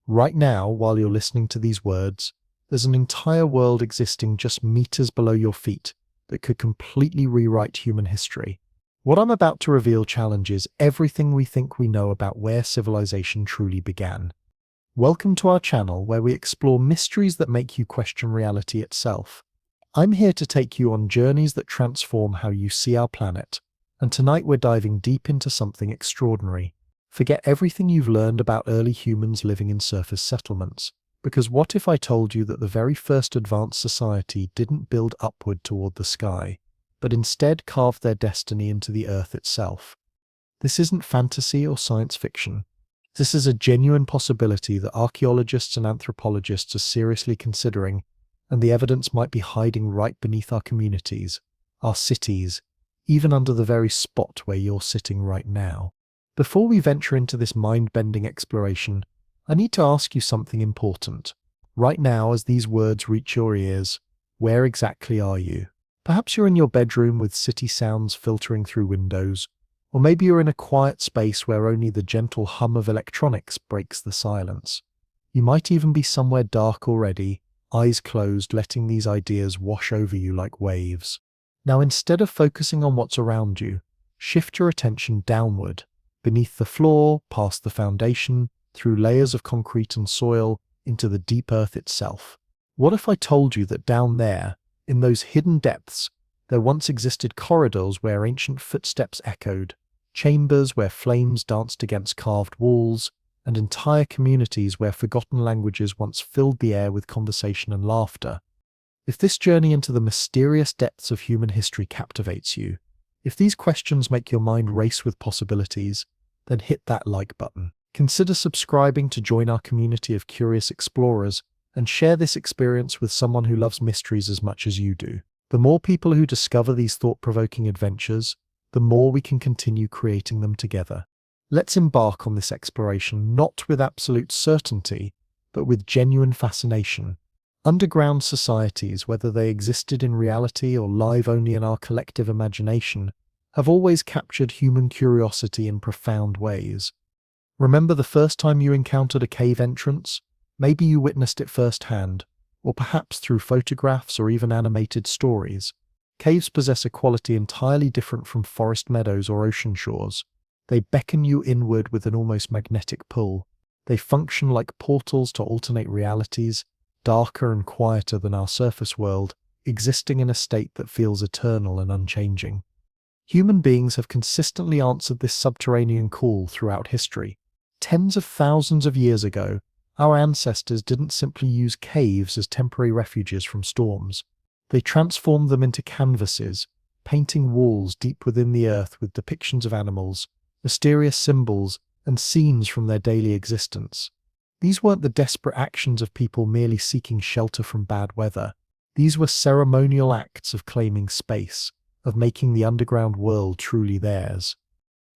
Right now, while you're listening to these words, there's an entire world existing just meters below your feet that could completely rewrite human history. What I'm about to reveal challenges everything we think we know about where civilization truly began. Welcome to our channel where we explore mysteries that make you question reality itself. I'm here to take you on journeys that transform how you see our planet, and tonight we're diving deep into something extraordinary. Forget everything you've learned about early humans living in surface settlements, because what if I told you that the very first advanced society didn't build upward toward the sky, but instead carved their destiny into the earth itself? This isn't fantasy or science fiction. This is a genuine possibility that archaeologists and anthropologists are seriously considering, and the evidence might be hiding right beneath our communities, our cities, even under the very spot where you're sitting right now. Before we venture into this mind-bending exploration, I need to ask you something important. Right now, as these words reach your ears, where exactly are you? Perhaps you're in your bedroom with city sounds filtering through windows, or maybe you're in a quiet space where only the gentle hum of electronics breaks the silence. You might even be somewhere dark already, eyes closed, letting these ideas wash over you like waves. Now, instead of focusing on what's around you, shift your attention downward, beneath the floor, past the foundation, through layers of concrete and soil, into the deep earth itself. What if I told you that down there, in those hidden depths, there once existed corridors where ancient footsteps echoed, chambers where flames danced against carved walls, and entire communities where forgotten languages once filled the air with conversation and laughter? If this journey into the mysterious depths of human history captivates you, if these questions make your mind race with possibilities, then hit that like button. Consider subscribing to join our community of curious explorers and share this experience with someone who loves mysteries as much as you do. The more people who discover these thought-provoking adventures, the more we can continue creating them together. Let's embark on this exploration not with absolute certainty, but with genuine fascination. Underground societies, whether they existed in reality or live only in our collective imagination, have always captured human curiosity in profound ways. Remember the first time you encountered a cave entrance? Maybe you witnessed it firsthand, or perhaps through photographs or even animated stories. Caves possess a quality entirely different from forest meadows or ocean shores. They beckon you inward with an almost magnetic pull. They function like portals to alternate realities, darker and quieter than our surface world, existing in a state that feels eternal and unchanging. Human beings have consistently answered this subterranean call throughout history. Tens of thousands of years ago, our ancestors didn't simply use caves as temporary refuges from storms. They transformed them into canvases, painting walls deep within the earth with depictions of animals, mysterious symbols, and scenes from their daily existence. These weren't the desperate actions of people merely seeking shelter from bad weather. These were ceremonial acts of claiming space, of making the underground world truly theirs.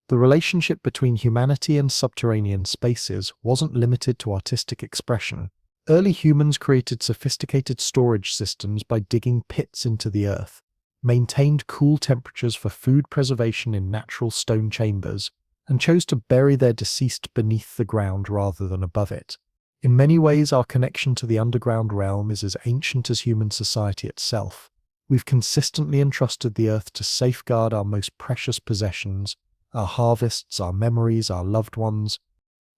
The relationship between humanity and subterranean spaces wasn't limited to artistic expression. Early humans created sophisticated storage systems by digging pits into the earth, maintained cool temperatures for food preservation in natural stone chambers, and chose to bury their deceased beneath the ground rather than above it. In many ways, our connection to the underground realm is as ancient as human society itself. We've consistently entrusted the earth to safeguard our most precious possessions, our harvests, our memories, our loved ones.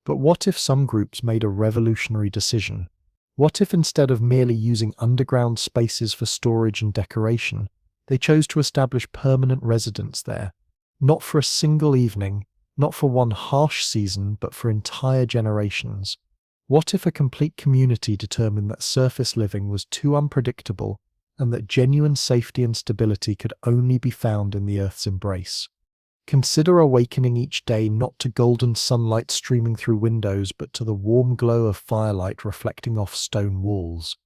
But what if some groups made a revolutionary decision? What if instead of merely using underground spaces for storage and decoration, they chose to establish permanent residence there? Not for a single evening, not for one harsh season, but for entire generations. What if a complete community determined that surface living was too unpredictable and that genuine safety and stability could only be found in the Earth's embrace? Consider awakening each day not to golden sunlight streaming through windows, but to the warm glow of firelight reflecting off stone walls.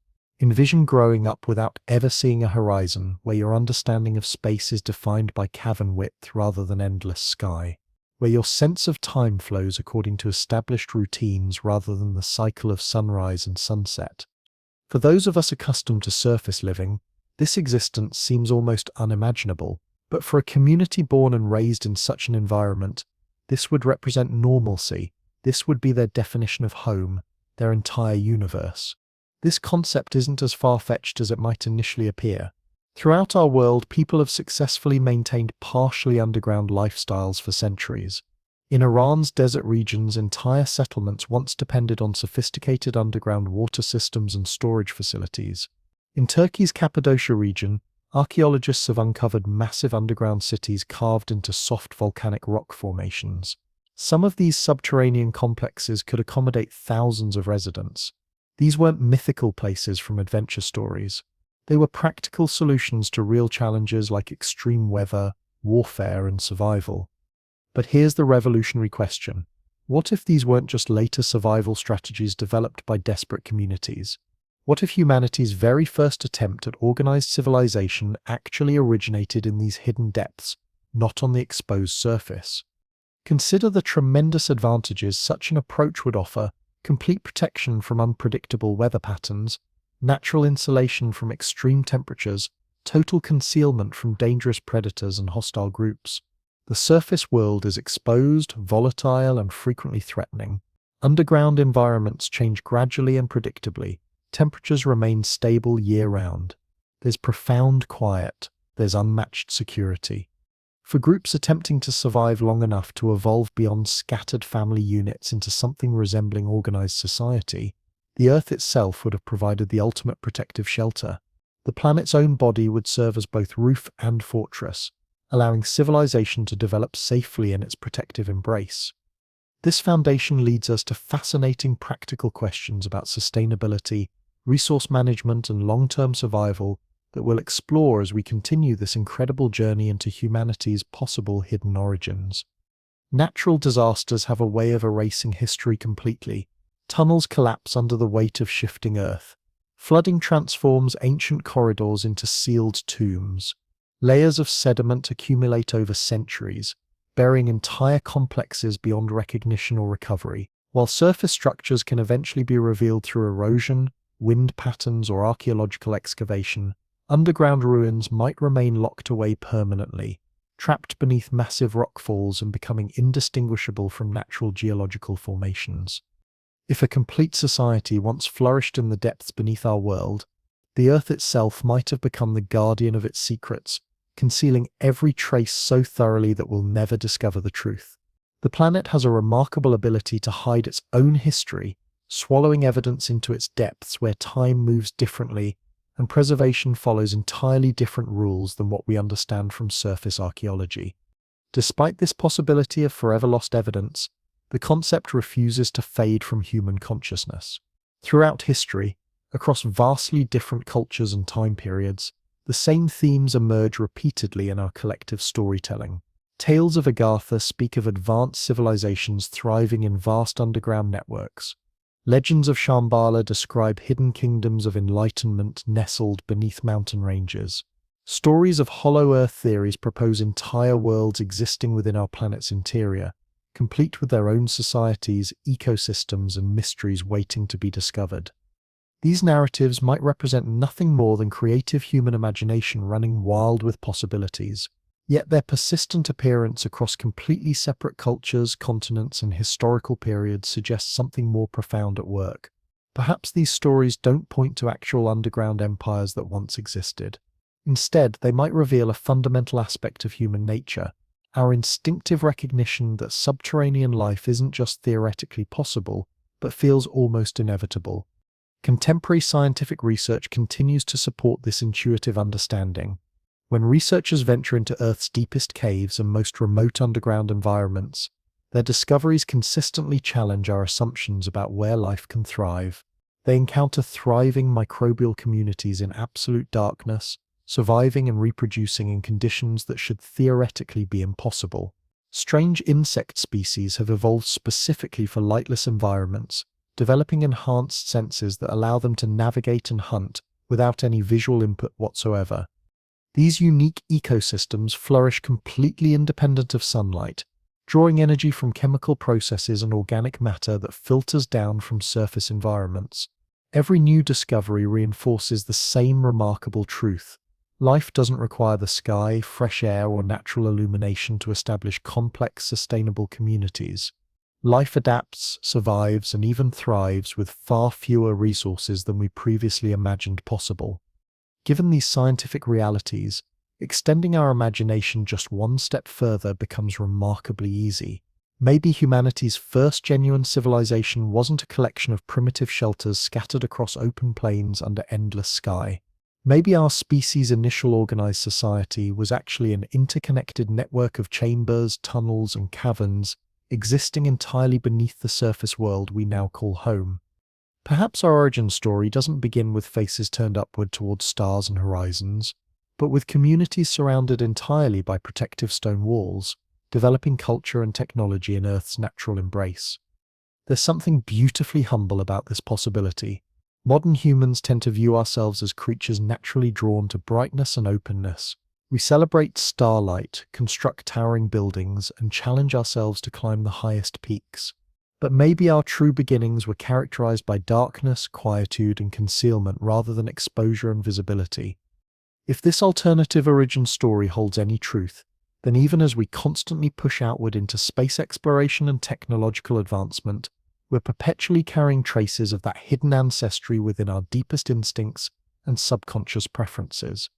Envision growing up without ever seeing a horizon, where your understanding of space is defined by cavern width rather than endless sky, where your sense of time flows according to established routines rather than the cycle of sunrise and sunset. For those of us accustomed to surface living, this existence seems almost unimaginable. But for a community born and raised in such an environment, this would represent normalcy. This would be their definition of home, their entire universe. This concept isn't as far-fetched as it might initially appear. Throughout our world, people have successfully maintained partially underground lifestyles for centuries. In Iran's desert regions, entire settlements once depended on sophisticated underground water systems and storage facilities. In Turkey's Cappadocia region, archaeologists have uncovered massive underground cities carved into soft volcanic rock formations. Some of these subterranean complexes could accommodate thousands of residents. These weren't mythical places from adventure stories. They were practical solutions to real challenges like extreme weather, warfare, and survival. But here's the revolutionary question. What if these weren't just later survival strategies developed by desperate communities? What if humanity's very first attempt at organized civilization actually originated in these hidden depths, not on the exposed surface? Consider the tremendous advantages such an approach would offer: complete protection from unpredictable weather patterns, natural insulation from extreme temperatures, total concealment from dangerous predators and hostile groups. The surface world is exposed, volatile, and frequently threatening. Underground environments change gradually and predictably. Temperatures remain stable year-round. There's profound quiet. There's unmatched security. For groups attempting to survive long enough to evolve beyond scattered family units into something resembling organized society, the Earth itself would have provided the ultimate protective shelter. The planet's own body would serve as both roof and fortress, allowing civilization to develop safely in its protective embrace. This foundation leads us to fascinating practical questions about sustainability, resource management, and long-term survival that we'll explore as we continue this incredible journey into humanity's possible hidden origins. Natural disasters have a way of erasing history completely. Tunnels collapse under the weight of shifting earth. Flooding transforms ancient corridors into sealed tombs. Layers of sediment accumulate over centuries, burying entire complexes beyond recognition or recovery. While surface structures can eventually be revealed through erosion, wind patterns, or archaeological excavation, underground ruins might remain locked away permanently, trapped beneath massive rockfalls and becoming indistinguishable from natural geological formations. If a complete society once flourished in the depths beneath our world, the Earth itself might have become the guardian of its secrets, concealing every trace so thoroughly that we'll never discover the truth. The planet has a remarkable ability to hide its own history, swallowing evidence into its depths where time moves differently and preservation follows entirely different rules than what we understand from surface archaeology. Despite this possibility of forever lost evidence, the concept refuses to fade from human consciousness. Throughout history, across vastly different cultures and time periods, the same themes emerge repeatedly in our collective storytelling. Tales of Agartha speak of advanced civilizations thriving in vast underground networks. Legends of Shambhala describe hidden kingdoms of enlightenment nestled beneath mountain ranges. Stories of hollow earth theories propose entire worlds existing within our planet's interior, complete with their own societies, ecosystems, and mysteries waiting to be discovered. These narratives might represent nothing more than creative human imagination running wild with possibilities, yet their persistent appearance across completely separate cultures, continents, and historical periods suggests something more profound at work. Perhaps these stories don't point to actual underground empires that once existed. Instead, they might reveal a fundamental aspect of human nature, our instinctive recognition that subterranean life isn't just theoretically possible, but feels almost inevitable. Contemporary scientific research continues to support this intuitive understanding. When researchers venture into Earth's deepest caves and most remote underground environments, their discoveries consistently challenge our assumptions about where life can thrive. They encounter thriving microbial communities in absolute darkness, surviving and reproducing in conditions that should theoretically be impossible. Strange insect species have evolved specifically for lightless environments, developing enhanced senses that allow them to navigate and hunt without any visual input whatsoever. These unique ecosystems flourish completely independent of sunlight, drawing energy from chemical processes and organic matter that filters down from surface environments. Every new discovery reinforces the same remarkable truth. Life doesn't require the sky, fresh air, or natural illumination to establish complex, sustainable communities. Life adapts, survives, and even thrives with far fewer resources than we previously imagined possible. Given these scientific realities, extending our imagination just one step further becomes remarkably easy. Maybe humanity's first genuine civilization wasn't a collection of primitive shelters scattered across open plains under endless sky. Maybe our species' initial organized society was actually an interconnected network of chambers, tunnels, and caverns existing entirely beneath the surface world we now call home. Perhaps our origin story doesn't begin with faces turned upward towards stars and horizons, but with communities surrounded entirely by protective stone walls, developing culture and technology in Earth's natural embrace. There's something beautifully humble about this possibility. Modern humans tend to view ourselves as creatures naturally drawn to brightness and openness. We celebrate starlight, construct towering buildings, and challenge ourselves to climb the highest peaks. But maybe our true beginnings were characterized by darkness, quietude, and concealment rather than exposure and visibility. If this alternative origin story holds any truth, then even as we constantly push outward into space exploration and technological advancement, we're perpetually carrying traces of that hidden ancestry within our deepest instincts and subconscious preferences.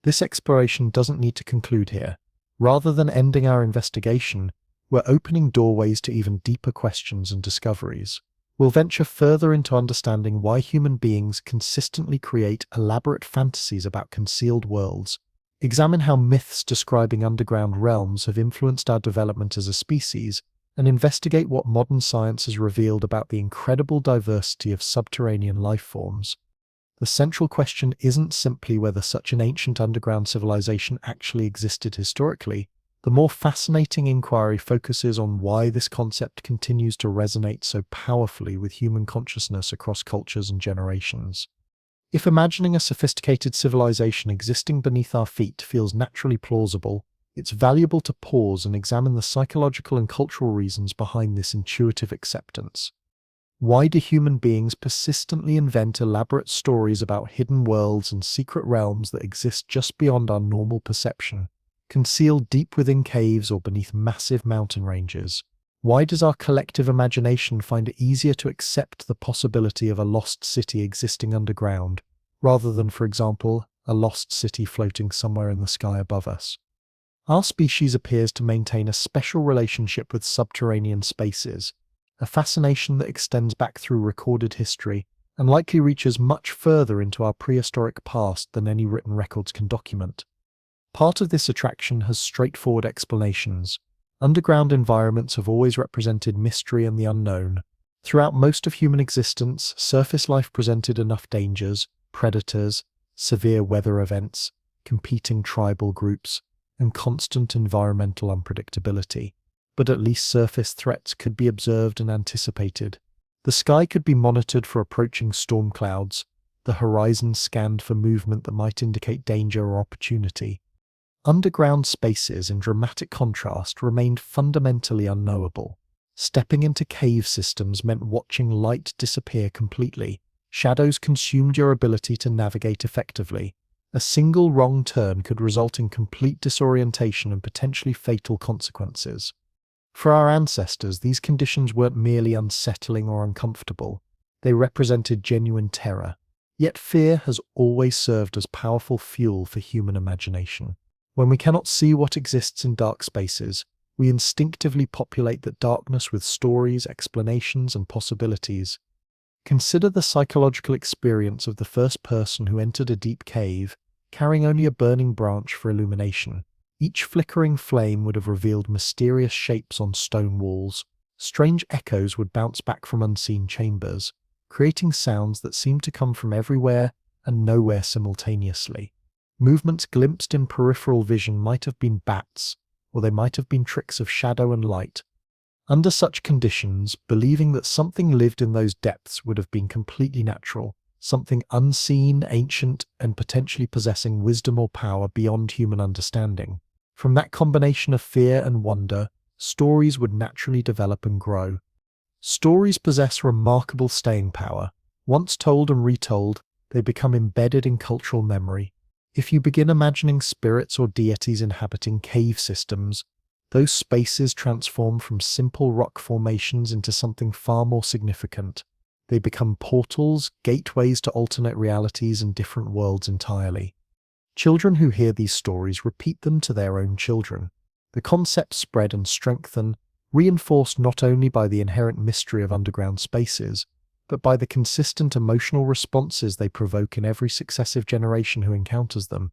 This exploration doesn't need to conclude here. Rather than ending our investigation, we're opening doorways to even deeper questions and discoveries. We'll venture further into understanding why human beings consistently create elaborate fantasies about concealed worlds, examine how myths describing underground realms have influenced our development as a species, and investigate what modern science has revealed about the incredible diversity of subterranean life forms. The central question isn't simply whether such an ancient underground civilization actually existed historically. The more fascinating inquiry focuses on why this concept continues to resonate so powerfully with human consciousness across cultures and generations. If imagining a sophisticated civilization existing beneath our feet feels naturally plausible, it's valuable to pause and examine the psychological and cultural reasons behind this intuitive acceptance. Why do human beings persistently invent elaborate stories about hidden worlds and secret realms that exist just beyond our normal perception, concealed deep within caves or beneath massive mountain ranges? Why does our collective imagination find it easier to accept the possibility of a lost city existing underground, rather than, for example, a lost city floating somewhere in the sky above us? Our species appears to maintain a special relationship with subterranean spaces, a fascination that extends back through recorded history and likely reaches much further into our prehistoric past than any written records can document. Part of this attraction has straightforward explanations. Underground environments have always represented mystery and the unknown. Throughout most of human existence, surface life presented enough dangers, predators, severe weather events, competing tribal groups, and constant environmental unpredictability. But at least surface threats could be observed and anticipated. The sky could be monitored for approaching storm clouds, the horizon scanned for movement that might indicate danger or opportunity. Underground spaces, in dramatic contrast, remained fundamentally unknowable. Stepping into cave systems meant watching light disappear completely. Shadows consumed your ability to navigate effectively. A single wrong turn could result in complete disorientation and potentially fatal consequences. For our ancestors, these conditions weren't merely unsettling or uncomfortable. They represented genuine terror. Yet fear has always served as powerful fuel for human imagination. When we cannot see what exists in dark spaces, we instinctively populate that darkness with stories, explanations, and possibilities. Consider the psychological experience of the first person who entered a deep cave, carrying only a burning branch for illumination. Each flickering flame would have revealed mysterious shapes on stone walls. Strange echoes would bounce back from unseen chambers, creating sounds that seemed to come from everywhere and nowhere simultaneously. Movements glimpsed in peripheral vision might have been bats, or they might have been tricks of shadow and light. Under such conditions, believing that something lived in those depths would have been completely natural, something unseen, ancient, and potentially possessing wisdom or power beyond human understanding. From that combination of fear and wonder, stories would naturally develop and grow. Stories possess remarkable staying power. Once told and retold, they become embedded in cultural memory. If you begin imagining spirits or deities inhabiting cave systems, those spaces transform from simple rock formations into something far more significant. They become portals, gateways to alternate realities and different worlds entirely. Children who hear these stories repeat them to their own children. The concepts spread and strengthen, reinforced not only by the inherent mystery of underground spaces, but by the consistent emotional responses they provoke in every successive generation who encounters them.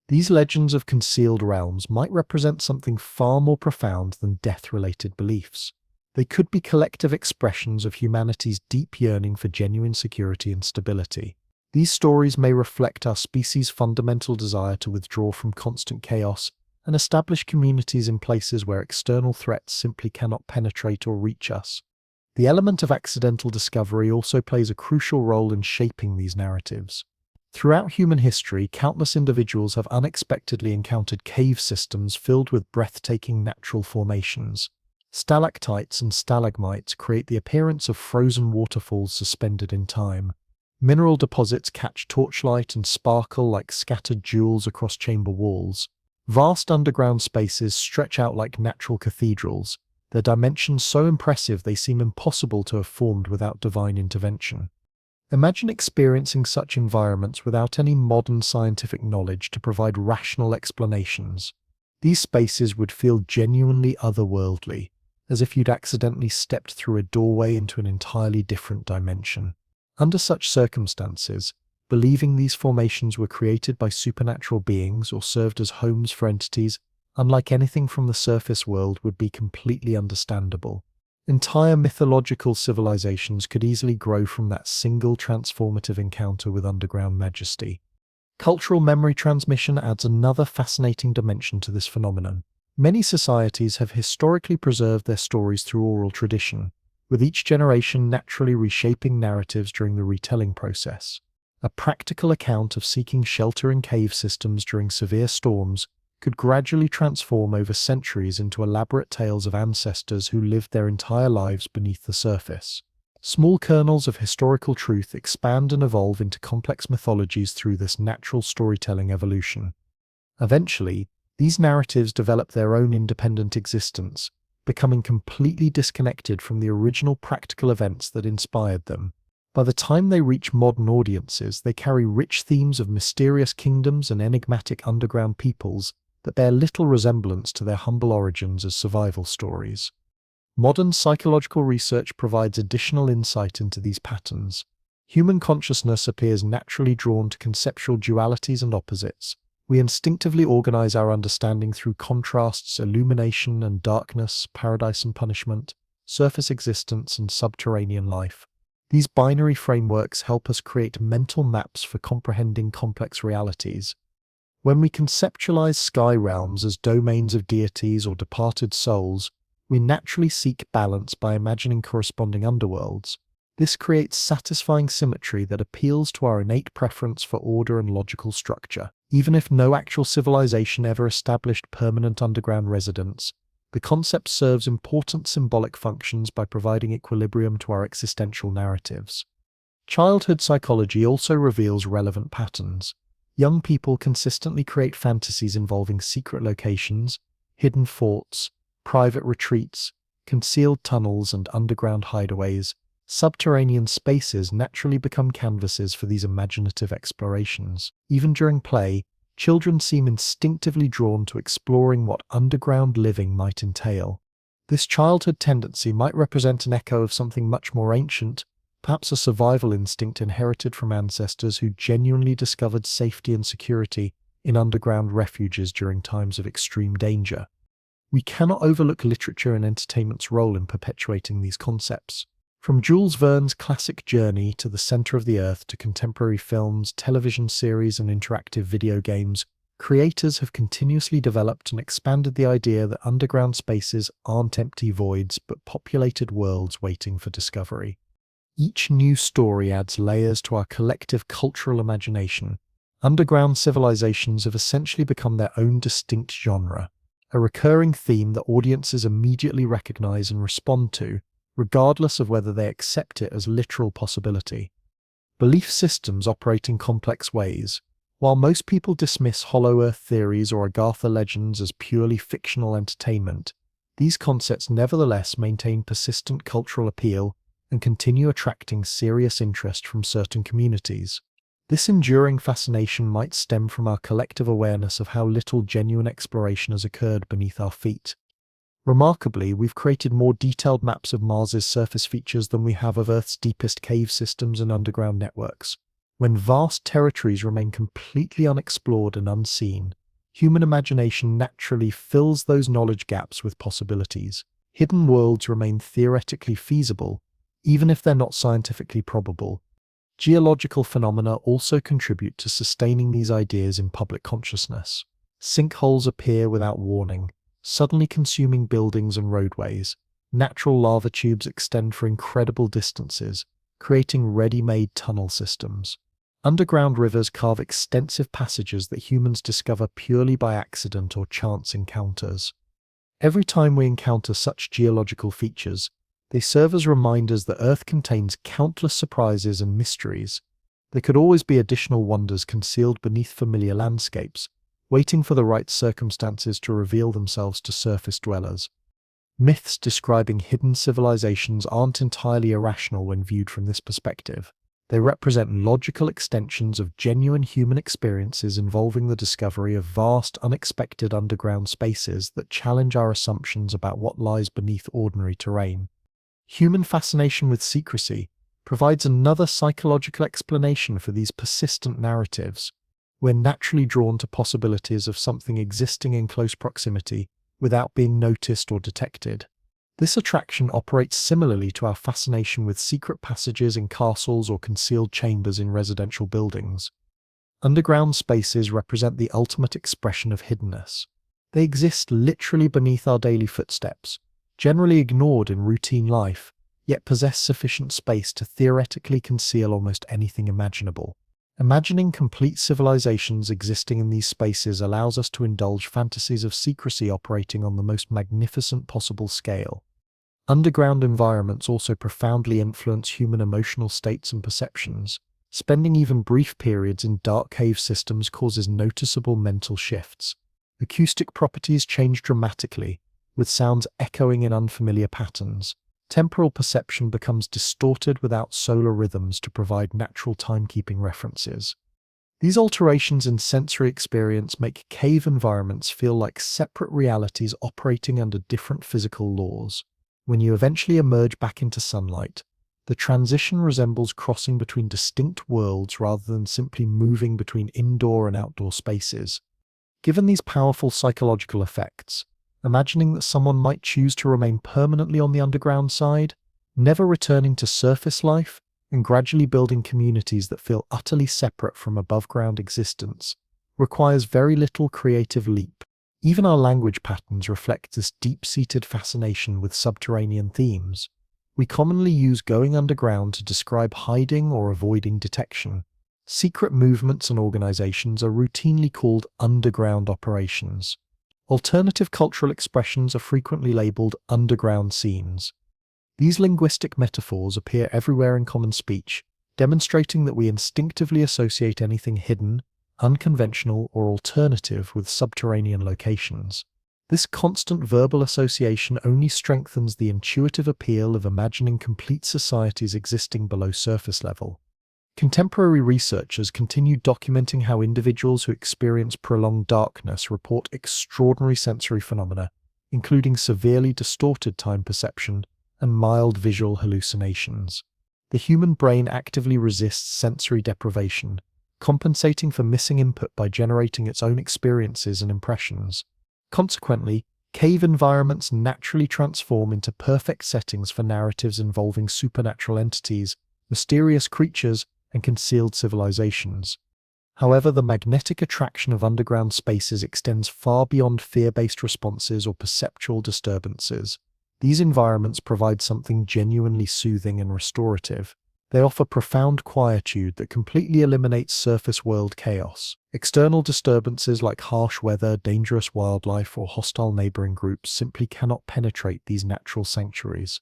These legends of concealed realms might represent something far more profound than death-related beliefs. They could be collective expressions of humanity's deep yearning for genuine security and stability. These stories may reflect our species' fundamental desire to withdraw from constant chaos and establish communities in places where external threats simply cannot penetrate or reach us. The element of accidental discovery also plays a crucial role in shaping these narratives. Throughout human history, countless individuals have unexpectedly encountered cave systems filled with breathtaking natural formations. Stalactites and stalagmites create the appearance of frozen waterfalls suspended in time. Mineral deposits catch torchlight and sparkle like scattered jewels across chamber walls. Vast underground spaces stretch out like natural cathedrals, their dimensions so impressive they seem impossible to have formed without divine intervention. Imagine experiencing such environments without any modern scientific knowledge to provide rational explanations. These spaces would feel genuinely otherworldly, as if you'd accidentally stepped through a doorway into an entirely different dimension. Under such circumstances, believing these formations were created by supernatural beings or served as homes for entities unlike anything from the surface world would be completely understandable. Entire mythological civilizations could easily grow from that single transformative encounter with underground majesty. Cultural memory transmission adds another fascinating dimension to this phenomenon. Many societies have historically preserved their stories through oral tradition, with each generation naturally reshaping narratives during the retelling process. A practical account of seeking shelter in cave systems during severe storms could gradually transform over centuries into elaborate tales of ancestors who lived their entire lives beneath the surface. Small kernels of historical truth expand and evolve into complex mythologies through this natural storytelling evolution. Eventually, these narratives develop their own independent existence, becoming completely disconnected from the original practical events that inspired them. By the time they reach modern audiences, they carry rich themes of mysterious kingdoms and enigmatic underground peoples that bear little resemblance to their humble origins as survival stories. Modern psychological research provides additional insight into these patterns. Human consciousness appears naturally drawn to conceptual dualities and opposites. We instinctively organize our understanding through contrasts, illumination and darkness, paradise and punishment, surface existence and subterranean life. These binary frameworks help us create mental maps for comprehending complex realities. When we conceptualize sky realms as domains of deities or departed souls, we naturally seek balance by imagining corresponding underworlds. This creates satisfying symmetry that appeals to our innate preference for order and logical structure. Even if no actual civilization ever established permanent underground residence, the concept serves important symbolic functions by providing equilibrium to our existential narratives. Childhood psychology also reveals relevant patterns. Young people consistently create fantasies involving secret locations, hidden forts, private retreats, concealed tunnels and underground hideaways. Subterranean spaces naturally become canvases for these imaginative explorations. Even during play, children seem instinctively drawn to exploring what underground living might entail. This childhood tendency might represent an echo of something much more ancient, perhaps a survival instinct inherited from ancestors who genuinely discovered safety and security in underground refuges during times of extreme danger. We cannot overlook literature and entertainment's role in perpetuating these concepts. From Jules Verne's classic Journey to the Center of the Earth to contemporary films, television series, and interactive video games, creators have continuously developed and expanded the idea that underground spaces aren't empty voids but populated worlds waiting for discovery. Each new story adds layers to our collective cultural imagination. Underground civilizations have essentially become their own distinct genre, a recurring theme that audiences immediately recognize and respond to, regardless of whether they accept it as literal possibility. Belief systems operate in complex ways. While most people dismiss Hollow Earth theories or Agartha legends as purely fictional entertainment, These concepts nevertheless maintain persistent cultural appeal and continue attracting serious interest from certain communities. This enduring fascination might stem from our collective awareness of how little genuine exploration has occurred beneath our feet. Remarkably, we've created more detailed maps of Mars's surface features than we have of Earth's deepest cave systems and underground networks. When vast territories remain completely unexplored and unseen, human imagination naturally fills those knowledge gaps with possibilities. Hidden worlds remain theoretically feasible, even if they're not scientifically probable. Geological phenomena also contribute to sustaining these ideas in public consciousness. Sinkholes appear without warning, suddenly consuming buildings and roadways. Natural lava tubes extend for incredible distances, creating ready-made tunnel systems. Underground rivers carve extensive passages that humans discover purely by accident or chance encounters. Every time we encounter such geological features, they serve as reminders that Earth contains countless surprises and mysteries. There could always be additional wonders concealed beneath familiar landscapes, waiting for the right circumstances to reveal themselves to surface dwellers. Myths describing hidden civilizations aren't entirely irrational when viewed from this perspective. They represent logical extensions of genuine human experiences involving the discovery of vast, unexpected underground spaces that challenge our assumptions about what lies beneath ordinary terrain. Human fascination with secrecy provides another psychological explanation for these persistent narratives. We're naturally drawn to possibilities of something existing in close proximity without being noticed or detected. This attraction operates similarly to our fascination with secret passages in castles or concealed chambers in residential buildings. Underground spaces represent the ultimate expression of hiddenness. They exist literally beneath our daily footsteps, generally ignored in routine life, yet possess sufficient space to theoretically conceal almost anything imaginable. Imagining complete civilizations existing in these spaces allows us to indulge fantasies of secrecy operating on the most magnificent possible scale. Underground environments also profoundly influence human emotional states and perceptions. Spending even brief periods in dark cave systems causes noticeable mental shifts. Acoustic properties change dramatically, with sounds echoing in unfamiliar patterns. Temporal perception becomes distorted without solar rhythms to provide natural timekeeping references. These alterations in sensory experience make cave environments feel like separate realities operating under different physical laws. When you eventually emerge back into sunlight, the transition resembles crossing between distinct worlds rather than simply moving between indoor and outdoor spaces. Given these powerful psychological effects, imagining that someone might choose to remain permanently on the underground side, never returning to surface life, and gradually building communities that feel utterly separate from above-ground existence, requires very little creative leap. Even our language patterns reflect this deep-seated fascination with subterranean themes. We commonly use going underground to describe hiding or avoiding detection. Secret movements and organizations are routinely called underground operations. Alternative cultural expressions are frequently labeled underground scenes. These linguistic metaphors appear everywhere in common speech, demonstrating that we instinctively associate anything hidden, unconventional, or alternative with subterranean locations. This constant verbal association only strengthens the intuitive appeal of imagining complete societies existing below surface level. Contemporary researchers continue documenting how individuals who experience prolonged darkness report extraordinary sensory phenomena, including severely distorted time perception and mild visual hallucinations. The human brain actively resists sensory deprivation, compensating for missing input by generating its own experiences and impressions. Consequently, cave environments naturally transform into perfect settings for narratives involving supernatural entities, mysterious creatures, and concealed civilizations. However, the magnetic attraction of underground spaces extends far beyond fear-based responses or perceptual disturbances. These environments provide something genuinely soothing and restorative. They offer profound quietude that completely eliminates surface world chaos. External disturbances like harsh weather, dangerous wildlife, or hostile neighboring groups simply cannot penetrate these natural sanctuaries.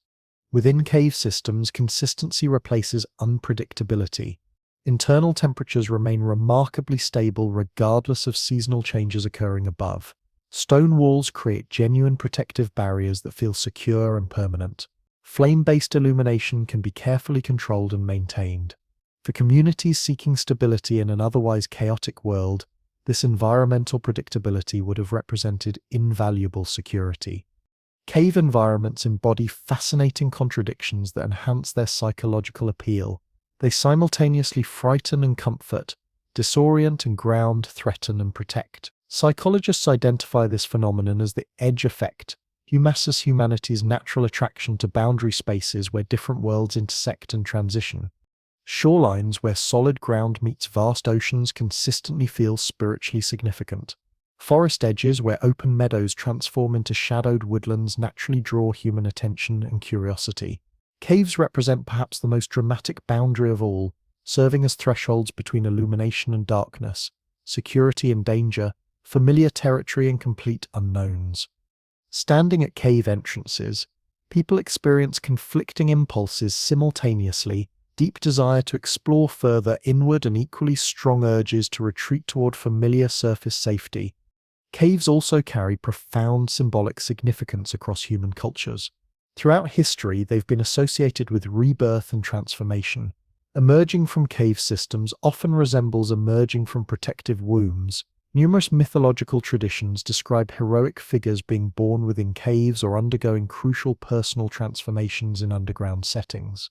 Within cave systems, consistency replaces unpredictability. Internal temperatures remain remarkably stable regardless of seasonal changes occurring above. Stone walls create genuine protective barriers that feel secure and permanent. Flame-based illumination can be carefully controlled and maintained. For communities seeking stability in an otherwise chaotic world, this environmental predictability would have represented invaluable security. Cave environments embody fascinating contradictions that enhance their psychological appeal. They simultaneously frighten and comfort, disorient and ground, threaten and protect. Psychologists identify this phenomenon as the edge effect, humanity's natural attraction to boundary spaces where different worlds intersect and transition. Shorelines where solid ground meets vast oceans consistently feel spiritually significant. Forest edges where open meadows transform into shadowed woodlands naturally draw human attention and curiosity. Caves represent perhaps the most dramatic boundary of all, serving as thresholds between illumination and darkness, security and danger, familiar territory and complete unknowns. Standing at cave entrances, people experience conflicting impulses simultaneously, deep desire to explore further inward and equally strong urges to retreat toward familiar surface safety. Caves also carry profound symbolic significance across human cultures. Throughout history, they've been associated with rebirth and transformation. Emerging from cave systems often resembles emerging from protective wombs. Numerous mythological traditions describe heroic figures being born within caves or undergoing crucial personal transformations in underground settings.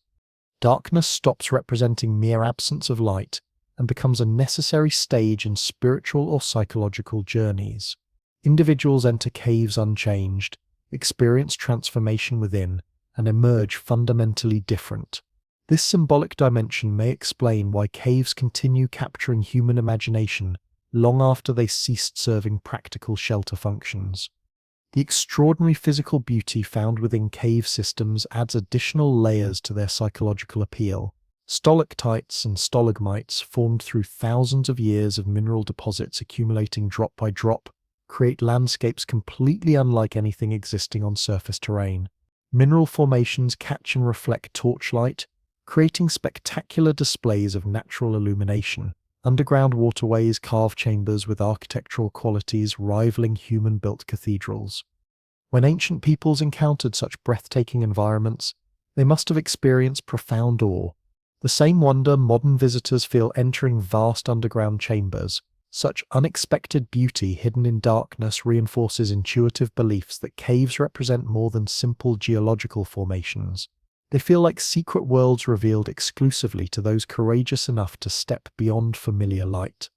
Darkness stops representing mere absence of light and becomes a necessary stage in spiritual or psychological journeys. Individuals enter caves unchanged, experience transformation within, and emerge fundamentally different. This symbolic dimension may explain why caves continue capturing human imagination long after they ceased serving practical shelter functions. The extraordinary physical beauty found within cave systems adds additional layers to their psychological appeal. Stalactites and stalagmites, formed through thousands of years of mineral deposits accumulating drop by drop, create landscapes completely unlike anything existing on surface terrain. Mineral formations catch and reflect torchlight, creating spectacular displays of natural illumination. Underground waterways carve chambers with architectural qualities rivaling human-built cathedrals. When ancient peoples encountered such breathtaking environments, they must have experienced profound awe. The same wonder modern visitors feel entering vast underground chambers. Such unexpected beauty hidden in darkness reinforces intuitive beliefs that caves represent more than simple geological formations. They feel like secret worlds revealed exclusively to those courageous enough to step beyond familiar light.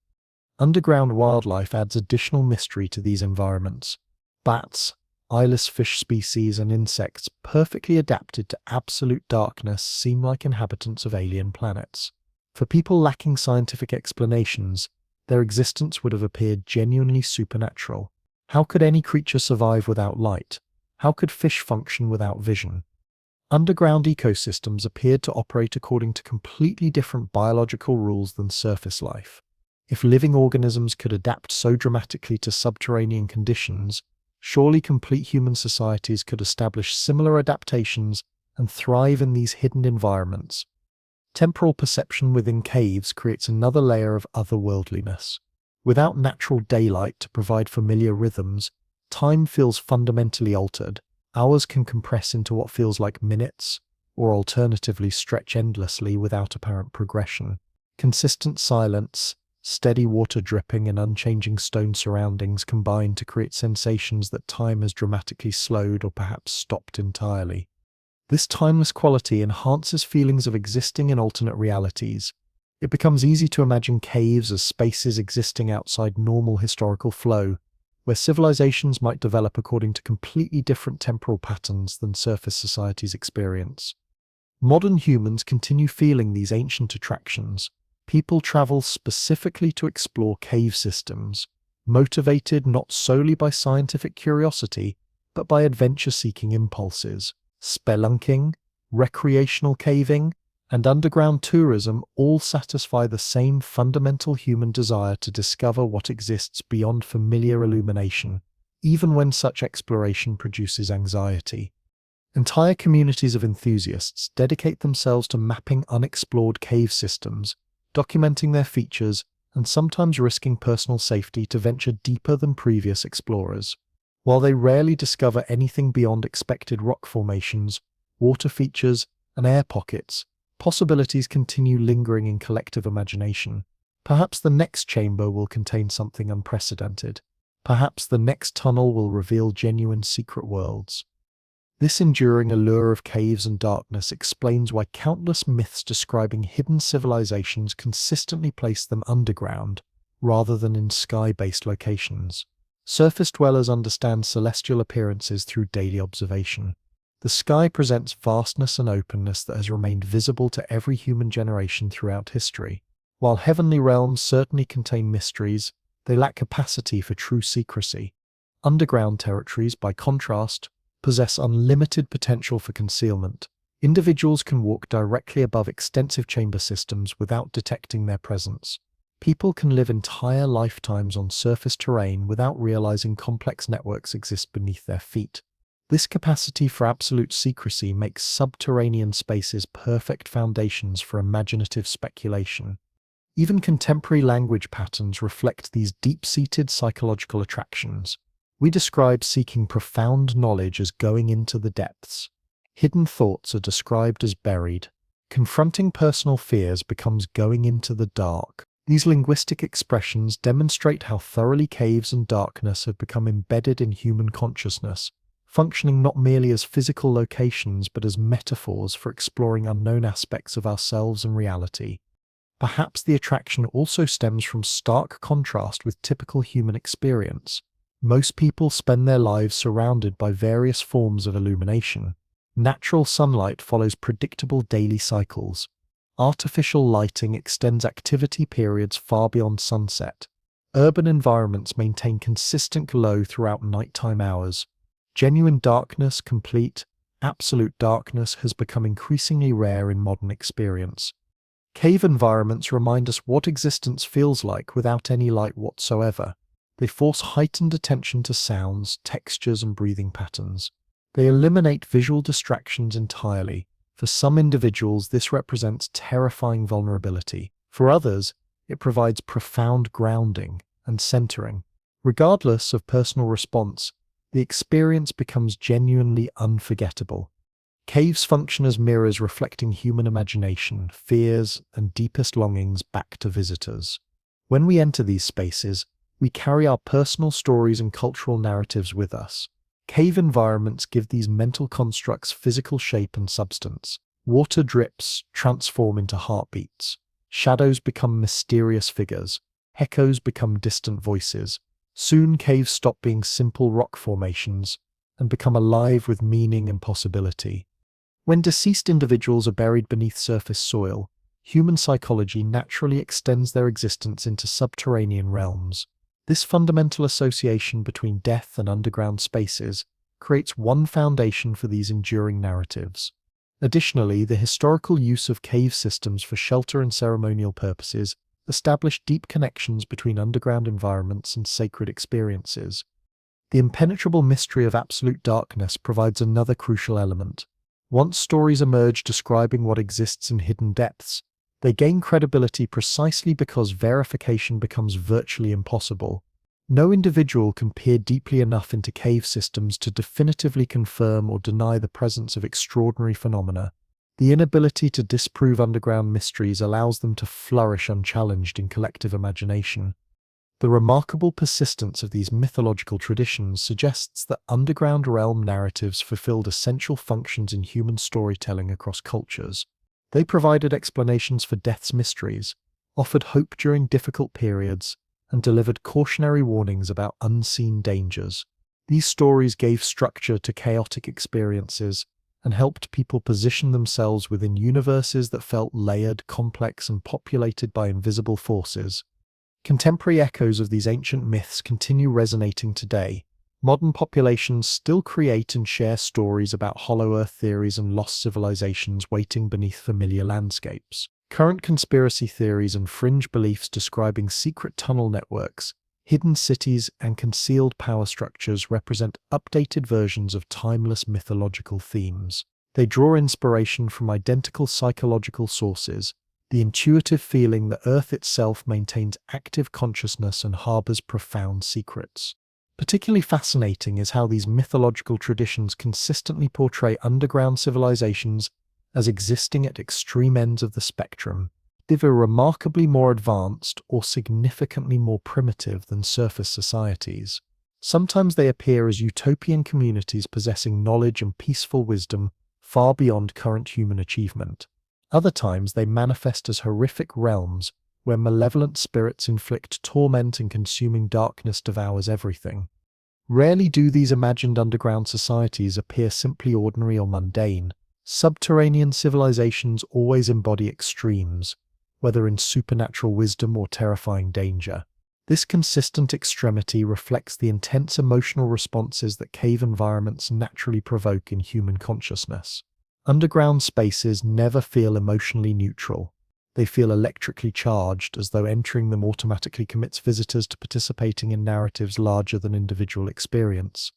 Underground wildlife adds additional mystery to these environments. Bats, eyeless fish species, and insects perfectly adapted to absolute darkness seem like inhabitants of alien planets. For people lacking scientific explanations, their existence would have appeared genuinely supernatural. How could any creature survive without light? How could fish function without vision? Underground ecosystems appeared to operate according to completely different biological rules than surface life. If living organisms could adapt so dramatically to subterranean conditions, surely complete human societies could establish similar adaptations and thrive in these hidden environments. Temporal perception within caves creates another layer of otherworldliness. Without natural daylight to provide familiar rhythms, time feels fundamentally altered. Hours can compress into what feels like minutes, or alternatively stretch endlessly without apparent progression. Consistent silence, steady water dripping, and unchanging stone surroundings combine to create sensations that time has dramatically slowed or perhaps stopped entirely. This timeless quality enhances feelings of existing in alternate realities. It becomes easy to imagine caves as spaces existing outside normal historical flow, where civilizations might develop according to completely different temporal patterns than surface societies experience. Modern humans continue feeling these ancient attractions. People travel specifically to explore cave systems, motivated not solely by scientific curiosity, but by adventure-seeking impulses. Spelunking, recreational caving, and underground tourism all satisfy the same fundamental human desire to discover what exists beyond familiar illumination, even when such exploration produces anxiety. Entire communities of enthusiasts dedicate themselves to mapping unexplored cave systems, documenting their features, and sometimes risking personal safety to venture deeper than previous explorers. While they rarely discover anything beyond expected rock formations, water features, and air pockets, possibilities continue lingering in collective imagination. Perhaps the next chamber will contain something unprecedented. Perhaps the next tunnel will reveal genuine secret worlds. This enduring allure of caves and darkness explains why countless myths describing hidden civilizations consistently place them underground, rather than in sky-based locations. Surface dwellers understand celestial appearances through daily observation. The sky presents vastness and openness that has remained visible to every human generation throughout history. While heavenly realms certainly contain mysteries, they lack capacity for true secrecy. Underground territories, by contrast, possess unlimited potential for concealment. Individuals can walk directly above extensive chamber systems without detecting their presence. People can live entire lifetimes on surface terrain without realizing complex networks exist beneath their feet. This capacity for absolute secrecy makes subterranean spaces perfect foundations for imaginative speculation. Even contemporary language patterns reflect these deep-seated psychological attractions. We describe seeking profound knowledge as going into the depths. Hidden thoughts are described as buried. Confronting personal fears becomes going into the dark. These linguistic expressions demonstrate how thoroughly caves and darkness have become embedded in human consciousness, functioning not merely as physical locations but as metaphors for exploring unknown aspects of ourselves and reality. Perhaps the attraction also stems from stark contrast with typical human experience. Most people spend their lives surrounded by various forms of illumination. Natural sunlight follows predictable daily cycles. Artificial lighting extends activity periods far beyond sunset. Urban environments maintain consistent glow throughout nighttime hours. Genuine darkness, complete, absolute darkness, has become increasingly rare in modern experience. Cave environments remind us what existence feels like without any light whatsoever. They force heightened attention to sounds, textures, and breathing patterns. They eliminate visual distractions entirely. For some individuals, this represents terrifying vulnerability. For others, it provides profound grounding and centering. Regardless of personal response, the experience becomes genuinely unforgettable. Caves function as mirrors reflecting human imagination, fears, and deepest longings back to visitors. When we enter these spaces, we carry our personal stories and cultural narratives with us. Cave environments give these mental constructs physical shape and substance. Water drips transform into heartbeats. Shadows become mysterious figures. Echoes become distant voices. Soon caves stop being simple rock formations and become alive with meaning and possibility. When deceased individuals are buried beneath surface soil, human psychology naturally extends their existence into subterranean realms. This fundamental association between death and underground spaces creates one foundation for these enduring narratives. Additionally, the historical use of cave systems for shelter and ceremonial purposes established deep connections between underground environments and sacred experiences. The impenetrable mystery of absolute darkness provides another crucial element. Once stories emerge describing what exists in hidden depths, they gain credibility precisely because verification becomes virtually impossible. No individual can peer deeply enough into cave systems to definitively confirm or deny the presence of extraordinary phenomena. The inability to disprove underground mysteries allows them to flourish unchallenged in collective imagination. The remarkable persistence of these mythological traditions suggests that underground realm narratives fulfilled essential functions in human storytelling across cultures. They provided explanations for death's mysteries, offered hope during difficult periods, and delivered cautionary warnings about unseen dangers. These stories gave structure to chaotic experiences and helped people position themselves within universes that felt layered, complex, and populated by invisible forces. Contemporary echoes of these ancient myths continue resonating today. Modern populations still create and share stories about hollow earth theories and lost civilizations waiting beneath familiar landscapes. Current conspiracy theories and fringe beliefs describing secret tunnel networks, hidden cities, and concealed power structures represent updated versions of timeless mythological themes. They draw inspiration from identical psychological sources, the intuitive feeling that Earth itself maintains active consciousness and harbors profound secrets. Particularly fascinating is how these mythological traditions consistently portray underground civilizations as existing at extreme ends of the spectrum, either remarkably more advanced or significantly more primitive than surface societies. Sometimes they appear as utopian communities possessing knowledge and peaceful wisdom far beyond current human achievement. Other times they manifest as horrific realms where malevolent spirits inflict torment and consuming darkness devours everything. Rarely do these imagined underground societies appear simply ordinary or mundane. Subterranean civilizations always embody extremes, whether in supernatural wisdom or terrifying danger. This consistent extremity reflects the intense emotional responses that cave environments naturally provoke in human consciousness. Underground spaces never feel emotionally neutral. They feel electrically charged, as though entering them automatically commits visitors to participating in narratives larger than individual experience.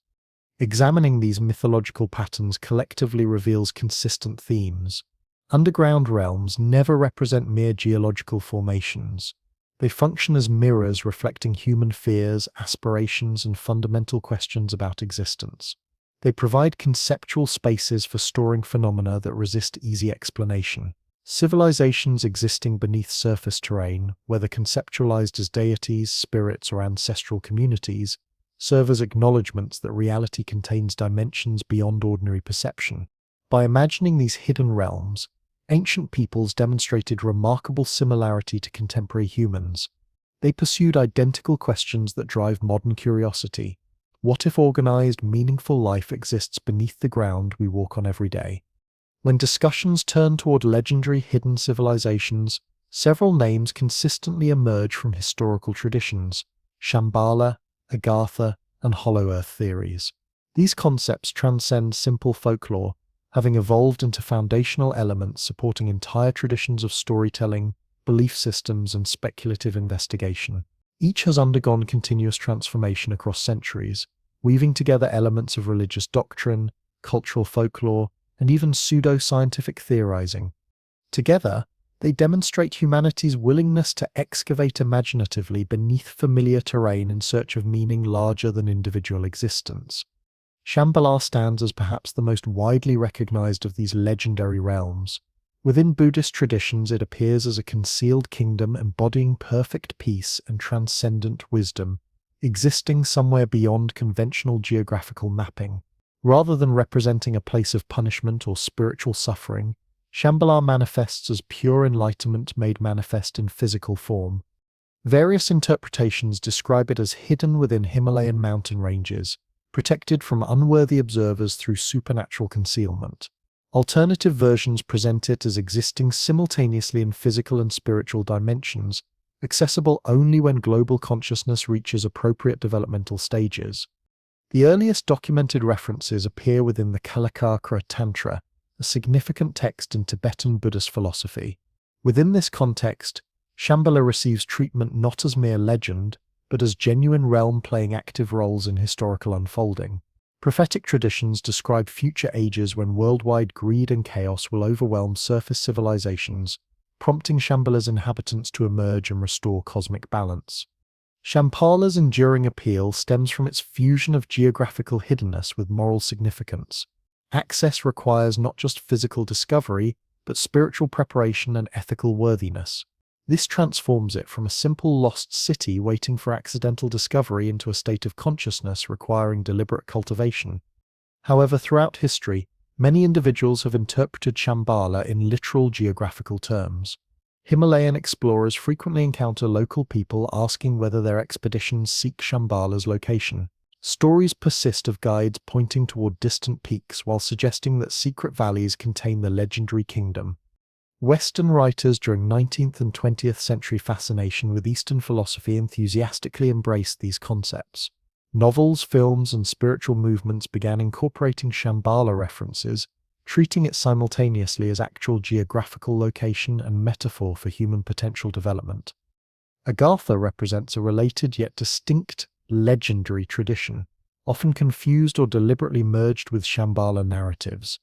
Examining these mythological patterns collectively reveals consistent themes. Underground realms never represent mere geological formations. They function as mirrors reflecting human fears, aspirations, and fundamental questions about existence. They provide conceptual spaces for storing phenomena that resist easy explanation. Civilizations existing beneath surface terrain, whether conceptualized as deities, spirits, or ancestral communities, serve as acknowledgements that reality contains dimensions beyond ordinary perception. By imagining these hidden realms, ancient peoples demonstrated remarkable similarity to contemporary humans. They pursued identical questions that drive modern curiosity. What if organized, meaningful life exists beneath the ground we walk on every day? When discussions turn toward legendary hidden civilizations, several names consistently emerge from historical traditions: Shambhala, Agartha, and Hollow Earth theories. These concepts transcend simple folklore, having evolved into foundational elements supporting entire traditions of storytelling, belief systems, and speculative investigation. Each has undergone continuous transformation across centuries, weaving together elements of religious doctrine, cultural folklore, and even pseudo-scientific theorizing. Together, they demonstrate humanity's willingness to excavate imaginatively beneath familiar terrain in search of meaning larger than individual existence. Shambhala stands as perhaps the most widely recognized of these legendary realms. Within Buddhist traditions, it appears as a concealed kingdom embodying perfect peace and transcendent wisdom, existing somewhere beyond conventional geographical mapping. Rather than representing a place of punishment or spiritual suffering, Shambhala manifests as pure enlightenment made manifest in physical form. Various interpretations describe it as hidden within Himalayan mountain ranges, protected from unworthy observers through supernatural concealment. Alternative versions present it as existing simultaneously in physical and spiritual dimensions, accessible only when global consciousness reaches appropriate developmental stages. The earliest documented references appear within the Kalakakra Tantra, a significant text in Tibetan Buddhist philosophy. Within this context, Shambhala receives treatment not as mere legend, but as genuine realm playing active roles in historical unfolding. Prophetic traditions describe future ages when worldwide greed and chaos will overwhelm surface civilizations, prompting Shambhala's inhabitants to emerge and restore cosmic balance. Shambhala's enduring appeal stems from its fusion of geographical hiddenness with moral significance. Access requires not just physical discovery, but spiritual preparation and ethical worthiness. This transforms it from a simple lost city waiting for accidental discovery into a state of consciousness requiring deliberate cultivation. However, throughout history, many individuals have interpreted Shambhala in literal geographical terms. Himalayan explorers frequently encounter local people asking whether their expeditions seek Shambhala's location. Stories persist of guides pointing toward distant peaks while suggesting that secret valleys contain the legendary kingdom. Western writers during 19th and 20th century fascination with Eastern philosophy enthusiastically embraced these concepts. Novels, films, and spiritual movements began incorporating Shambhala references, treating it simultaneously as actual geographical location and metaphor for human potential development. Agartha represents a related yet distinct legendary tradition, often confused or deliberately merged with Shambhala narratives.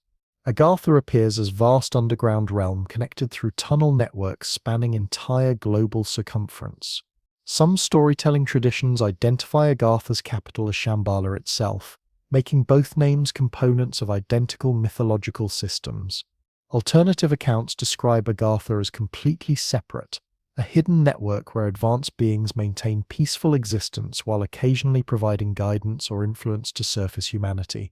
Agartha appears as vast underground realm connected through tunnel networks spanning entire global circumference. Some storytelling traditions identify Agartha's capital as Shambhala itself, making both names components of identical mythological systems. Alternative accounts describe Agartha as completely separate, a hidden network where advanced beings maintain peaceful existence while occasionally providing guidance or influence to surface humanity.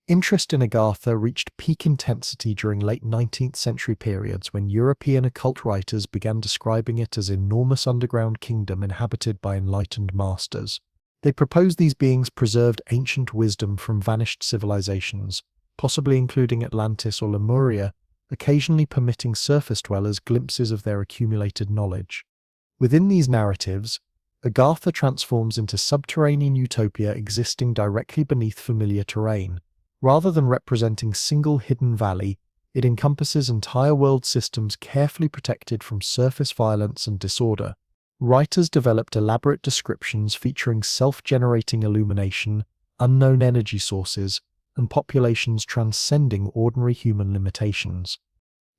Interest in Agartha reached peak intensity during late 19th century periods when European occult writers began describing it as an enormous underground kingdom inhabited by enlightened masters. They proposed these beings preserved ancient wisdom from vanished civilizations, possibly including Atlantis or Lemuria, occasionally permitting surface dwellers glimpses of their accumulated knowledge. Within these narratives, Agartha transforms into subterranean utopia existing directly beneath familiar terrain. Rather than representing single hidden valley, it encompasses entire world systems carefully protected from surface violence and disorder. Writers developed elaborate descriptions featuring self-generating illumination, unknown energy sources, and populations transcending ordinary human limitations.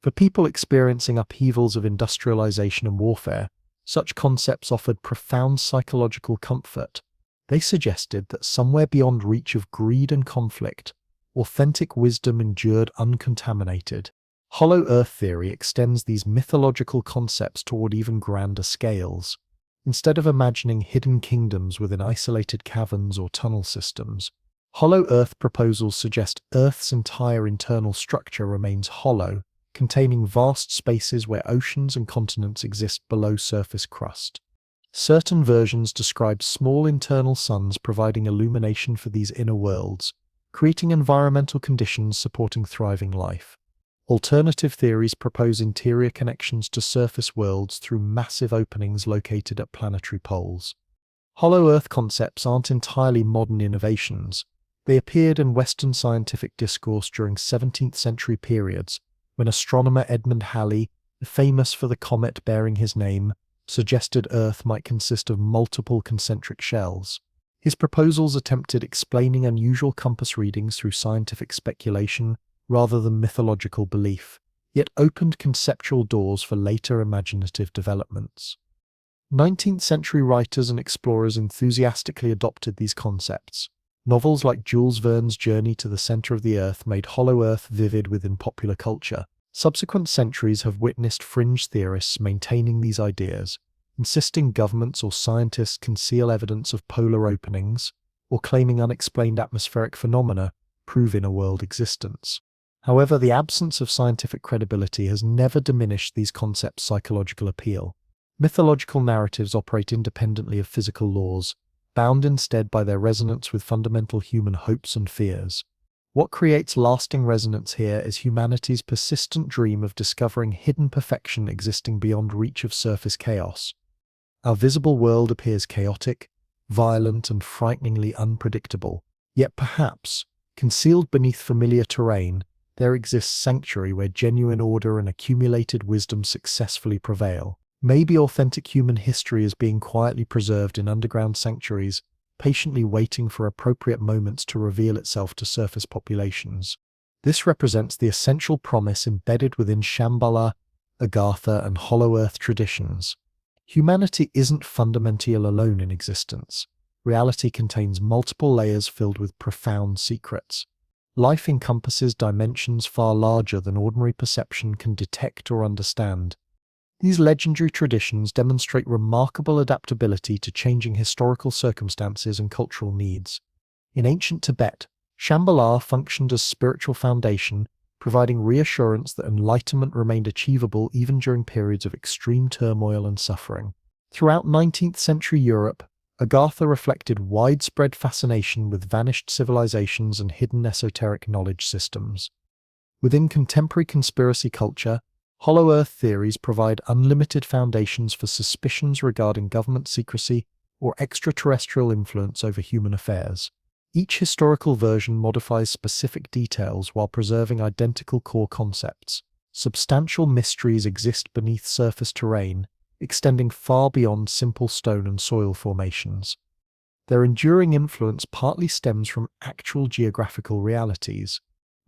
For people experiencing upheavals of industrialization and warfare, such concepts offered profound psychological comfort. They suggested that somewhere beyond reach of greed and conflict, authentic wisdom endured uncontaminated. Hollow Earth theory extends these mythological concepts toward even grander scales. Instead of imagining hidden kingdoms within isolated caverns or tunnel systems, Hollow Earth proposals suggest Earth's entire internal structure remains hollow, containing vast spaces where oceans and continents exist below surface crust. Certain versions describe small internal suns providing illumination for these inner worlds, creating environmental conditions supporting thriving life. Alternative theories propose interior connections to surface worlds through massive openings located at planetary poles. Hollow Earth concepts aren't entirely modern innovations. They appeared in Western scientific discourse during 17th century periods, when astronomer Edmund Halley, famous for the comet bearing his name, suggested Earth might consist of multiple concentric shells. His proposals attempted explaining unusual compass readings through scientific speculation rather than mythological belief, yet opened conceptual doors for later imaginative developments. 19th century writers and explorers enthusiastically adopted these concepts. Novels like Jules Verne's Journey to the Center of the Earth made Hollow Earth vivid within popular culture. Subsequent centuries have witnessed fringe theorists maintaining these ideas, insisting governments or scientists conceal evidence of polar openings, or claiming unexplained atmospheric phenomena prove inner-world existence. However, the absence of scientific credibility has never diminished these concepts' psychological appeal. Mythological narratives operate independently of physical laws, bound instead by their resonance with fundamental human hopes and fears. What creates lasting resonance here is humanity's persistent dream of discovering hidden perfection existing beyond reach of surface chaos. Our visible world appears chaotic, violent, and frighteningly unpredictable. Yet perhaps, concealed beneath familiar terrain, there exists sanctuary where genuine order and accumulated wisdom successfully prevail. Maybe authentic human history is being quietly preserved in underground sanctuaries, patiently waiting for appropriate moments to reveal itself to surface populations. This represents the essential promise embedded within Shambhala, Agartha, and Hollow Earth traditions. Humanity isn't fundamentally alone in existence. Reality contains multiple layers filled with profound secrets. Life encompasses dimensions far larger than ordinary perception can detect or understand. These legendary traditions demonstrate remarkable adaptability to changing historical circumstances and cultural needs. In ancient Tibet, Shambhala functioned as spiritual foundation, providing reassurance that enlightenment remained achievable even during periods of extreme turmoil and suffering. Throughout 19th century Europe, Agartha reflected widespread fascination with vanished civilizations and hidden esoteric knowledge systems. Within contemporary conspiracy culture, Hollow Earth theories provide unlimited foundations for suspicions regarding government secrecy or extraterrestrial influence over human affairs. Each historical version modifies specific details while preserving identical core concepts. Substantial mysteries exist beneath surface terrain, extending far beyond simple stone and soil formations. Their enduring influence partly stems from actual geographical realities.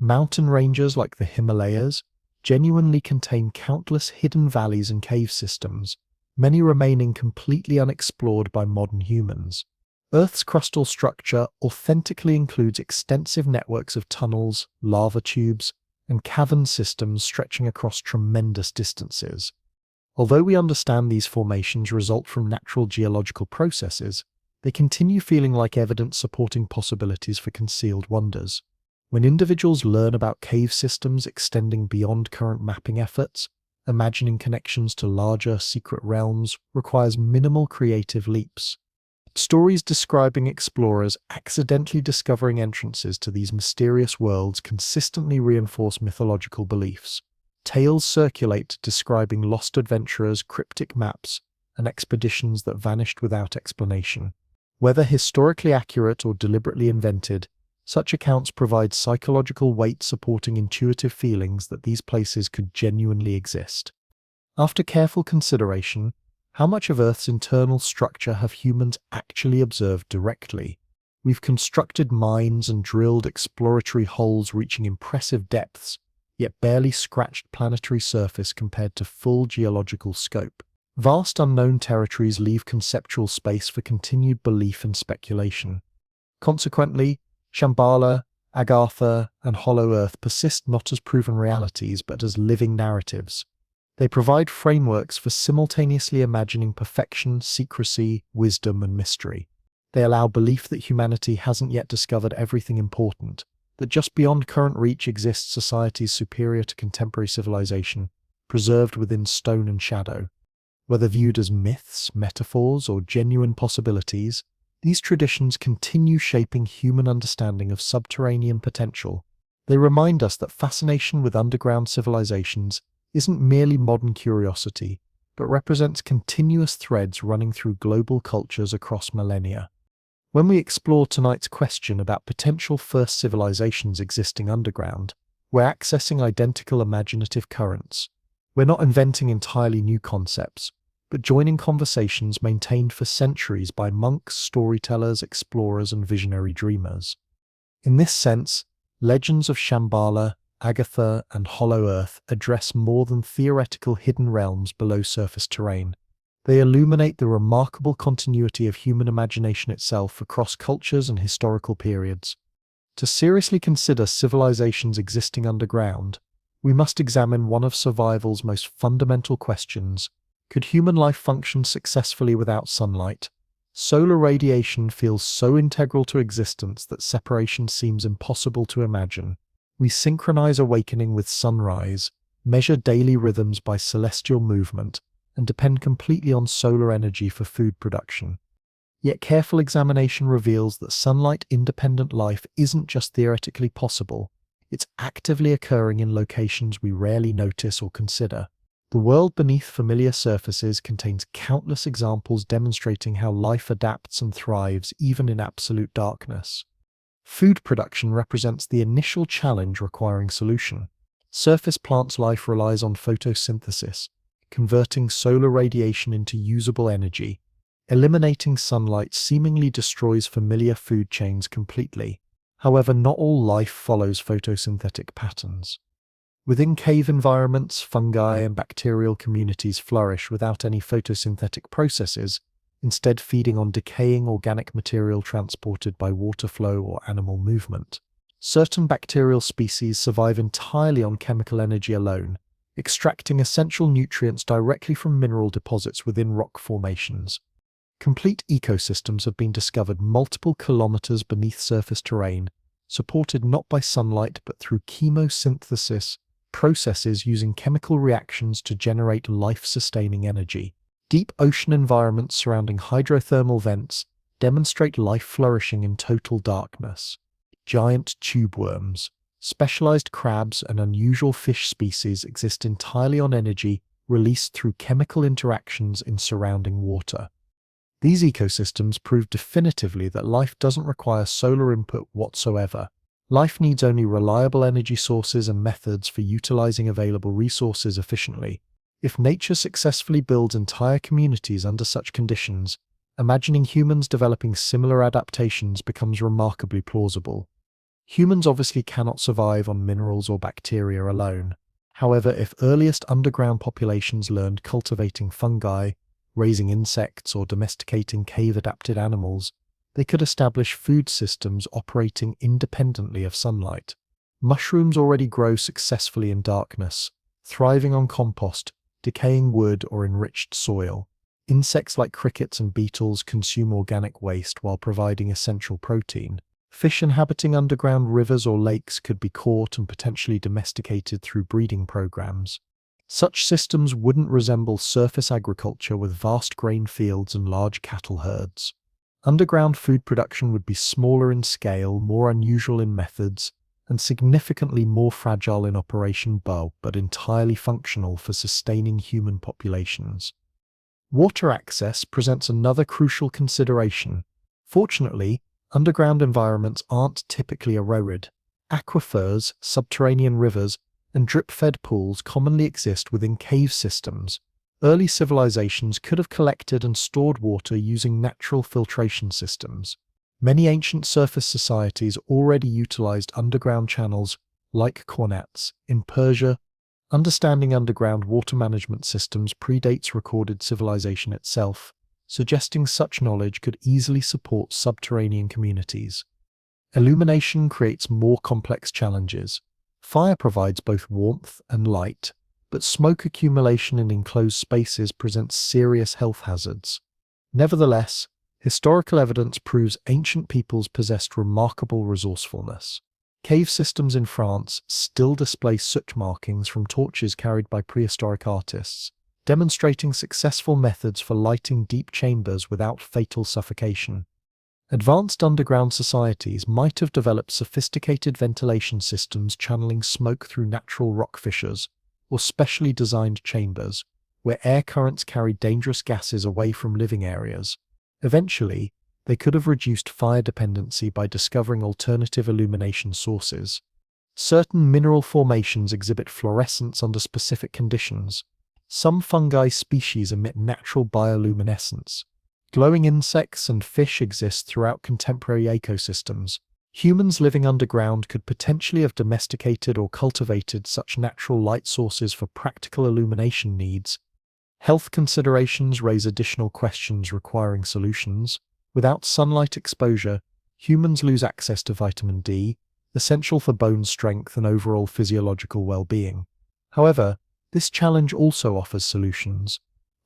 Mountain ranges like the Himalayas genuinely contain countless hidden valleys and cave systems, many remaining completely unexplored by modern humans. Earth's crustal structure authentically includes extensive networks of tunnels, lava tubes, and cavern systems stretching across tremendous distances. Although we understand these formations result from natural geological processes, they continue feeling like evidence supporting possibilities for concealed wonders. When individuals learn about cave systems extending beyond current mapping efforts, imagining connections to larger, secret realms requires minimal creative leaps. Stories describing explorers accidentally discovering entrances to these mysterious worlds consistently reinforce mythological beliefs. Tales circulate describing lost adventurers, cryptic maps, and expeditions that vanished without explanation. Whether historically accurate or deliberately invented, such accounts provide psychological weight supporting intuitive feelings that these places could genuinely exist. After careful consideration, how much of Earth's internal structure have humans actually observed directly? We've constructed mines and drilled exploratory holes reaching impressive depths, yet barely scratched planetary surface compared to full geological scope. Vast unknown territories leave conceptual space for continued belief and speculation. Consequently, Shambhala, Agartha, and Hollow Earth persist not as proven realities but as living narratives. They provide frameworks for simultaneously imagining perfection, secrecy, wisdom, and mystery. They allow belief that humanity hasn't yet discovered everything important, that just beyond current reach exist societies superior to contemporary civilization, preserved within stone and shadow. Whether viewed as myths, metaphors, or genuine possibilities, these traditions continue shaping human understanding of subterranean potential. They remind us that fascination with underground civilizations isn't merely modern curiosity, but represents continuous threads running through global cultures across millennia. When we explore tonight's question about potential first civilizations existing underground, we're accessing identical imaginative currents. We're not inventing entirely new concepts, but joining conversations maintained for centuries by monks, storytellers, explorers, and visionary dreamers. In this sense, legends of Shambhala, Agatha, and Hollow Earth address more than theoretical hidden realms below surface terrain. They illuminate the remarkable continuity of human imagination itself across cultures and historical periods. To seriously consider civilizations existing underground, we must examine one of survival's most fundamental questions. Could human life function successfully without sunlight? Solar radiation feels so integral to existence that separation seems impossible to imagine. We synchronize awakening with sunrise, measure daily rhythms by celestial movement, and depend completely on solar energy for food production. Yet careful examination reveals that sunlight-independent life isn't just theoretically possible, it's actively occurring in locations we rarely notice or consider. The world beneath familiar surfaces contains countless examples demonstrating how life adapts and thrives even in absolute darkness. Food production represents the initial challenge requiring solution. Surface plants' life relies on photosynthesis, converting solar radiation into usable energy. Eliminating sunlight seemingly destroys familiar food chains completely. However, not all life follows photosynthetic patterns. Within cave environments, fungi and bacterial communities flourish without any photosynthetic processes, instead feeding on decaying organic material transported by water flow or animal movement. Certain bacterial species survive entirely on chemical energy alone, extracting essential nutrients directly from mineral deposits within rock formations. Complete ecosystems have been discovered multiple kilometers beneath surface terrain, supported not by sunlight but through chemosynthesis, processes using chemical reactions to generate life-sustaining energy. Deep ocean environments surrounding hydrothermal vents demonstrate life flourishing in total darkness. Giant tube worms, specialized crabs, and unusual fish species exist entirely on energy released through chemical interactions in surrounding water. These ecosystems prove definitively that life doesn't require solar input whatsoever. Life needs only reliable energy sources and methods for utilizing available resources efficiently. If nature successfully builds entire communities under such conditions, imagining humans developing similar adaptations becomes remarkably plausible. Humans obviously cannot survive on minerals or bacteria alone. However, if earliest underground populations learned cultivating fungi, raising insects, or domesticating cave-adapted animals, they could establish food systems operating independently of sunlight. Mushrooms already grow successfully in darkness, thriving on compost, decaying wood, or enriched soil. Insects like crickets and beetles consume organic waste while providing essential protein. Fish inhabiting underground rivers or lakes could be caught and potentially domesticated through breeding programs. Such systems wouldn't resemble surface agriculture with vast grain fields and large cattle herds. Underground food production would be smaller in scale, more unusual in methods, and significantly more fragile in operation but entirely functional for sustaining human populations. Water access presents another crucial consideration. Fortunately, underground environments aren't typically eroded. Aquifers, subterranean rivers, and drip-fed pools commonly exist within cave systems. Early civilizations could have collected and stored water using natural filtration systems. Many ancient surface societies already utilized underground channels, like cornets. In Persia, understanding underground water management systems predates recorded civilization itself, suggesting such knowledge could easily support subterranean communities. Illumination creates more complex challenges. Fire provides both warmth and light, but smoke accumulation in enclosed spaces presents serious health hazards. Nevertheless, historical evidence proves ancient peoples possessed remarkable resourcefulness. Cave systems in France still display soot markings from torches carried by prehistoric artists, demonstrating successful methods for lighting deep chambers without fatal suffocation. Advanced underground societies might have developed sophisticated ventilation systems channeling smoke through natural rock fissures, or specially designed chambers, where air currents carried dangerous gases away from living areas. Eventually, they could have reduced fire dependency by discovering alternative illumination sources. Certain mineral formations exhibit fluorescence under specific conditions. Some fungi species emit natural bioluminescence. Glowing insects and fish exist throughout contemporary ecosystems. Humans living underground could potentially have domesticated or cultivated such natural light sources for practical illumination needs. Health considerations raise additional questions requiring solutions. Without sunlight exposure, humans lose access to vitamin D, essential for bone strength and overall physiological well-being. However, this challenge also offers solutions.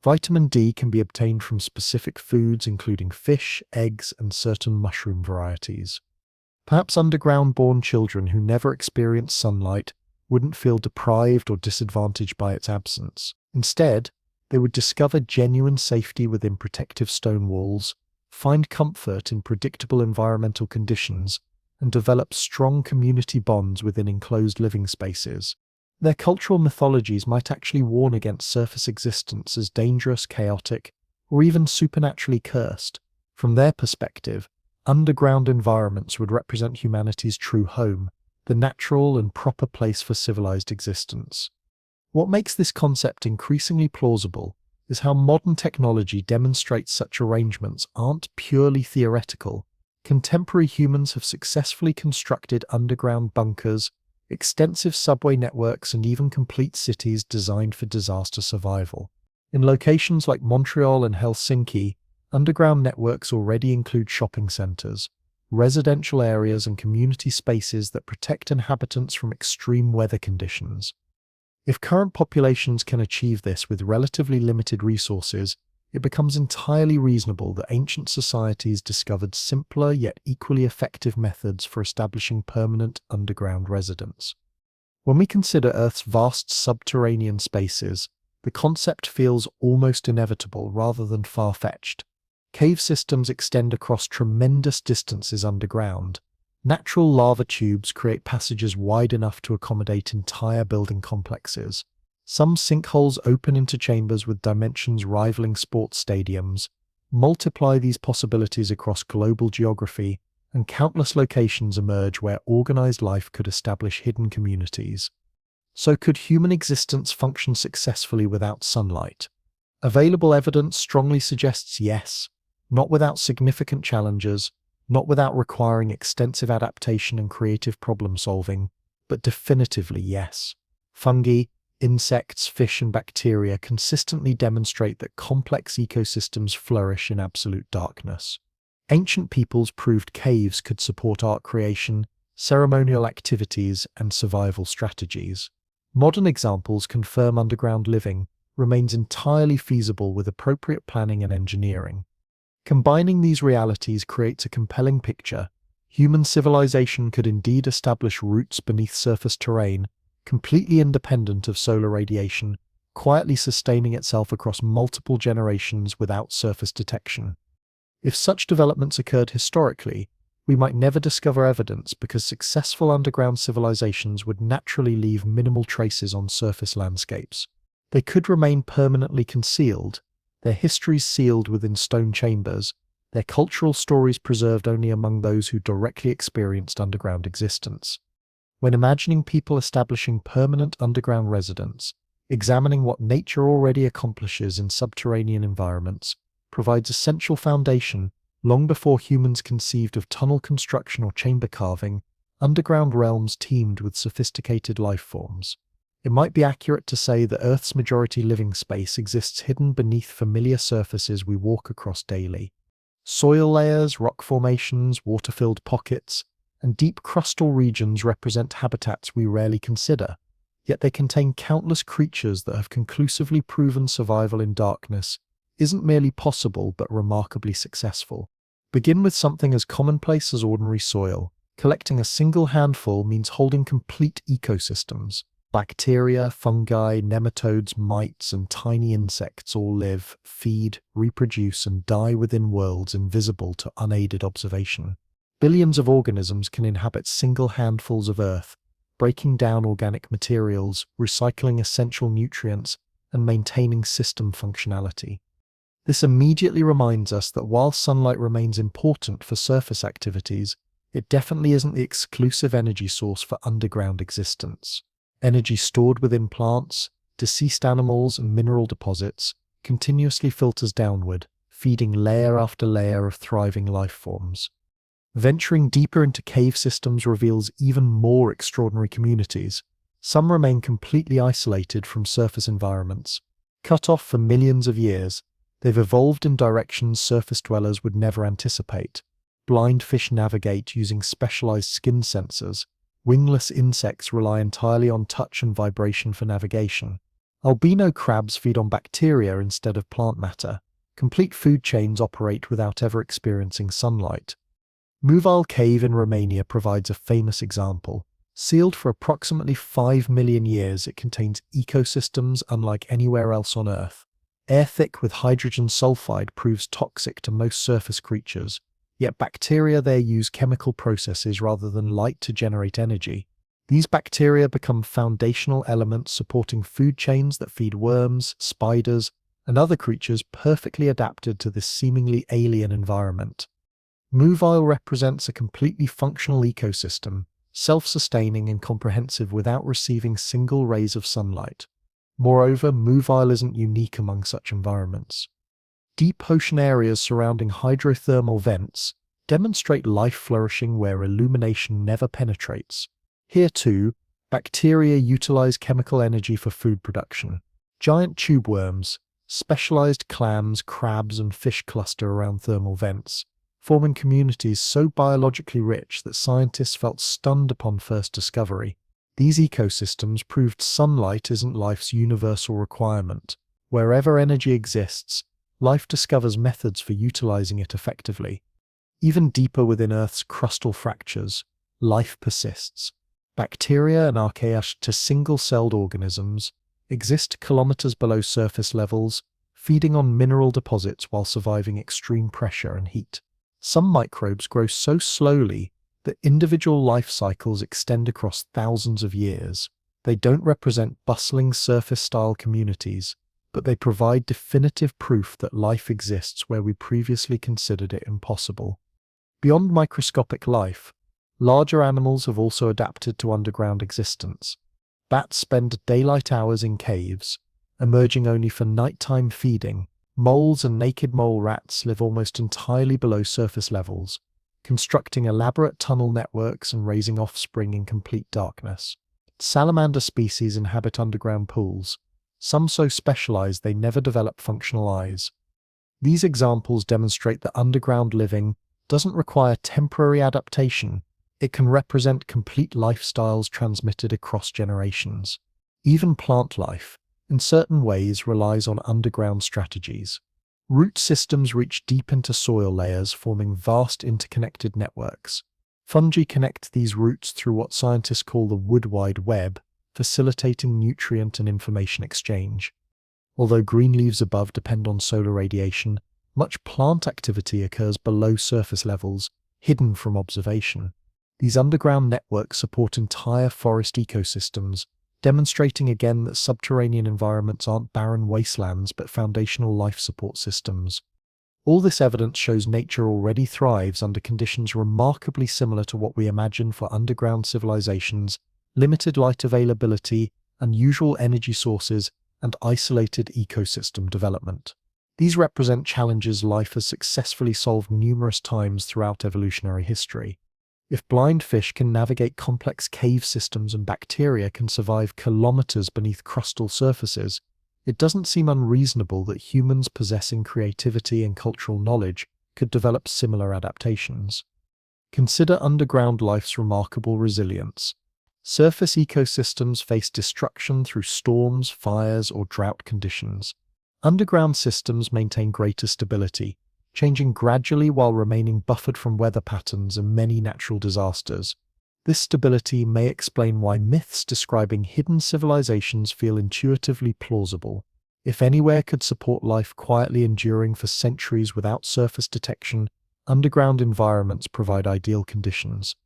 Vitamin D can be obtained from specific foods including fish, eggs, and certain mushroom varieties. Perhaps underground-born children who never experience sunlight wouldn't feel deprived or disadvantaged by its absence. Instead, they would discover genuine safety within protective stone walls, find comfort in predictable environmental conditions, and develop strong community bonds within enclosed living spaces. Their cultural mythologies might actually warn against surface existence as dangerous, chaotic, or even supernaturally cursed. From their perspective, underground environments would represent humanity's true home, the natural and proper place for civilized existence. What makes this concept increasingly plausible is how modern technology demonstrates such arrangements aren't purely theoretical. Contemporary humans have successfully constructed underground bunkers, extensive subway networks, and even complete cities designed for disaster survival. In locations like Montreal and Helsinki, underground networks already include shopping centers, residential areas, and community spaces that protect inhabitants from extreme weather conditions. If current populations can achieve this with relatively limited resources, it becomes entirely reasonable that ancient societies discovered simpler yet equally effective methods for establishing permanent underground residence. When we consider Earth's vast subterranean spaces, the concept feels almost inevitable rather than far-fetched. Cave systems extend across tremendous distances underground. Natural lava tubes create passages wide enough to accommodate entire building complexes. Some sinkholes open into chambers with dimensions rivaling sports stadiums. Multiply these possibilities across global geography, and countless locations emerge where organized life could establish hidden communities. So could human existence function successfully without sunlight? Available evidence strongly suggests yes, not without significant challenges. not without requiring extensive adaptation and creative problem solving, but definitively yes. Fungi, insects, fish, and bacteria consistently demonstrate that complex ecosystems flourish in absolute darkness. Ancient peoples proved caves could support art creation, ceremonial activities, and survival strategies. Modern examples confirm underground living remains entirely feasible with appropriate planning and engineering. Combining these realities creates a compelling picture. Human civilization could indeed establish roots beneath surface terrain, completely independent of solar radiation, quietly sustaining itself across multiple generations without surface detection. If such developments occurred historically, we might never discover evidence because successful underground civilizations would naturally leave minimal traces on surface landscapes. They could remain permanently concealed, their histories sealed within stone chambers, their cultural stories preserved only among those who directly experienced underground existence. When imagining people establishing permanent underground residence, examining what nature already accomplishes in subterranean environments provides essential foundation. Long before humans conceived of tunnel construction or chamber carving, underground realms teemed with sophisticated life forms. It might be accurate to say that Earth's majority living space exists hidden beneath familiar surfaces we walk across daily. Soil layers, rock formations, water-filled pockets, and deep crustal regions represent habitats we rarely consider, yet they contain countless creatures that have conclusively proven survival in darkness isn't merely possible but remarkably successful. Begin with something as commonplace as ordinary soil. Collecting a single handful means holding complete ecosystems. Bacteria, fungi, nematodes, mites, and tiny insects all live, feed, reproduce, and die within worlds invisible to unaided observation. Billions of organisms can inhabit single handfuls of Earth, breaking down organic materials, recycling essential nutrients, and maintaining system functionality. This immediately reminds us that while sunlight remains important for surface activities, it definitely isn't the exclusive energy source for underground existence. Energy stored within plants, deceased animals, and mineral deposits continuously filters downward, feeding layer after layer of thriving life forms. Venturing deeper into cave systems reveals even more extraordinary communities. Some remain completely isolated from surface environments. Cut off for millions of years, they've evolved in directions surface dwellers would never anticipate. Blind fish navigate using specialized skin sensors. Wingless insects rely entirely on touch and vibration for navigation. Albino crabs feed on bacteria instead of plant matter. Complete food chains operate without ever experiencing sunlight. Muvale Cave in Romania provides a famous example. Sealed for approximately 5 million years, it contains ecosystems unlike anywhere else on Earth. Air thick with hydrogen sulfide proves toxic to most surface creatures, yet bacteria there use chemical processes rather than light to generate energy. These bacteria become foundational elements supporting food chains that feed worms, spiders, and other creatures perfectly adapted to this seemingly alien environment. Muvale represents a completely functional ecosystem, self-sustaining and comprehensive without receiving single rays of sunlight. Moreover, Muvale isn't unique among such environments. Deep ocean areas surrounding hydrothermal vents demonstrate life flourishing where illumination never penetrates. Here too, bacteria utilize chemical energy for food production. Giant tube worms, specialized clams, crabs, and fish cluster around thermal vents, forming communities so biologically rich that scientists felt stunned upon first discovery. These ecosystems proved sunlight isn't life's universal requirement. Wherever energy exists, life discovers methods for utilizing it effectively. Even deeper within Earth's crustal fractures, life persists. Bacteria and archaea to single-celled organisms exist kilometers below surface levels, feeding on mineral deposits while surviving extreme pressure and heat. Some microbes grow so slowly that individual life cycles extend across thousands of years. They don't represent bustling surface-style communities, but they provide definitive proof that life exists where we previously considered it impossible. Beyond microscopic life, larger animals have also adapted to underground existence. Bats spend daylight hours in caves, emerging only for nighttime feeding. Moles and naked mole rats live almost entirely below surface levels, constructing elaborate tunnel networks and raising offspring in complete darkness. Salamander species inhabit underground pools, some so specialized they never develop functional eyes. These examples demonstrate that underground living doesn't require temporary adaptation. It can represent complete lifestyles transmitted across generations. Even plant life, in certain ways, relies on underground strategies. Root systems reach deep into soil layers, forming vast interconnected networks. Fungi connect these roots through what scientists call the wood wide web, facilitating nutrient and information exchange. Although green leaves above depend on solar radiation, much plant activity occurs below surface levels, hidden from observation. These underground networks support entire forest ecosystems, demonstrating again that subterranean environments aren't barren wastelands but foundational life support systems. All this evidence shows nature already thrives under conditions remarkably similar to what we imagine for underground civilizations: limited light availability, unusual energy sources, and isolated ecosystem development. These represent challenges life has successfully solved numerous times throughout evolutionary history. If blind fish can navigate complex cave systems and bacteria can survive kilometers beneath crustal surfaces, it doesn't seem unreasonable that humans possessing creativity and cultural knowledge could develop similar adaptations. Consider underground life's remarkable resilience. Surface ecosystems face destruction through storms, fires, or drought conditions. Underground systems maintain greater stability, changing gradually while remaining buffered from weather patterns and many natural disasters. This stability may explain why myths describing hidden civilizations feel intuitively plausible. If anywhere could support life quietly enduring for centuries without surface detection, underground environments provide ideal conditions.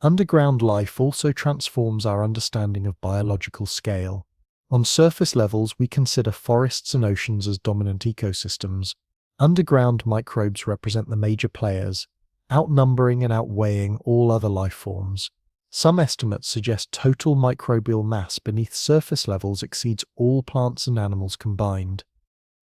Underground life also transforms our understanding of biological scale. On surface levels, we consider forests and oceans as dominant ecosystems. Underground microbes represent the major players, outnumbering and outweighing all other life forms. Some estimates suggest total microbial mass beneath surface levels exceeds all plants and animals combined.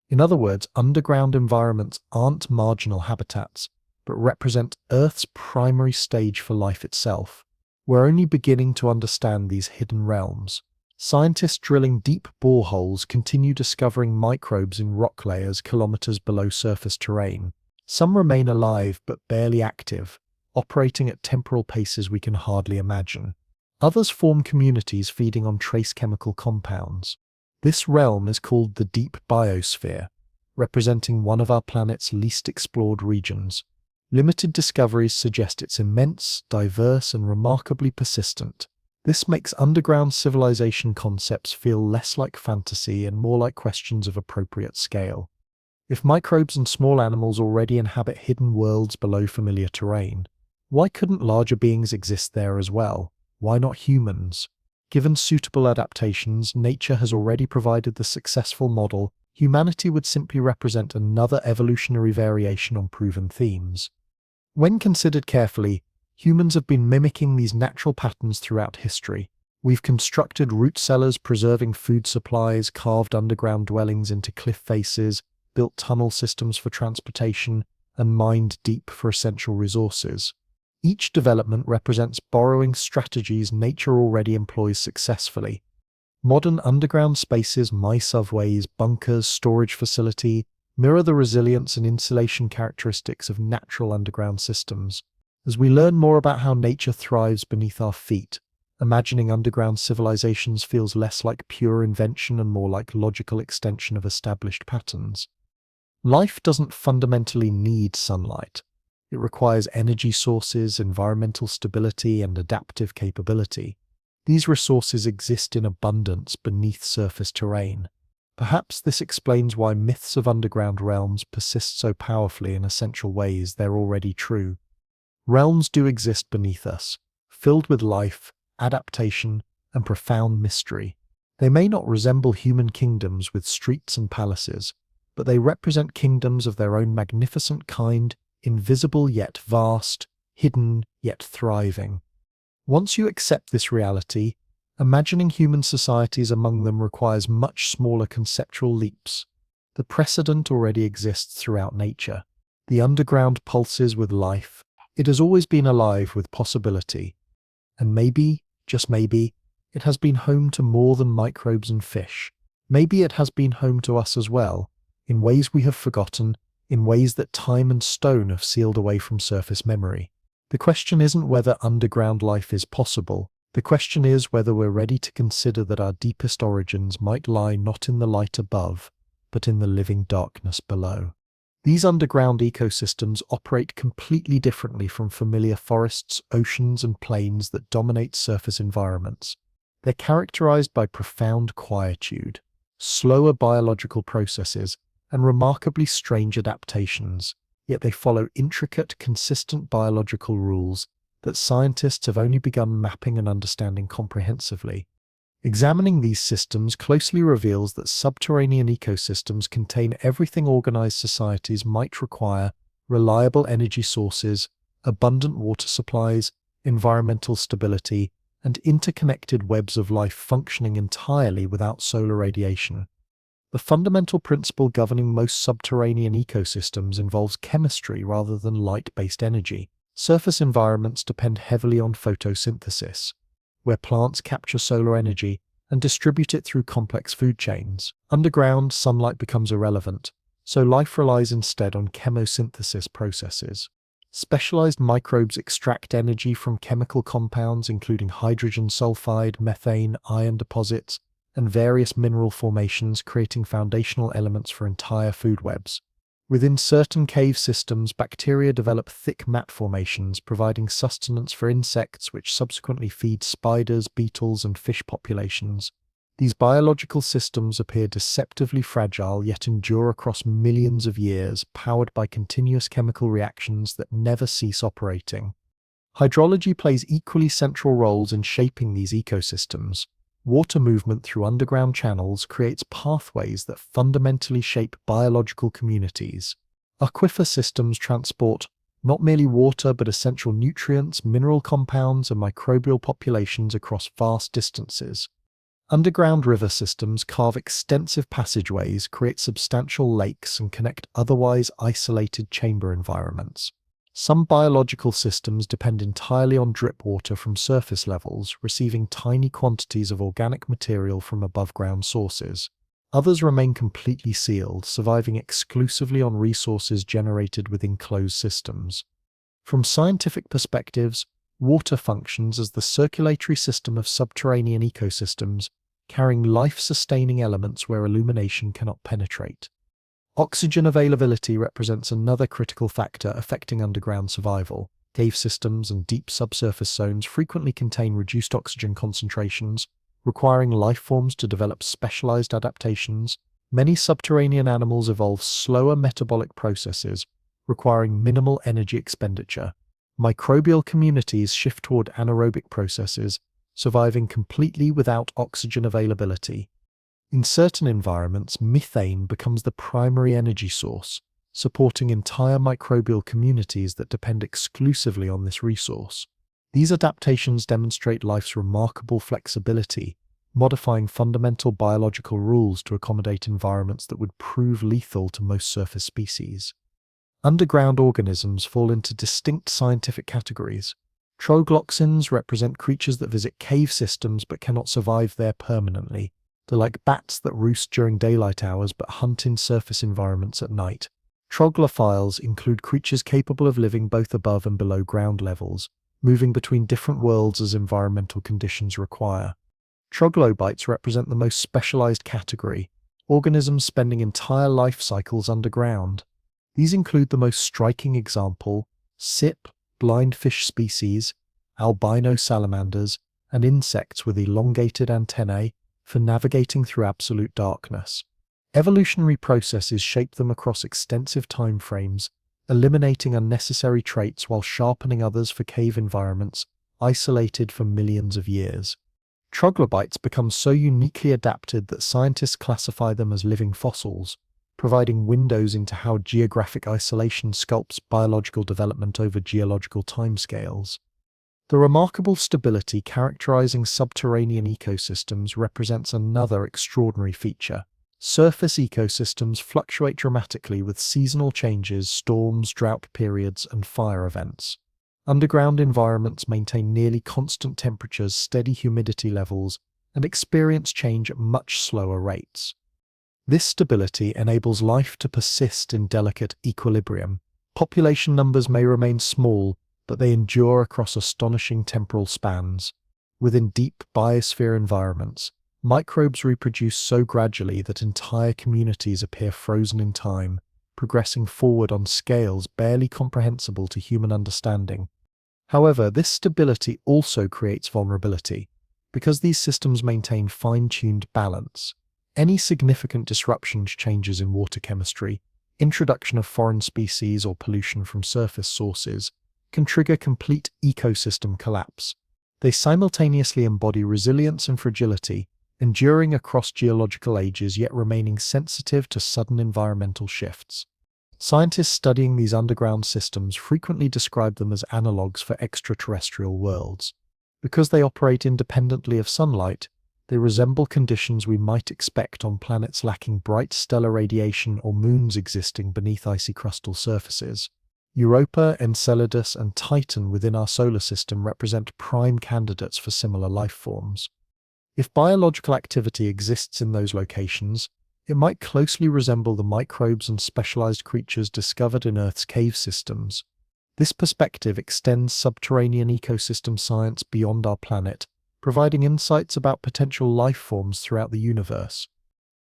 In other words, underground environments aren't marginal habitats, but represent Earth's primary stage for life itself. We're only beginning to understand these hidden realms. Scientists drilling deep boreholes continue discovering microbes in rock layers kilometers below surface terrain. Some remain alive but barely active, operating at temporal paces we can hardly imagine. Others form communities feeding on trace chemical compounds. This realm is called the deep biosphere, representing one of our planet's least explored regions. Limited discoveries suggest it's immense, diverse, and remarkably persistent. This makes underground civilization concepts feel less like fantasy and more like questions of appropriate scale. If microbes and small animals already inhabit hidden worlds below familiar terrain, why couldn't larger beings exist there as well? Why not humans? Given suitable adaptations, nature has already provided the successful model. Humanity would simply represent another evolutionary variation on proven themes. When considered carefully, humans have been mimicking these natural patterns throughout history. We've constructed root cellars preserving food supplies, carved underground dwellings into cliff faces, built tunnel systems for transportation, and mined deep for essential resources. Each development represents borrowing strategies nature already employs successfully. Modern underground spaces, subways, bunkers, storage facility, mirror the resilience and insulation characteristics of natural underground systems. As we learn more about how nature thrives beneath our feet, imagining underground civilizations feels less like pure invention and more like logical extension of established patterns. Life doesn't fundamentally need sunlight. It requires energy sources, environmental stability, and adaptive capability. These resources exist in abundance beneath surface terrain. Perhaps this explains why myths of underground realms persist so powerfully in essential ways. They're already true. Realms do exist beneath us, filled with life, adaptation, and profound mystery. They may not resemble human kingdoms with streets and palaces, but they represent kingdoms of their own magnificent kind, invisible yet vast, hidden yet thriving. Once you accept this reality, imagining human societies among them requires much smaller conceptual leaps. The precedent already exists throughout nature. The underground pulses with life, It has always been alive with possibility, and maybe, just maybe, it has been home to more than microbes and fish. Maybe it has been home to us as well, in ways we have forgotten, in ways that time and stone have sealed away from surface memory. The question isn't whether underground life is possible. The question is whether we're ready to consider that our deepest origins might lie not in the light above, but in the living darkness below. These underground ecosystems operate completely differently from familiar forests, oceans, and plains that dominate surface environments. They're characterized by profound quietude, slower biological processes, and remarkably strange adaptations, yet they follow intricate, consistent biological rules that scientists have only begun mapping and understanding comprehensively. Examining these systems closely reveals that subterranean ecosystems contain everything organized societies might require: reliable energy sources, abundant water supplies, environmental stability, and interconnected webs of life functioning entirely without solar radiation. The fundamental principle governing most subterranean ecosystems involves chemistry rather than light-based energy. Surface environments depend heavily on photosynthesis, where plants capture solar energy and distribute it through complex food chains. Underground, sunlight becomes irrelevant, so life relies instead on chemosynthesis processes. Specialized microbes extract energy from chemical compounds including hydrogen sulfide, methane, iron deposits, and various mineral formations, creating foundational elements for entire food webs. Within certain cave systems, bacteria develop thick mat formations, providing sustenance for insects which subsequently feed spiders, beetles, and fish populations. These biological systems appear deceptively fragile, yet endure across millions of years, powered by continuous chemical reactions that never cease operating. Hydrology plays equally central roles in shaping these ecosystems. Water movement through underground channels creates pathways that fundamentally shape biological communities. Aquifer systems transport not merely water but essential nutrients, mineral compounds, and microbial populations across vast distances. Underground river systems carve extensive passageways, create substantial lakes, and connect otherwise isolated chamber environments. Some biological systems depend entirely on drip water from surface levels, receiving tiny quantities of organic material from above-ground sources. Others remain completely sealed, surviving exclusively on resources generated within closed systems. From scientific perspectives, water functions as the circulatory system of subterranean ecosystems, carrying life-sustaining elements where illumination cannot penetrate. Oxygen availability represents another critical factor affecting underground survival. Cave systems and deep subsurface zones frequently contain reduced oxygen concentrations, requiring life forms to develop specialized adaptations. Many subterranean animals evolve slower metabolic processes, requiring minimal energy expenditure. Microbial communities shift toward anaerobic processes, surviving completely without oxygen availability. In certain environments, methane becomes the primary energy source, supporting entire microbial communities that depend exclusively on this resource. These adaptations demonstrate life's remarkable flexibility, modifying fundamental biological rules to accommodate environments that would prove lethal to most surface species. Underground organisms fall into distinct scientific categories. Troglodytes represent creatures that visit cave systems but cannot survive there permanently. They're like bats that roost during daylight hours but hunt in surface environments at night. Troglophiles include creatures capable of living both above and below ground levels, moving between different worlds as environmental conditions require. Troglobites represent the most specialized category, organisms spending entire life cycles underground. These include the most striking example: sip, blind fish species, albino salamanders, and insects with elongated antennae for navigating through absolute darkness. Evolutionary processes shape them across extensive time frames, eliminating unnecessary traits while sharpening others for cave environments isolated for millions of years. Troglobites become so uniquely adapted that scientists classify them as living fossils, providing windows into how geographic isolation sculpts biological development over geological timescales. The remarkable stability characterizing subterranean ecosystems represents another extraordinary feature. Surface ecosystems fluctuate dramatically with seasonal changes, storms, drought periods, and fire events. Underground environments maintain nearly constant temperatures, steady humidity levels, and experience change at much slower rates. This stability enables life to persist in delicate equilibrium. Population numbers may remain small, but they endure across astonishing temporal spans. Within deep biosphere environments, microbes reproduce so gradually that entire communities appear frozen in time, progressing forward on scales barely comprehensible to human understanding. However, this stability also creates vulnerability. Because these systems maintain fine-tuned balance, any significant disruptions, changes in water chemistry, introduction of foreign species or pollution from surface sources can trigger complete ecosystem collapse. They simultaneously embody resilience and fragility, enduring across geological ages yet remaining sensitive to sudden environmental shifts. Scientists studying these underground systems frequently describe them as analogues for extraterrestrial worlds. Because they operate independently of sunlight, they resemble conditions we might expect on planets lacking bright stellar radiation or moons existing beneath icy crustal surfaces. Europa, Enceladus, and Titan within our solar system represent prime candidates for similar life forms. If biological activity exists in those locations, it might closely resemble the microbes and specialized creatures discovered in Earth's cave systems. This perspective extends subterranean ecosystem science beyond our planet, providing insights about potential life forms throughout the universe.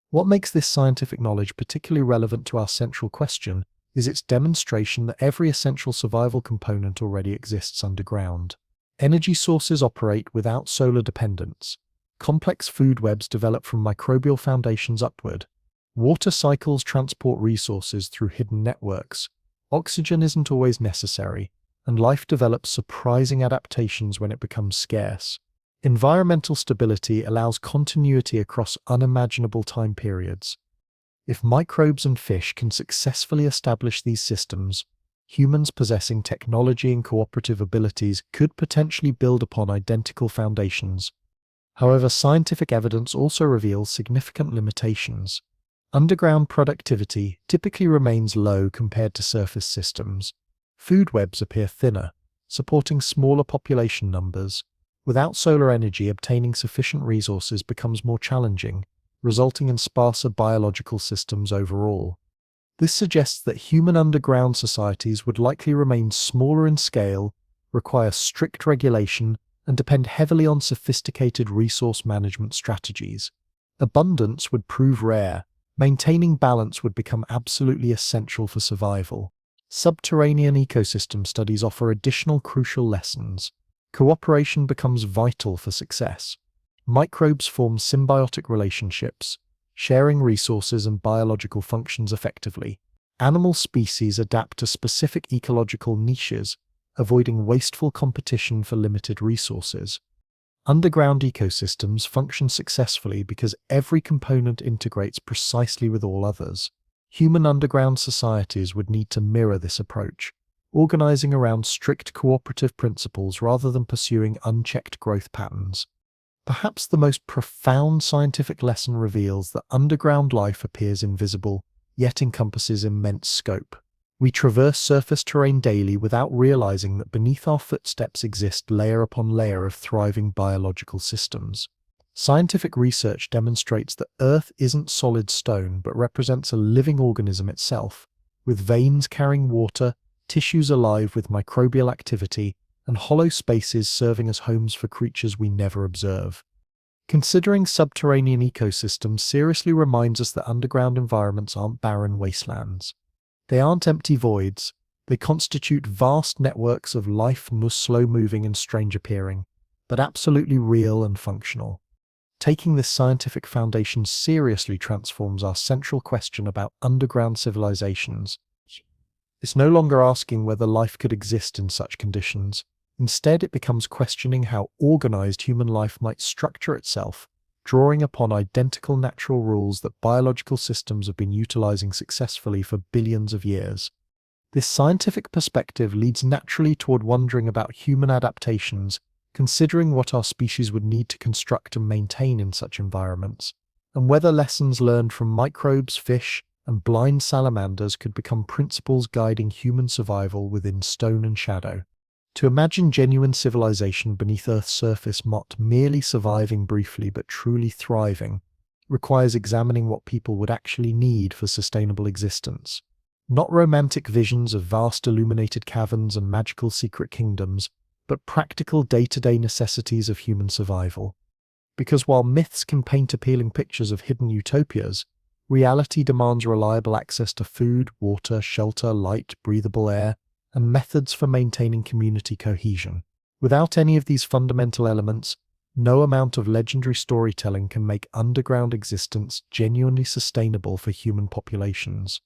What makes this scientific knowledge particularly relevant to our central question is its demonstration that every essential survival component already exists underground. Energy sources operate without solar dependence. Complex food webs develop from microbial foundations upward. Water cycles transport resources through hidden networks. Oxygen isn't always necessary, and life develops surprising adaptations when it becomes scarce. Environmental stability allows continuity across unimaginable time periods. If microbes and fish can successfully establish these systems, humans possessing technology and cooperative abilities could potentially build upon identical foundations. However, scientific evidence also reveals significant limitations. Underground productivity typically remains low compared to surface systems. Food webs appear thinner, supporting smaller population numbers. Without solar energy, obtaining sufficient resources becomes more challenging, resulting in sparser biological systems overall. This suggests that human underground societies would likely remain smaller in scale, require strict regulation, and depend heavily on sophisticated resource management strategies. Abundance would prove rare. Maintaining balance would become absolutely essential for survival. Subterranean ecosystem studies offer additional crucial lessons. Cooperation becomes vital for success. Microbes form symbiotic relationships, sharing resources and biological functions effectively. Animal species adapt to specific ecological niches, avoiding wasteful competition for limited resources. Underground ecosystems function successfully because every component integrates precisely with all others. Human underground societies would need to mirror this approach, organizing around strict cooperative principles rather than pursuing unchecked growth patterns. Perhaps the most profound scientific lesson reveals that underground life appears invisible, yet encompasses immense scope. We traverse surface terrain daily without realizing that beneath our footsteps exist layer upon layer of thriving biological systems. Scientific research demonstrates that Earth isn't solid stone but represents a living organism itself, with veins carrying water, tissues alive with microbial activity, and hollow spaces serving as homes for creatures we never observe. Considering subterranean ecosystems seriously reminds us that underground environments aren't barren wastelands. They aren't empty voids. They constitute vast networks of life, slow-moving and strange-appearing, but absolutely real and functional. Taking this scientific foundation seriously transforms our central question about underground civilizations. It's no longer asking whether life could exist in such conditions. Instead, it becomes questioning how organized human life might structure itself, drawing upon identical natural rules that biological systems have been utilizing successfully for billions of years. This scientific perspective leads naturally toward wondering about human adaptations, considering what our species would need to construct and maintain in such environments, and whether lessons learned from microbes, fish, and blind salamanders could become principles guiding human survival within stone and shadow. To imagine genuine civilization beneath Earth's surface, not merely surviving briefly but truly thriving, requires examining what people would actually need for sustainable existence. Not romantic visions of vast illuminated caverns and magical secret kingdoms, but practical day-to-day necessities of human survival. Because while myths can paint appealing pictures of hidden utopias, reality demands reliable access to food, water, shelter, light, breathable air, and methods for maintaining community cohesion. Without any of these fundamental elements, no amount of legendary storytelling can make underground existence genuinely sustainable for human populations.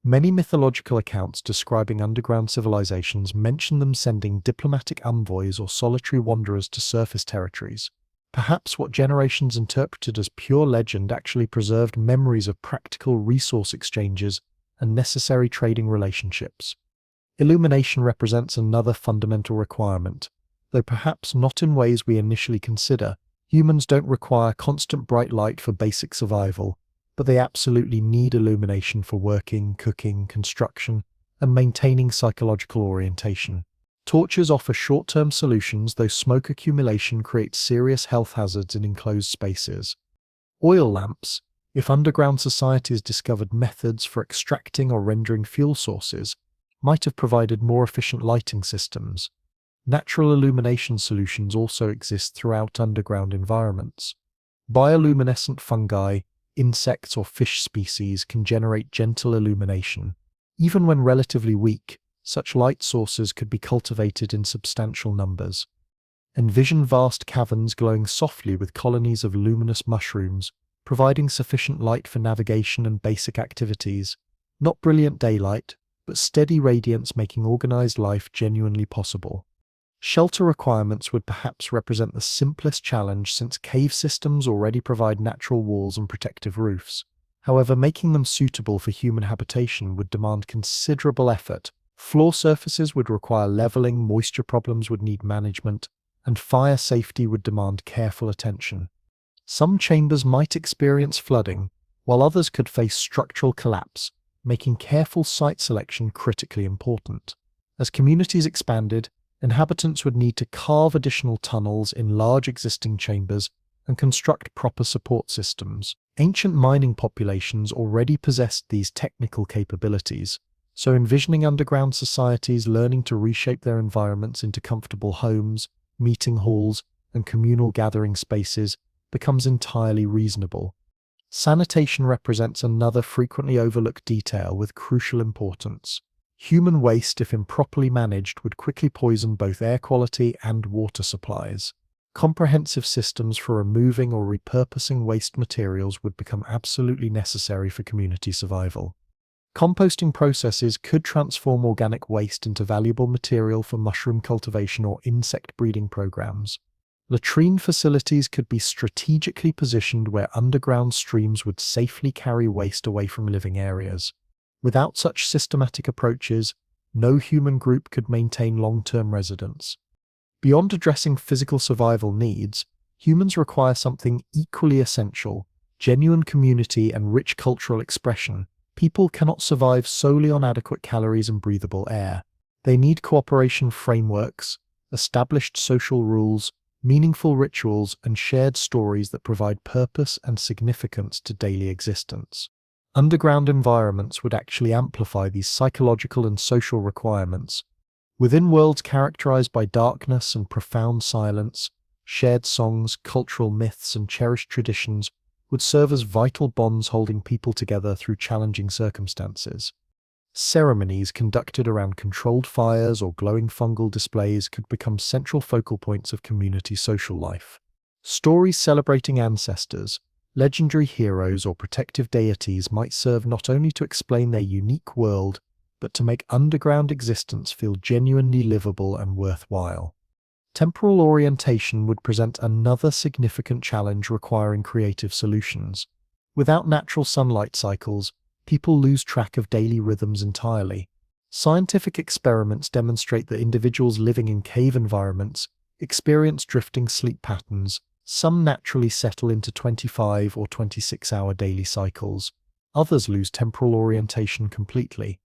Many mythological accounts describing underground civilizations mention them sending diplomatic envoys or solitary wanderers to surface territories. Perhaps what generations interpreted as pure legend actually preserved memories of practical resource exchanges and necessary trading relationships. Illumination represents another fundamental requirement. Though perhaps not in ways we initially consider, humans don't require constant bright light for basic survival, but they absolutely need illumination for working, cooking, construction, and maintaining psychological orientation. Torches offer short-term solutions, though smoke accumulation creates serious health hazards in enclosed spaces. Oil lamps, if underground societies discovered methods for extracting or rendering fuel sources, might have provided more efficient lighting systems. Natural illumination solutions also exist throughout underground environments. Bioluminescent fungi, insects or fish species can generate gentle illumination. Even when relatively weak, such light sources could be cultivated in substantial numbers. Envision vast caverns glowing softly with colonies of luminous mushrooms, providing sufficient light for navigation and basic activities. Not brilliant daylight, but steady radiance making organized life genuinely possible. Shelter requirements would perhaps represent the simplest challenge since cave systems already provide natural walls and protective roofs. However, making them suitable for human habitation would demand considerable effort. Floor surfaces would require leveling, moisture problems would need management, and fire safety would demand careful attention. Some chambers might experience flooding, while others could face structural collapse, making careful site selection critically important. As communities expanded, inhabitants would need to carve additional tunnels in large existing chambers and construct proper support systems. Ancient mining populations already possessed these technical capabilities, so envisioning underground societies learning to reshape their environments into comfortable homes, meeting halls, and communal gathering spaces becomes entirely reasonable. Sanitation represents another frequently overlooked detail with crucial importance. Human waste, if improperly managed, would quickly poison both air quality and water supplies. Comprehensive systems for removing or repurposing waste materials would become absolutely necessary for community survival. Composting processes could transform organic waste into valuable material for mushroom cultivation or insect breeding programs. Latrine facilities could be strategically positioned where underground streams would safely carry waste away from living areas. Without such systematic approaches, no human group could maintain long-term residence. Beyond addressing physical survival needs, humans require something equally essential: genuine community and rich cultural expression. People cannot survive solely on adequate calories and breathable air. They need cooperation frameworks, established social rules, meaningful rituals, and shared stories that provide purpose and significance to daily existence. Underground environments would actually amplify these psychological and social requirements. Within worlds characterized by darkness and profound silence, shared songs, cultural myths, and cherished traditions would serve as vital bonds holding people together through challenging circumstances. Ceremonies conducted around controlled fires or glowing fungal displays could become central focal points of community social life. Stories celebrating ancestors, legendary heroes, or protective deities might serve not only to explain their unique world, but to make underground existence feel genuinely livable and worthwhile. Temporal orientation would present another significant challenge requiring creative solutions. Without natural sunlight cycles, people lose track of daily rhythms entirely. Scientific experiments demonstrate that individuals living in cave environments experience drifting sleep patterns. Some naturally settle into 25 or 26-hour daily cycles. Others lose temporal orientation completely.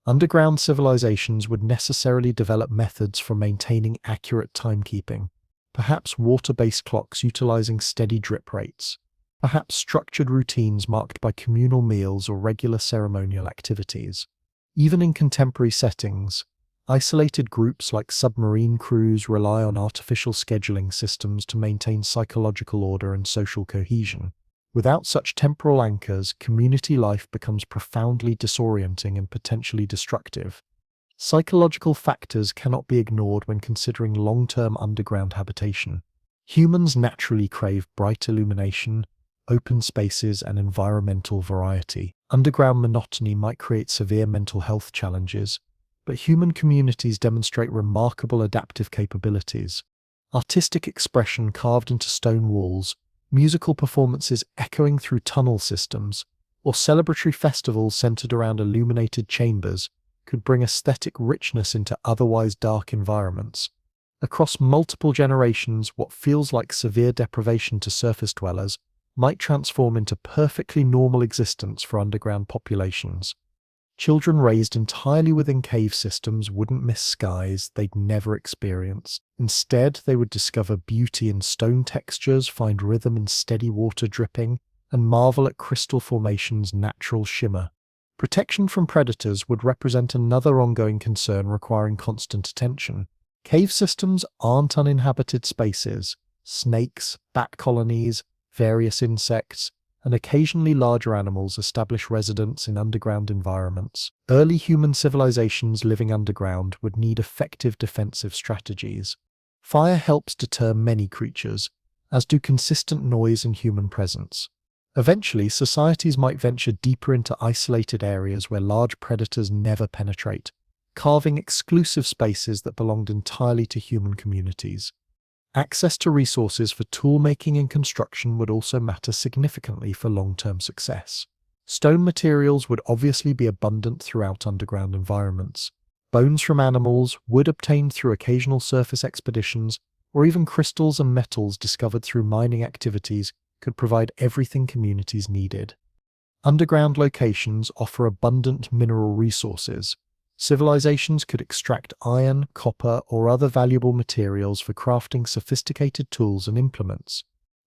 Underground civilizations would necessarily develop methods for maintaining accurate timekeeping, perhaps water-based clocks utilizing steady drip rates, perhaps structured routines marked by communal meals or regular ceremonial activities. Even in contemporary settings, isolated groups like submarine crews rely on artificial scheduling systems to maintain psychological order and social cohesion. Without such temporal anchors, community life becomes profoundly disorienting and potentially destructive. Psychological factors cannot be ignored when considering long-term underground habitation. Humans naturally crave bright illumination, open spaces, and environmental variety. Underground monotony might create severe mental health challenges, but human communities demonstrate remarkable adaptive capabilities. Artistic expression carved into stone walls, musical performances echoing through tunnel systems, or celebratory festivals centered around illuminated chambers could bring aesthetic richness into otherwise dark environments. Across multiple generations, what feels like severe deprivation to surface dwellers might transform into perfectly normal existence for underground populations. Children raised entirely within cave systems wouldn't miss skies they'd never experienced. Instead, they would discover beauty in stone textures, find rhythm in steady water dripping, and marvel at crystal formations' natural shimmer. Protection from predators would represent another ongoing concern requiring constant attention. Cave systems aren't uninhabited spaces. Snakes, bat colonies, various insects, and occasionally larger animals establish residence in underground environments. Early human civilizations living underground would need effective defensive strategies. Fire helps deter many creatures, as do consistent noise and human presence. Eventually, societies might venture deeper into isolated areas where large predators never penetrate, carving exclusive spaces that belonged entirely to human communities. Access to resources for tool-making and construction would also matter significantly for long-term success. Stone materials would obviously be abundant throughout underground environments. Bones from animals, wood obtained through occasional surface expeditions, or even crystals and metals discovered through mining activities could provide everything communities needed. Underground locations offer abundant mineral resources. Civilizations could extract iron, copper, or other valuable materials for crafting sophisticated tools and implements.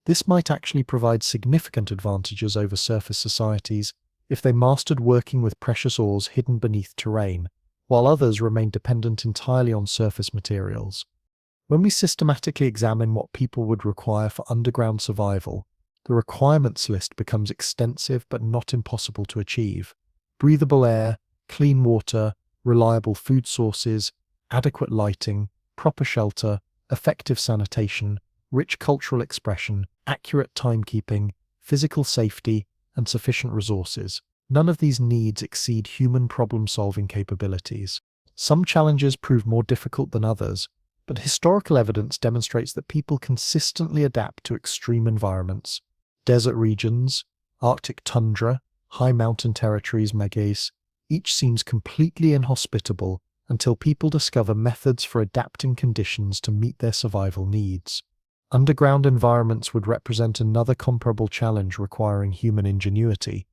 This might actually provide significant advantages over surface societies if they mastered working with precious ores hidden beneath terrain, while others remained dependent entirely on surface materials. When we systematically examine what people would require for underground survival, the requirements list becomes extensive but not impossible to achieve. Breathable air, clean water, reliable food sources, adequate lighting, proper shelter, effective sanitation, rich cultural expression, accurate timekeeping, physical safety, and sufficient resources. None of these needs exceed human problem-solving capabilities. Some challenges prove more difficult than others, but historical evidence demonstrates that people consistently adapt to extreme environments. Desert regions, Arctic tundra, high mountain territories, megaes, each seems completely inhospitable until people discover methods for adapting conditions to meet their survival needs. Underground environments would represent another comparable challenge requiring human ingenuity.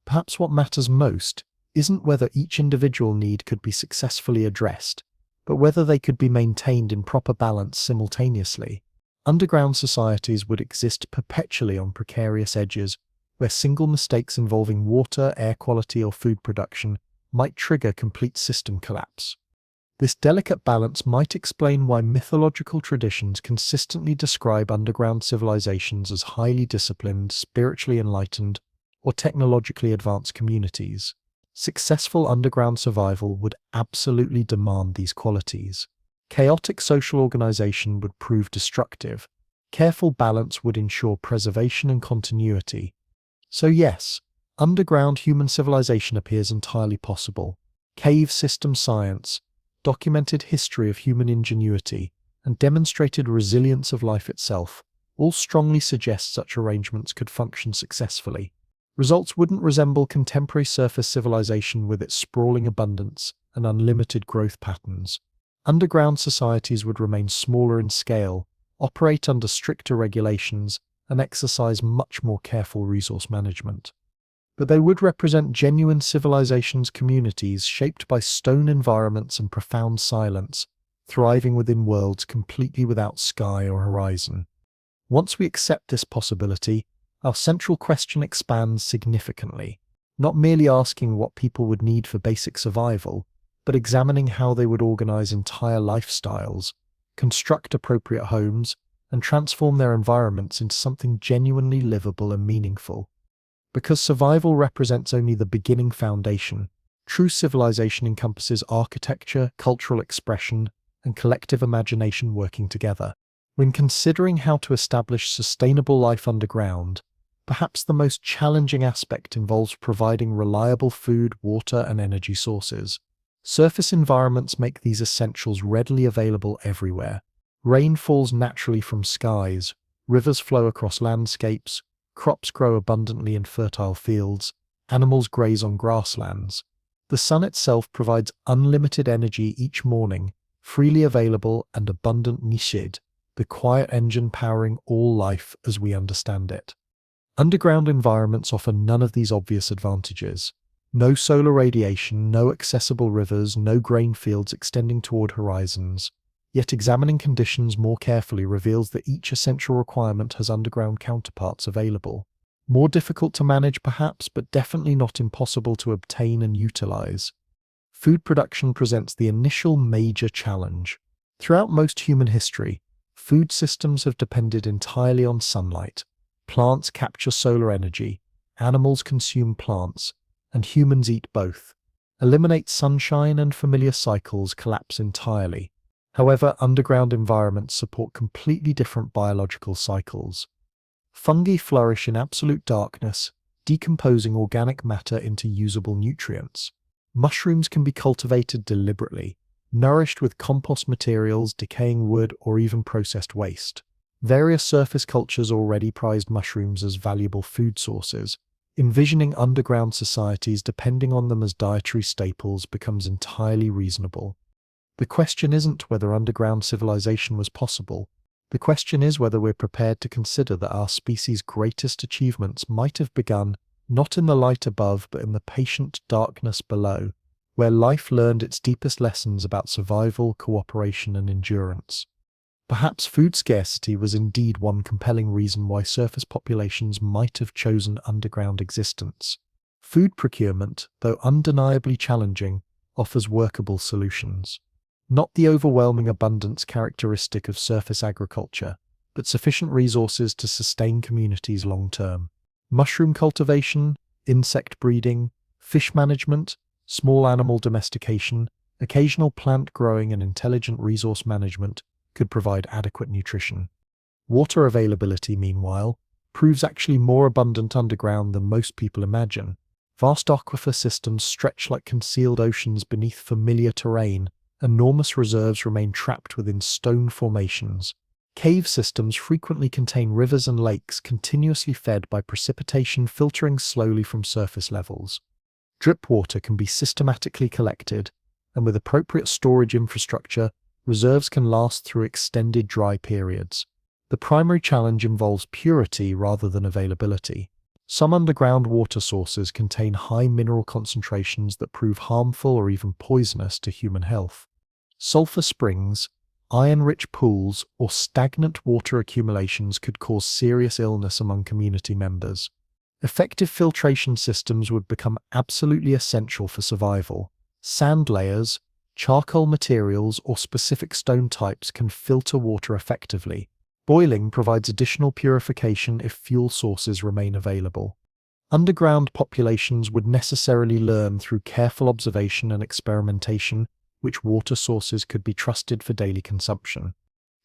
Perhaps what matters most isn't whether each individual need could be successfully addressed, but whether they could be maintained in proper balance simultaneously. Underground societies would exist perpetually on precarious edges, where single mistakes involving water, air quality, or food production might trigger complete system collapse. This delicate balance might explain why mythological traditions consistently describe underground civilizations as highly disciplined, spiritually enlightened, or technologically advanced communities. Successful underground survival would absolutely demand these qualities. Chaotic social organization would prove destructive. Careful balance would ensure preservation and continuity. So yes, underground human civilization appears entirely possible. Cave system science, documented history of human ingenuity, and demonstrated resilience of life itself all strongly suggest such arrangements could function successfully. Results wouldn't resemble contemporary surface civilization with its sprawling abundance and unlimited growth patterns. Underground societies would remain smaller in scale, operate under stricter regulations, and exercise much more careful resource management. but they would represent genuine civilizations communities shaped by stone environments and profound silence, thriving within worlds completely without sky or horizon. Once we accept this possibility, our central question expands significantly, not merely asking what people would need for basic survival, but examining how they would organize entire lifestyles, construct appropriate homes, and transform their environments into something genuinely livable and meaningful. Because survival represents only the beginning foundation, true civilization encompasses architecture, cultural expression, and collective imagination working together. When considering how to establish sustainable life underground, perhaps the most challenging aspect involves providing reliable food, water, and energy sources. Surface environments make these essentials readily available everywhere. Rain falls naturally from skies, rivers flow across landscapes, crops grow abundantly in fertile fields, animals graze on grasslands. The sun itself provides unlimited energy each morning, freely available and abundant nishid, the quiet engine powering all life as we understand it. Underground environments offer none of these obvious advantages. No solar radiation, no accessible rivers, no grain fields extending toward horizons. Yet examining conditions more carefully reveals that each essential requirement has underground counterparts available. More difficult to manage perhaps, but definitely not impossible to obtain and utilize. Food production presents the initial major challenge. Throughout most human history, food systems have depended entirely on sunlight. Plants capture solar energy, animals consume plants, and humans eat both. Eliminate sunshine and familiar cycles collapse entirely. However, underground environments support completely different biological cycles. Fungi flourish in absolute darkness, decomposing organic matter into usable nutrients. Mushrooms can be cultivated deliberately, nourished with compost materials, decaying wood, or even processed waste. Various surface cultures already prized mushrooms as valuable food sources. Envisioning underground societies depending on them as dietary staples becomes entirely reasonable. The question isn't whether underground civilization was possible. The question is whether we're prepared to consider that our species' greatest achievements might have begun not in the light above but in the patient darkness below, where life learned its deepest lessons about survival, cooperation, and endurance. Perhaps food scarcity was indeed one compelling reason why surface populations might have chosen underground existence. Food procurement, though undeniably challenging, offers workable solutions. Not the overwhelming abundance characteristic of surface agriculture, but sufficient resources to sustain communities long term. Mushroom cultivation, insect breeding, fish management, small animal domestication, occasional plant growing, and intelligent resource management could provide adequate nutrition. Water availability, meanwhile, proves actually more abundant underground than most people imagine. Vast aquifer systems stretch like concealed oceans beneath familiar terrain. Enormous reserves remain trapped within stone formations. Cave systems frequently contain rivers and lakes continuously fed by precipitation filtering slowly from surface levels. Drip water can be systematically collected, and with appropriate storage infrastructure, reserves can last through extended dry periods. The primary challenge involves purity rather than availability. Some underground water sources contain high mineral concentrations that prove harmful or even poisonous to human health. Sulfur springs, iron-rich pools, or stagnant water accumulations could cause serious illness among community members. Effective filtration systems would become absolutely essential for survival. Sand layers, charcoal materials, or specific stone types can filter water effectively. Boiling provides additional purification if fuel sources remain available. Underground populations would necessarily learn through careful observation and experimentation which water sources could be trusted for daily consumption.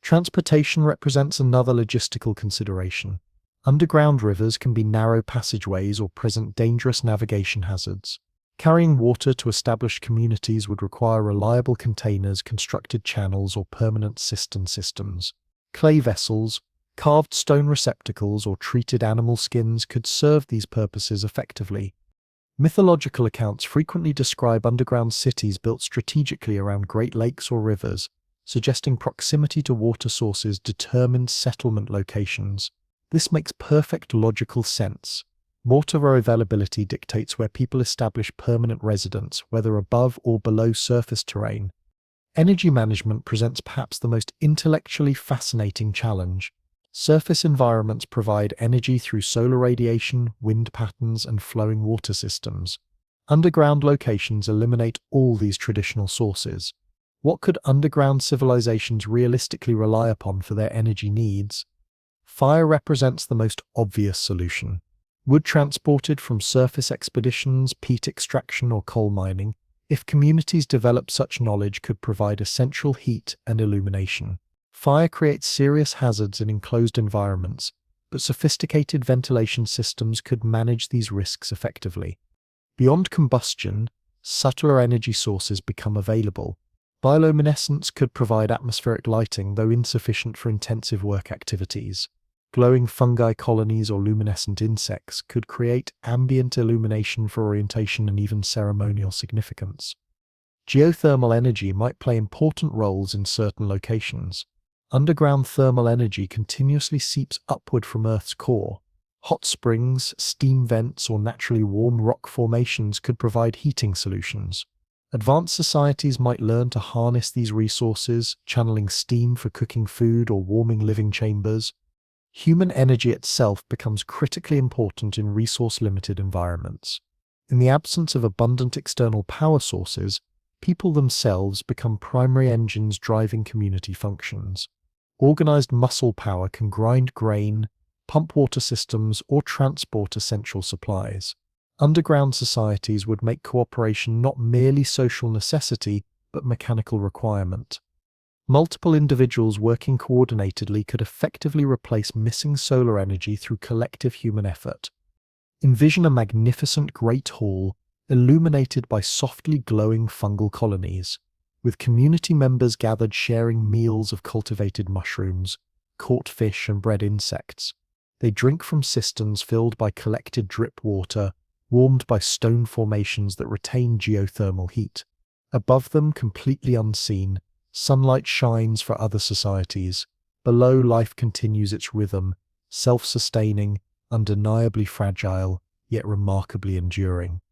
Transportation represents another logistical consideration. Underground rivers can be narrow passageways or present dangerous navigation hazards. Carrying water to established communities would require reliable containers, constructed channels, or permanent cistern systems. Clay vessels, carved stone receptacles, or treated animal skins could serve these purposes effectively. Mythological accounts frequently describe underground cities built strategically around great lakes or rivers, suggesting proximity to water sources determined settlement locations. This makes perfect logical sense. Water availability dictates where people establish permanent residence, whether above or below surface terrain. Energy management presents perhaps the most intellectually fascinating challenge. Surface environments provide energy through solar radiation, wind patterns, and flowing water systems. Underground locations eliminate all these traditional sources. What could underground civilizations realistically rely upon for their energy needs? Fire represents the most obvious solution. Wood transported from surface expeditions, peat extraction, or coal mining, if communities develop such knowledge, could provide essential heat and illumination. Fire creates serious hazards in enclosed environments, but sophisticated ventilation systems could manage these risks effectively. Beyond combustion, subtler energy sources become available. Bioluminescence could provide atmospheric lighting, though insufficient for intensive work activities. Glowing fungi colonies or luminescent insects could create ambient illumination for orientation and even ceremonial significance. Geothermal energy might play important roles in certain locations. Underground thermal energy continuously seeps upward from Earth's core. Hot springs, steam vents, or naturally warm rock formations could provide heating solutions. Advanced societies might learn to harness these resources, channeling steam for cooking food or warming living chambers. Human energy itself becomes critically important in resource-limited environments. In the absence of abundant external power sources, people themselves become primary engines driving community functions. Organized muscle power can grind grain, pump water systems, or transport essential supplies. Underground societies would make cooperation not merely social necessity, but mechanical requirement. Multiple individuals working coordinatedly could effectively replace missing solar energy through collective human effort. Envision a magnificent great hall illuminated by softly glowing fungal colonies, with community members gathered sharing meals of cultivated mushrooms, caught fish, and bred insects. They drink from cisterns filled by collected drip water, warmed by stone formations that retain geothermal heat. Above them, completely unseen, sunlight shines for other societies. Below, life continues its rhythm, self-sustaining, undeniably fragile, yet remarkably enduring.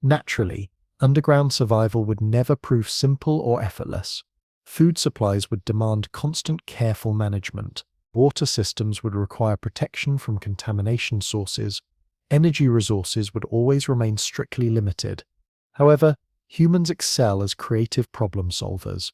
Naturally, underground survival would never prove simple or effortless. Food supplies would demand constant, careful management. Water systems would require protection from contamination sources. Energy resources would always remain strictly limited. However, humans excel as creative problem solvers.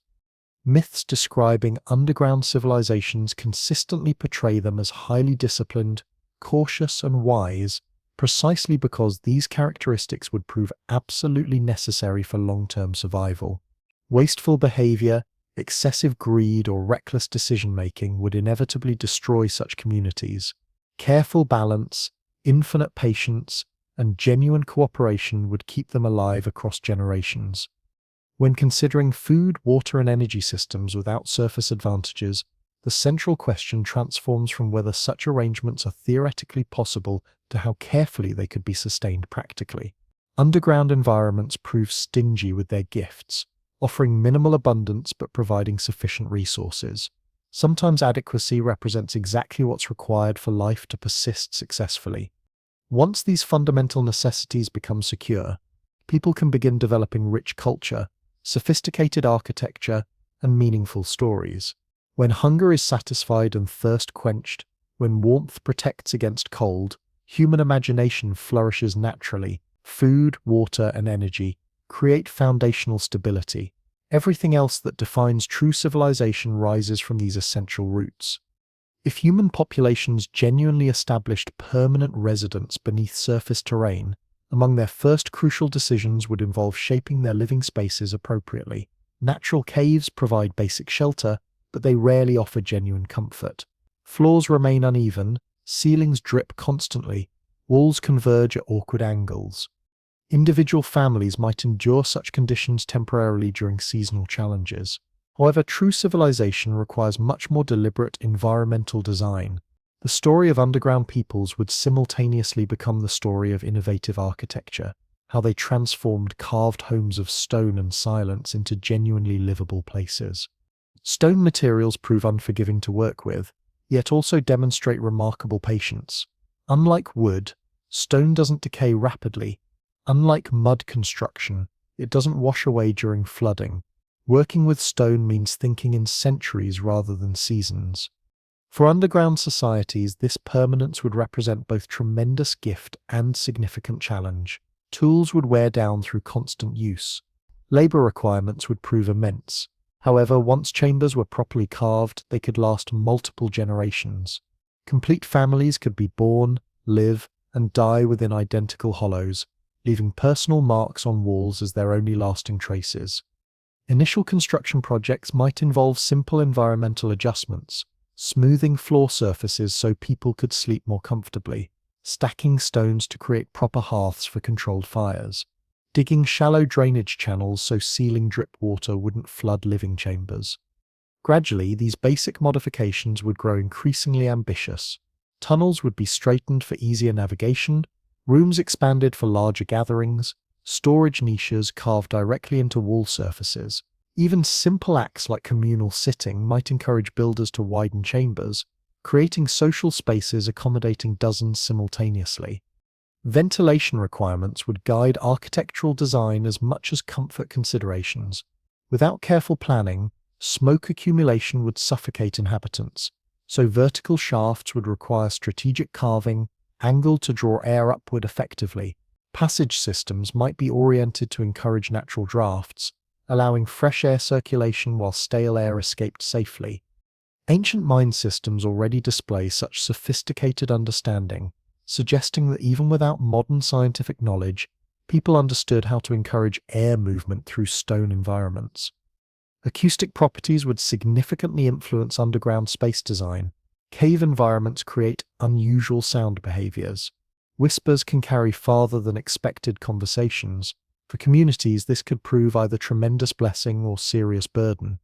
Myths describing underground civilizations consistently portray them as highly disciplined, cautious, and wise, precisely because these characteristics would prove absolutely necessary for long-term survival. Wasteful behavior, excessive greed, or reckless decision-making would inevitably destroy such communities. Careful balance, infinite patience, and genuine cooperation would keep them alive across generations. When considering food, water, and energy systems without surface advantages, the central question transforms from whether such arrangements are theoretically possible to how carefully they could be sustained practically. Underground environments prove stingy with their gifts, offering minimal abundance but providing sufficient resources. Sometimes adequacy represents exactly what's required for life to persist successfully. Once these fundamental necessities become secure, people can begin developing rich culture, sophisticated architecture, and meaningful stories. When hunger is satisfied and thirst quenched, when warmth protects against cold, human imagination flourishes naturally. Food, water, and energy create foundational stability. Everything else that defines true civilization rises from these essential roots. If human populations genuinely established permanent residence beneath surface terrain, among their first crucial decisions would involve shaping their living spaces appropriately. Natural caves provide basic shelter, but they rarely offer genuine comfort. Floors remain uneven, ceilings drip constantly, walls converge at awkward angles. Individual families might endure such conditions temporarily during seasonal challenges. However, true civilization requires much more deliberate environmental design. The story of underground peoples would simultaneously become the story of innovative architecture, how they transformed carved homes of stone and silence into genuinely livable places. Stone materials prove unforgiving to work with, yet also demonstrate remarkable patience. Unlike wood, Stone doesn't decay rapidly. Unlike mud construction, it doesn't wash away during flooding. Working with stone means thinking in centuries rather than seasons. For underground societies, this permanence would represent both tremendous gift and significant challenge. Tools would wear down through constant use. Labor requirements would prove immense. However, once chambers were properly carved, they could last multiple generations. Complete families could be born, live, and die within identical hollows, leaving personal marks on walls as their only lasting traces. Initial construction projects might involve simple environmental adjustments, smoothing floor surfaces so people could sleep more comfortably, stacking stones to create proper hearths for controlled fires, digging shallow drainage channels so sealing drip water wouldn't flood living chambers. Gradually, these basic modifications would grow increasingly ambitious. Tunnels would be straightened for easier navigation, rooms expanded for larger gatherings, storage niches carved directly into wall surfaces. Even simple acts like communal sitting might encourage builders to widen chambers, creating social spaces accommodating dozens simultaneously. Ventilation requirements would guide architectural design as much as comfort considerations. Without careful planning, smoke accumulation would suffocate inhabitants, so vertical shafts would require strategic carving, angled to draw air upward effectively. Passage systems might be oriented to encourage natural drafts, allowing fresh air circulation while stale air escaped safely. Ancient mine systems already display such sophisticated understanding, suggesting that even without modern scientific knowledge, people understood how to encourage air movement through stone environments. Acoustic properties would significantly influence underground space design. Cave environments create unusual sound behaviors. Whispers can carry farther than expected conversations. For communities, this could prove either tremendous blessing or serious burden.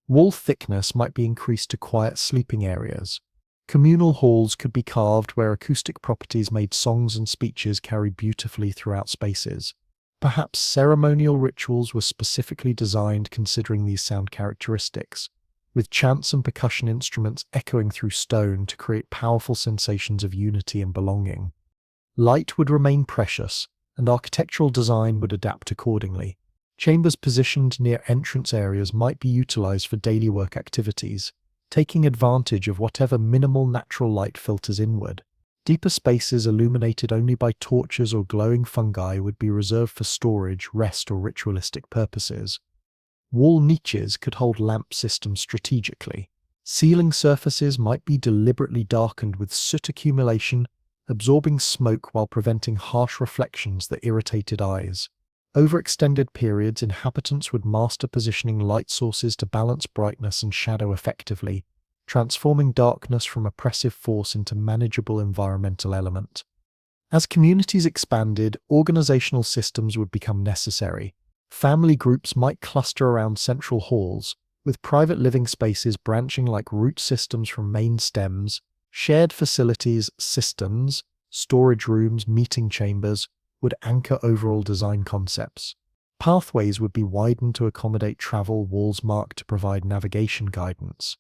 Wall thickness might be increased to quiet sleeping areas. Communal halls could be carved where acoustic properties made songs and speeches carry beautifully throughout spaces. Perhaps ceremonial rituals were specifically designed considering these sound characteristics, with chants and percussion instruments echoing through stone to create powerful sensations of unity and belonging. Light would remain precious, and architectural design would adapt accordingly. Chambers positioned near entrance areas might be utilized for daily work activities, taking advantage of whatever minimal natural light filters inward. Deeper spaces illuminated only by torches or glowing fungi would be reserved for storage, rest, or ritualistic purposes. Wall niches could hold lamp systems strategically. Ceiling surfaces might be deliberately darkened with soot accumulation, absorbing smoke while preventing harsh reflections that irritated eyes. Over extended periods, inhabitants would master positioning light sources to balance brightness and shadow effectively, transforming darkness from oppressive force into manageable environmental element. As communities expanded, organizational systems would become necessary. Family groups might cluster around central halls, with private living spaces branching like root systems from main stems. Shared facilities, cisterns, storage rooms, meeting chambers would anchor overall design concepts. Pathways would be widened to accommodate travel, walls marked to provide navigation guidance.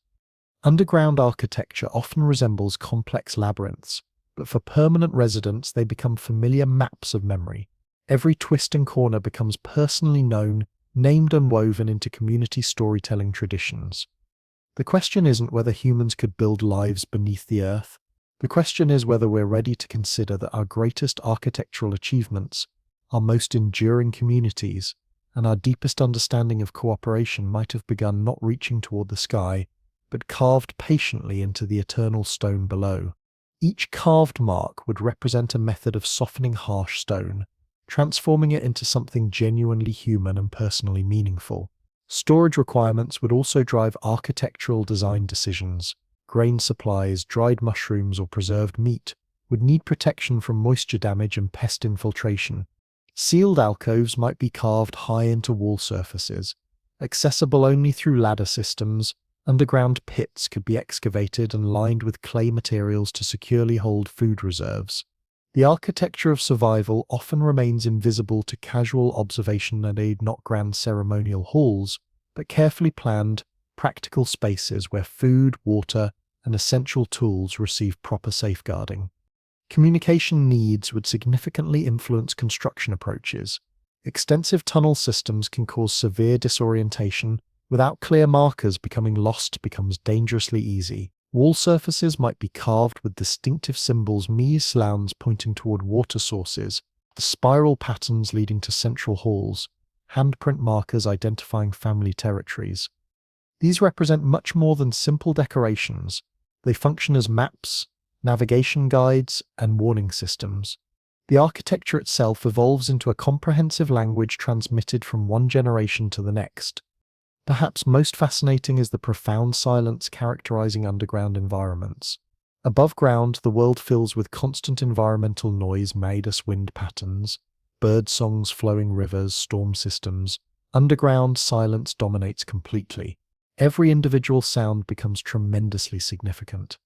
Underground architecture often resembles complex labyrinths, but for permanent residents they become familiar maps of memory. Every twist and corner becomes personally known, named and woven into community storytelling traditions. The question isn't whether humans could build lives beneath the earth. The question is whether we're ready to consider that our greatest architectural achievements, our most enduring communities, and our deepest understanding of cooperation might have begun not reaching toward the sky, but carved patiently into the eternal stone below. Each carved mark would represent a method of softening harsh stone, transforming it into something genuinely human and personally meaningful. Storage requirements would also drive architectural design decisions. Grain supplies, dried mushrooms, or preserved meat would need protection from moisture damage and pest infiltration. Sealed alcoves might be carved high into wall surfaces. Accessible only through ladder systems, underground pits could be excavated and lined with clay materials to securely hold food reserves. The architecture of survival often remains invisible to casual observation and aid not grand ceremonial halls, but carefully planned, practical spaces where food, water, and essential tools receive proper safeguarding. Communication needs would significantly influence construction approaches. Extensive tunnel systems can cause severe disorientation. Without clear markers, becoming lost becomes dangerously easy. Wall surfaces might be carved with distinctive symbols, slans pointing toward water sources, the spiral patterns leading to central halls, handprint markers identifying family territories. These represent much more than simple decorations. They function as maps, navigation guides, and warning systems. The architecture itself evolves into a comprehensive language transmitted from one generation to the next. Perhaps most fascinating is the profound silence characterizing underground environments. Above ground, the world fills with constant environmental noise, wind patterns, bird songs, flowing rivers, storm systems. Underground, silence dominates completely. Every individual sound becomes tremendously significant.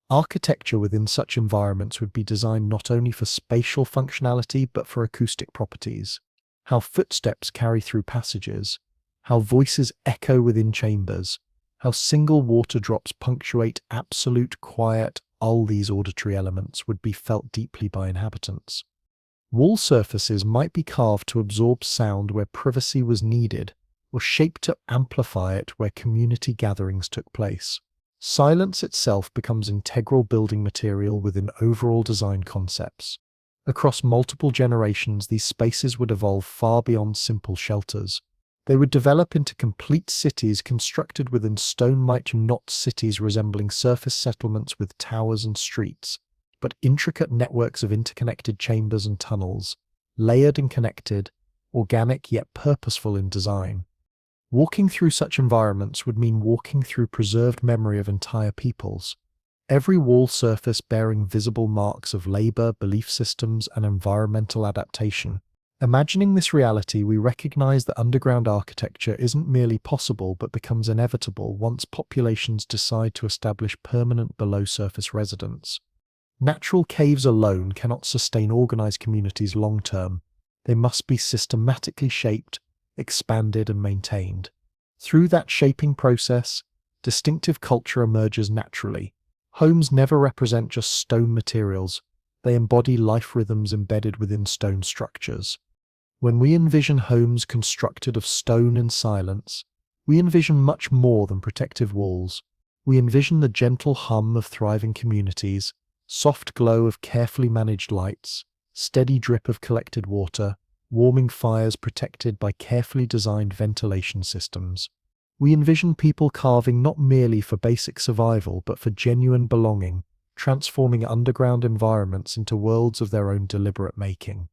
Architecture within such environments would be designed not only for spatial functionality but for acoustic properties. How footsteps carry through passages, how voices echo within chambers, how single water drops punctuate absolute quiet, all these auditory elements would be felt deeply by inhabitants. Wall surfaces might be carved to absorb sound where privacy was needed, or shaped to amplify it where community gatherings took place. Silence itself becomes integral building material within overall design concepts. Across multiple generations, these spaces would evolve far beyond simple shelters. They would develop into complete cities constructed within stone, not cities resembling surface settlements with towers and streets, but intricate networks of interconnected chambers and tunnels, layered and connected, organic yet purposeful in design. Walking through such environments would mean walking through preserved memory of entire peoples. Every wall surface bearing visible marks of labor, belief systems, and environmental adaptation. Imagining this reality, we recognize that underground architecture isn't merely possible but becomes inevitable once populations decide to establish permanent below-surface residence. Natural caves alone cannot sustain organized communities long-term. They must be systematically shaped, expanded, and maintained. Through that shaping process, distinctive culture emerges naturally. Homes never represent just stone materials. They embody life rhythms embedded within stone structures. When we envision homes constructed of stone and silence, we envision much more than protective walls. We envision the gentle hum of thriving communities, soft glow of carefully managed lights, steady drip of collected water, warming fires protected by carefully designed ventilation systems. We envision people carving not merely for basic survival but for genuine belonging, transforming underground environments into worlds of their own deliberate making.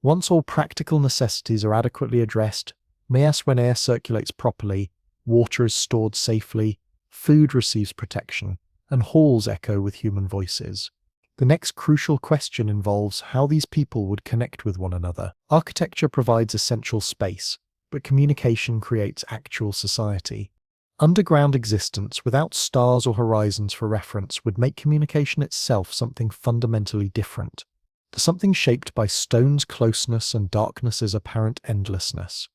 Once all practical necessities are adequately addressed, when air circulates properly, water is stored safely, food receives protection, and halls echo with human voices. The next crucial question involves how these people would connect with one another. Architecture provides essential space, but communication creates actual society. Underground existence without stars or horizons for reference would make communication itself something fundamentally different. Something shaped by stone's closeness and darkness's apparent endlessness.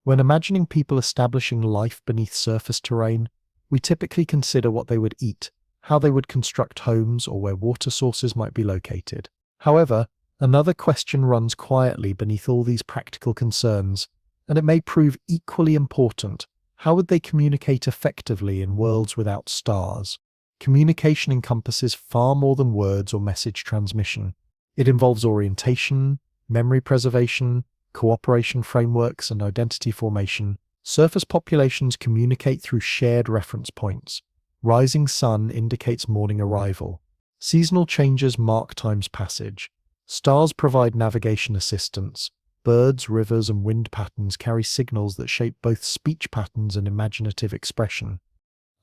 When imagining people establishing life beneath surface terrain, we typically consider what they would eat, how they would construct homes, or where water sources might be located. However, another question runs quietly beneath all these practical concerns, and it may prove equally important. How would they communicate effectively in worlds without stars? Communication encompasses far more than words or message transmission. It involves orientation, memory preservation, cooperation frameworks, and identity formation. Surface populations communicate through shared reference points. Rising sun indicates morning arrival. Seasonal changes mark time's passage. Stars provide navigation assistance. Birds, rivers, and wind patterns carry signals that shape both speech patterns and imaginative expression.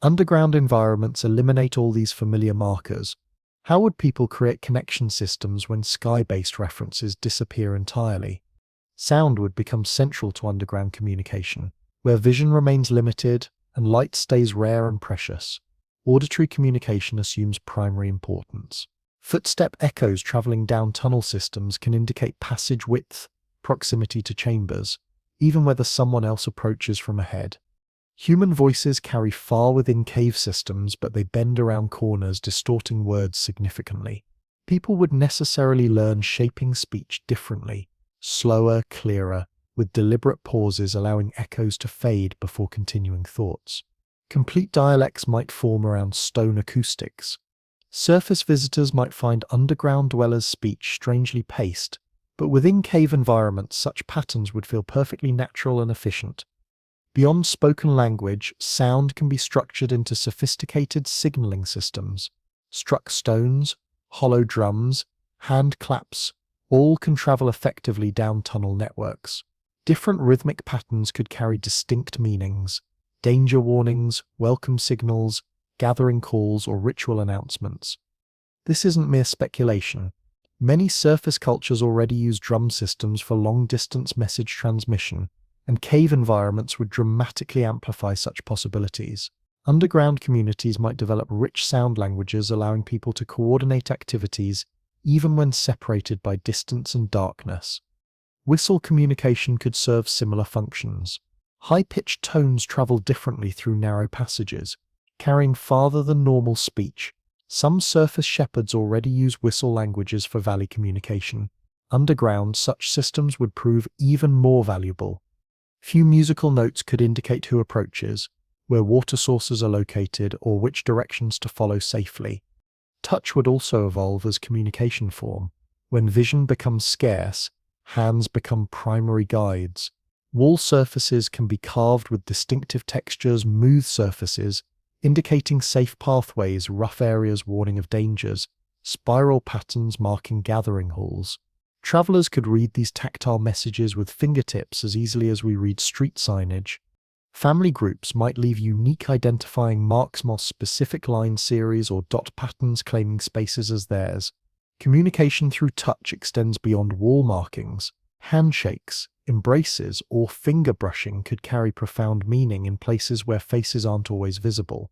Underground environments eliminate all these familiar markers. How would people create connection systems when sky-based references disappear entirely? Sound would become central to underground communication, where vision remains limited and light stays rare and precious. Auditory communication assumes primary importance. Footstep echoes traveling down tunnel systems can indicate passage width, proximity to chambers, even whether someone else approaches from ahead. Human voices carry far within cave systems, but they bend around corners, distorting words significantly. People would necessarily learn shaping speech differently, slower, clearer, with deliberate pauses allowing echoes to fade before continuing thoughts. Complete dialects might form around stone acoustics. Surface visitors might find underground dwellers' speech strangely paced, but within cave environments such patterns would feel perfectly natural and efficient. Beyond spoken language, sound can be structured into sophisticated signaling systems. Struck stones, hollow drums, hand claps, all can travel effectively down tunnel networks. Different rhythmic patterns could carry distinct meanings: danger warnings, welcome signals, gathering calls, or ritual announcements. This isn't mere speculation. Many surface cultures already use drum systems for long-distance message transmission, and cave environments would dramatically amplify such possibilities. Underground communities might develop rich sound languages allowing people to coordinate activities even when separated by distance and darkness. Whistle communication could serve similar functions. High-pitched tones travel differently through narrow passages, carrying farther than normal speech. Some surface shepherds already use whistle languages for valley communication. Underground, such systems would prove even more valuable. Few musical notes could indicate who approaches, where water sources are located, or which directions to follow safely. Touch would also evolve as communication form. When vision becomes scarce, hands become primary guides. Wall surfaces can be carved with distinctive textures, smooth surfaces, indicating safe pathways, rough areas warning of dangers, spiral patterns marking gathering halls. Travelers could read these tactile messages with fingertips as easily as we read street signage. Family groups might leave unique identifying marks, more specific line series or dot patterns claiming spaces as theirs. Communication through touch extends beyond wall markings. Handshakes, embraces, or finger brushing could carry profound meaning in places where faces aren't always visible.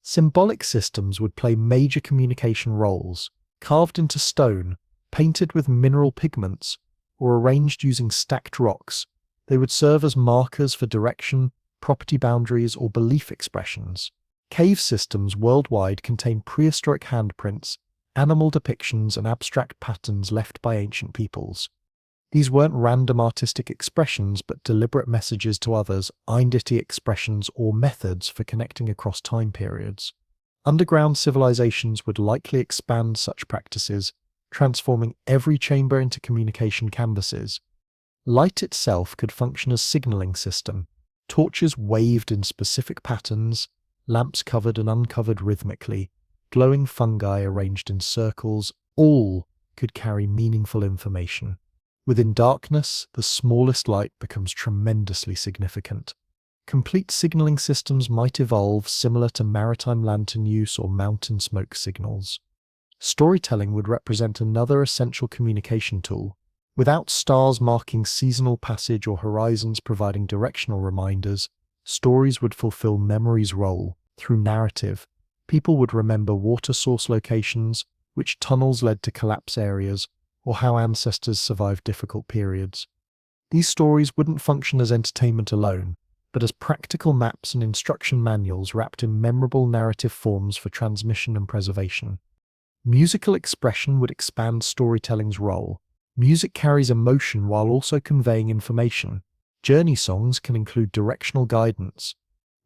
Symbolic systems would play major communication roles. Carved into stone, painted with mineral pigments, or arranged using stacked rocks, they would serve as markers for direction, property boundaries, or belief expressions. Cave systems worldwide contain prehistoric handprints, animal depictions, and abstract patterns left by ancient peoples. These weren't random artistic expressions, but deliberate messages to others, identity expressions, or methods for connecting across time periods. Underground civilizations would likely expand such practices, transforming every chamber into communication canvases. Light itself could function as signaling system. Torches waved in specific patterns, lamps covered and uncovered rhythmically, glowing fungi arranged in circles, all could carry meaningful information. Within darkness, the smallest light becomes tremendously significant. Complete signaling systems might evolve similar to maritime lantern use or mountain smoke signals. Storytelling would represent another essential communication tool. Without stars marking seasonal passage or horizons providing directional reminders, stories would fulfill memory's role. Through narrative, people would remember water source locations, which tunnels led to collapse areas, or how ancestors survived difficult periods. These stories wouldn't function as entertainment alone, but as practical maps and instruction manuals wrapped in memorable narrative forms for transmission and preservation. Musical expression would expand storytelling's role. Music carries emotion while also conveying information. Journey songs can include directional guidance.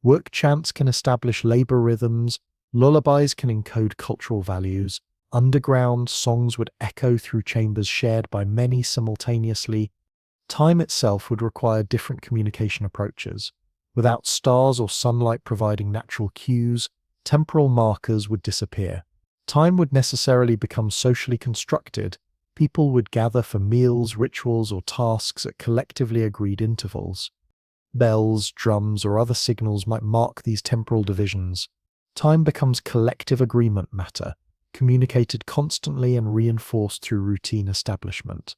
Work chants can establish labor rhythms. Lullabies can encode cultural values. Underground songs would echo through chambers shared by many simultaneously. Time itself would require different communication approaches. Without stars or sunlight providing natural cues, temporal markers would disappear. Time would necessarily become socially constructed. People would gather for meals, rituals, or tasks at collectively agreed intervals. Bells, drums, or other signals might mark these temporal divisions. Time becomes collective agreement matter, communicated constantly and reinforced through routine establishment.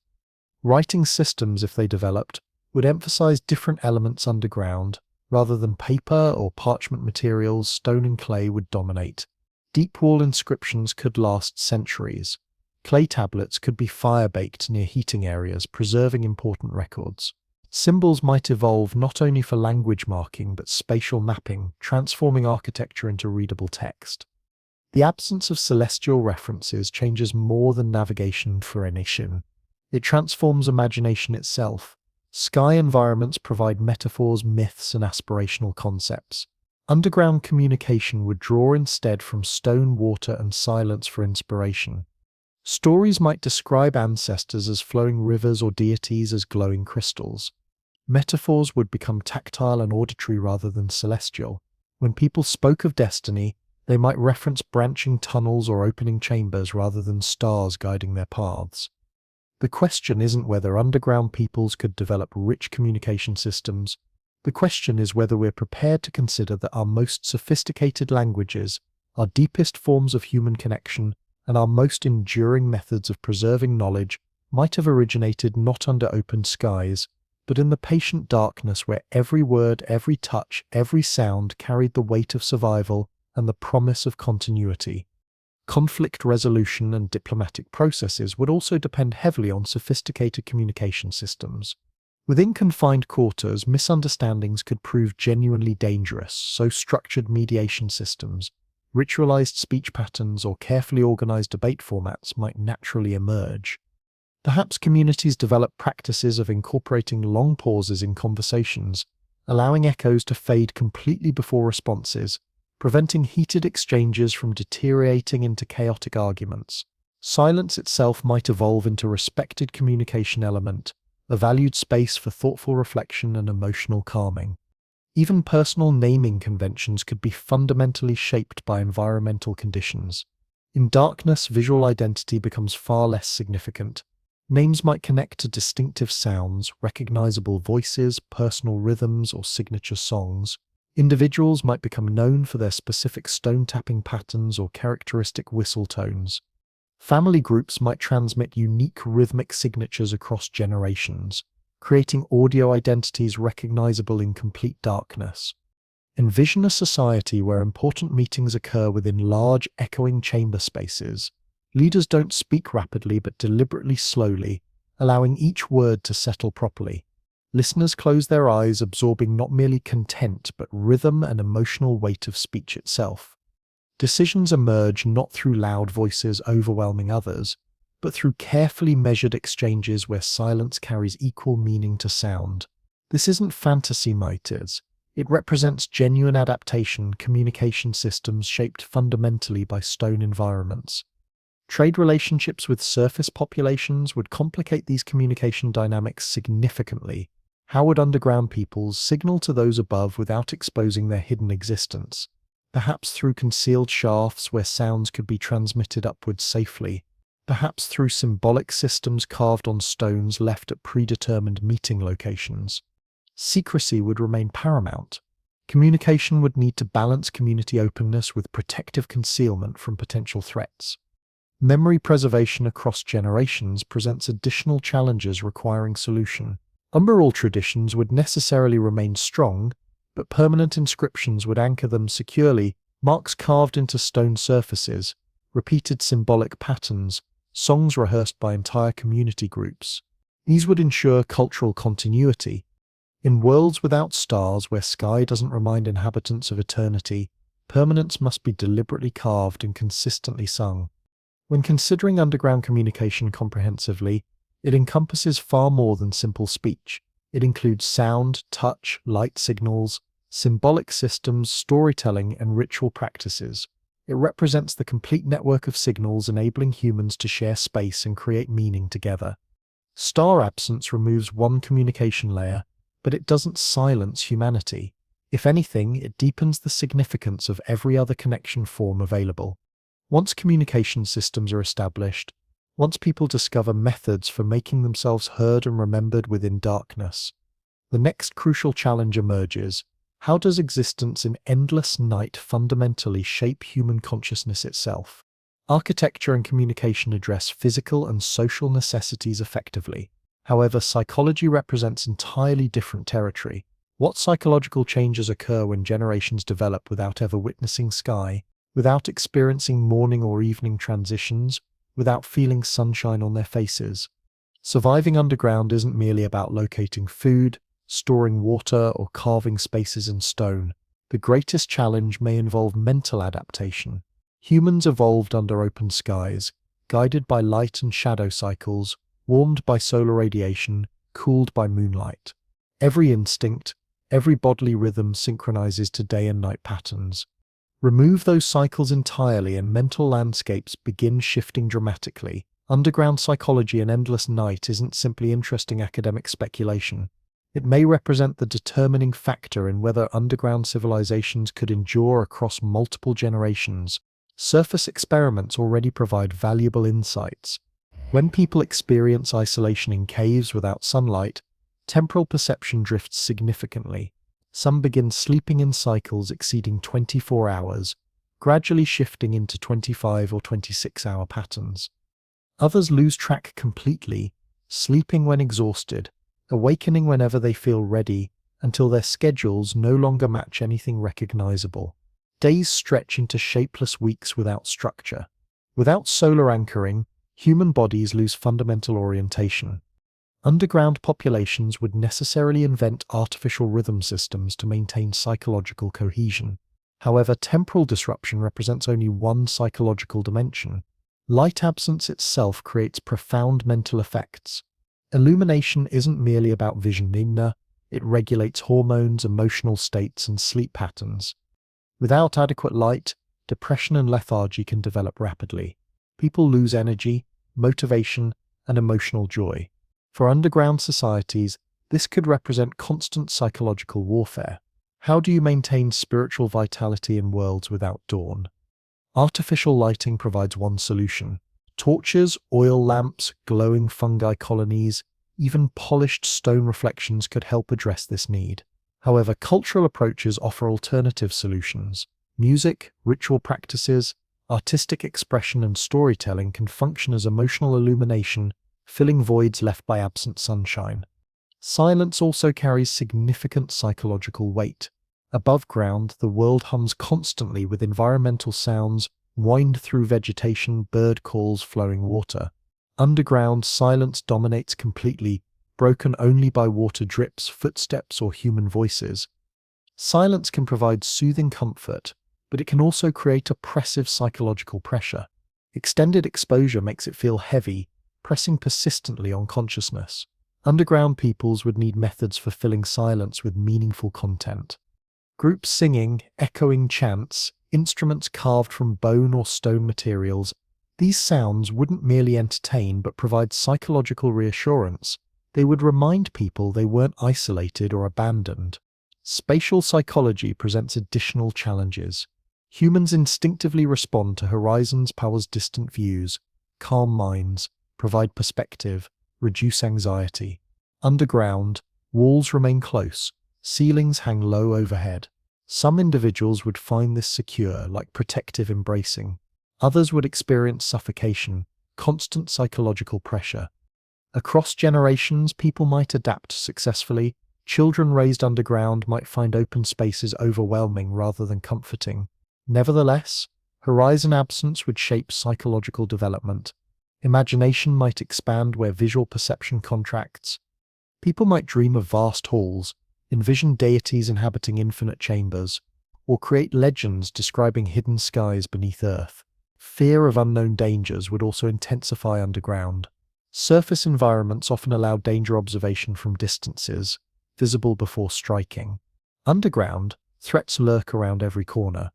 Writing systems, if they developed, would emphasize different elements underground. Rather than paper or parchment materials, stone and clay would dominate. Deep wall inscriptions could last centuries. Clay tablets could be fire-baked near heating areas, preserving important records. Symbols might evolve not only for language marking but spatial mapping, transforming architecture into readable text. The absence of celestial references changes more than navigation for Inishin. It transforms imagination itself. Sky environments provide metaphors, myths, and aspirational concepts. Underground communication would draw instead from stone, water, and silence for inspiration. Stories might describe ancestors as flowing rivers or deities as glowing crystals. Metaphors would become tactile and auditory rather than celestial. When people spoke of destiny, they might reference branching tunnels or opening chambers rather than stars guiding their paths. The question isn't whether underground peoples could develop rich communication systems. The question is whether we're prepared to consider that our most sophisticated languages, our deepest forms of human connection, and our most enduring methods of preserving knowledge might have originated not under open skies, but in the patient darkness where every word, every touch, every sound carried the weight of survival and the promise of continuity. Conflict resolution and diplomatic processes would also depend heavily on sophisticated communication systems. Within confined quarters, misunderstandings could prove genuinely dangerous, so structured mediation systems, ritualized speech patterns, or carefully organized debate formats might naturally emerge. Perhaps communities develop practices of incorporating long pauses in conversations, allowing echoes to fade completely before responses, preventing heated exchanges from deteriorating into chaotic arguments. Silence itself might evolve into a respected communication element, a valued space for thoughtful reflection and emotional calming. Even personal naming conventions could be fundamentally shaped by environmental conditions. In darkness, visual identity becomes far less significant. Names might connect to distinctive sounds, recognizable voices, personal rhythms, or signature songs. Individuals might become known for their specific stone-tapping patterns or characteristic whistle tones. Family groups might transmit unique rhythmic signatures across generations, creating audio identities recognizable in complete darkness. Envision a society where important meetings occur within large, echoing chamber spaces. Leaders don't speak rapidly but deliberately slowly, allowing each word to settle properly. Listeners close their eyes, absorbing not merely content but rhythm and emotional weight of speech itself. Decisions emerge not through loud voices overwhelming others, but through carefully measured exchanges where silence carries equal meaning to sound. This isn't fantasy, miters. It represents genuine adaptation, communication systems shaped fundamentally by stone environments. Trade relationships with surface populations would complicate these communication dynamics significantly. How would underground peoples signal to those above without exposing their hidden existence? Perhaps through concealed shafts where sounds could be transmitted upwards safely. Perhaps through symbolic systems carved on stones left at predetermined meeting locations. Secrecy would remain paramount. Communication would need to balance community openness with protective concealment from potential threats. Memory preservation across generations presents additional challenges requiring solution. Oral traditions would necessarily remain strong, but permanent inscriptions would anchor them securely, marks carved into stone surfaces, repeated symbolic patterns, songs rehearsed by entire community groups. These would ensure cultural continuity. In worlds without stars, where sky doesn't remind inhabitants of eternity, permanence must be deliberately carved and consistently sung. When considering underground communication comprehensively, it encompasses far more than simple speech. It includes sound, touch, light signals, symbolic systems, storytelling, and ritual practices. It represents the complete network of signals enabling humans to share space and create meaning together. Star absence removes one communication layer, but it doesn't silence humanity. If anything, it deepens the significance of every other connection form available. Once communication systems are established, once people discover methods for making themselves heard and remembered within darkness, the next crucial challenge emerges. How does existence in endless night fundamentally shape human consciousness itself? Architecture and communication address physical and social necessities effectively. However, psychology represents entirely different territory. What psychological changes occur when generations develop without ever witnessing sky, without experiencing morning or evening transitions, without feeling sunshine on their faces? Surviving underground isn't merely about locating food, storing water, or carving spaces in stone. The greatest challenge may involve mental adaptation. Humans evolved under open skies, guided by light and shadow cycles, warmed by solar radiation, cooled by moonlight. Every instinct, every bodily rhythm synchronizes to day and night patterns. Remove those cycles entirely and mental landscapes begin shifting dramatically. Underground psychology and endless night isn't simply interesting academic speculation. It may represent the determining factor in whether underground civilizations could endure across multiple generations. Surface experiments already provide valuable insights. When people experience isolation in caves without sunlight, temporal perception drifts significantly. Some begin sleeping in cycles exceeding 24 hours, gradually shifting into 25 or 26-hour patterns. Others lose track completely, sleeping when exhausted, awakening whenever they feel ready, until their schedules no longer match anything recognizable. Days stretch into shapeless weeks without structure. Without solar anchoring, human bodies lose fundamental orientation. Underground populations would necessarily invent artificial rhythm systems to maintain psychological cohesion. However, temporal disruption represents only one psychological dimension. Light absence itself creates profound mental effects. Illumination isn't merely about vision. It regulates hormones, emotional states, and sleep patterns. Without adequate light, depression and lethargy can develop rapidly. People lose energy, motivation, and emotional joy. For underground societies, this could represent constant psychological warfare. How do you maintain spiritual vitality in worlds without dawn? Artificial lighting provides one solution. Torches, oil lamps, glowing fungi colonies, even polished stone reflections could help address this need. However, cultural approaches offer alternative solutions. Music, ritual practices, artistic expression, and storytelling can function as emotional illumination, filling voids left by absent sunshine. Silence also carries significant psychological weight. Above ground, the world hums constantly with environmental sounds, whined through vegetation, bird calls, flowing water. Underground, silence dominates completely, broken only by water drips, footsteps, or human voices. Silence can provide soothing comfort, but it can also create oppressive psychological pressure. Extended exposure makes it feel heavy, pressing persistently on consciousness. Underground peoples would need methods for filling silence with meaningful content. Groups singing, echoing chants, instruments carved from bone or stone materials, these sounds wouldn't merely entertain but provide psychological reassurance. They would remind people they weren't isolated or abandoned. Spatial psychology presents additional challenges. Humans instinctively respond to horizons, powers distant views, calm minds, provide perspective, reduce anxiety. Underground, walls remain close, ceilings hang low overhead. Some individuals would find this secure, like protective embracing. Others would experience suffocation, constant psychological pressure. Across generations, people might adapt successfully. Children raised underground might find open spaces overwhelming rather than comforting. Nevertheless, horizon absence would shape psychological development. Imagination might expand where visual perception contracts. People might dream of vast halls, envision deities inhabiting infinite chambers, or create legends describing hidden skies beneath Earth. Fear of unknown dangers would also intensify underground. Surface environments often allow danger observation from distances, visible before striking. Underground, threats lurk around every corner.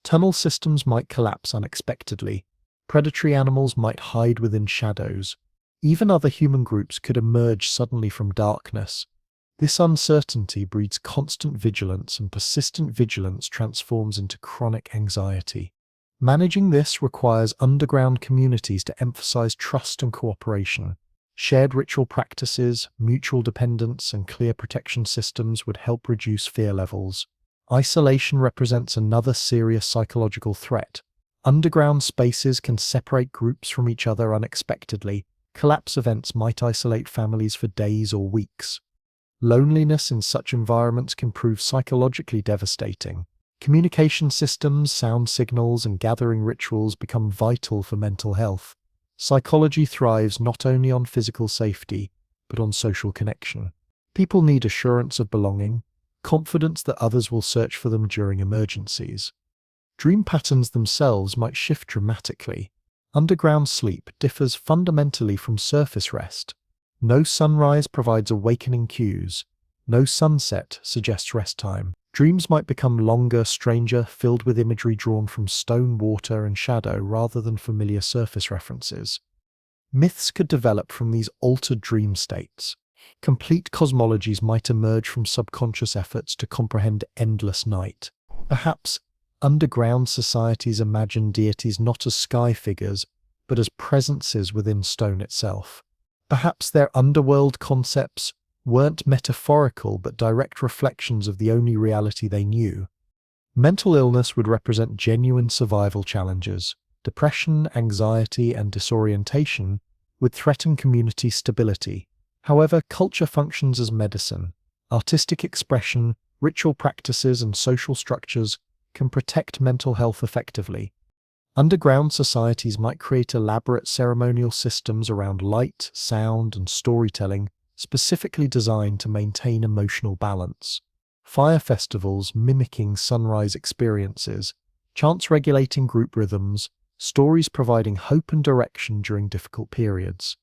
Tunnel systems might collapse unexpectedly. Predatory animals might hide within shadows. Even other human groups could emerge suddenly from darkness. This uncertainty breeds constant vigilance, and persistent vigilance transforms into chronic anxiety. Managing this requires underground communities to emphasize trust and cooperation. Shared ritual practices, mutual dependence, and clear protection systems would help reduce fear levels. Isolation represents another serious psychological threat. Underground spaces can separate groups from each other unexpectedly. Collapse events might isolate families for days or weeks. Loneliness in such environments can prove psychologically devastating. Communication systems, sound signals, and gathering rituals become vital for mental health. Psychology thrives not only on physical safety, but on social connection. People need assurance of belonging, confidence that others will search for them during emergencies. Dream patterns themselves might shift dramatically. Underground sleep differs fundamentally from surface rest. No sunrise provides awakening cues. No sunset suggests rest time. Dreams might become longer, stranger, filled with imagery drawn from stone, water, and shadow rather than familiar surface references. Myths could develop from these altered dream states. Complete cosmologies might emerge from subconscious efforts to comprehend endless night. Perhaps underground societies imagine deities not as sky figures, but as presences within stone itself. Perhaps their underworld concepts weren't metaphorical but direct reflections of the only reality they knew. Mental illness would represent genuine survival challenges. Depression, anxiety, and disorientation would threaten community stability. However, culture functions as medicine. Artistic expression, ritual practices, and social structures can protect mental health effectively. Underground societies might create elaborate ceremonial systems around light, sound, and storytelling, specifically designed to maintain emotional balance. Fire festivals mimicking sunrise experiences, chants regulating group rhythms, stories providing hope and direction during difficult periods.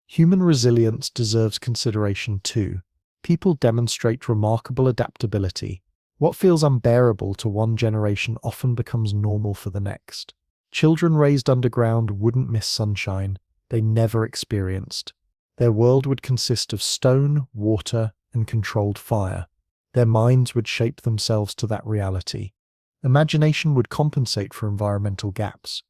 Human resilience deserves consideration too. People demonstrate remarkable adaptability. What feels unbearable to one generation often becomes normal for the next. Children raised underground wouldn't miss sunshine they never experienced. Their world would consist of stone, water, and controlled fire. Their minds would shape themselves to that reality. Imagination would compensate for environmental gaps.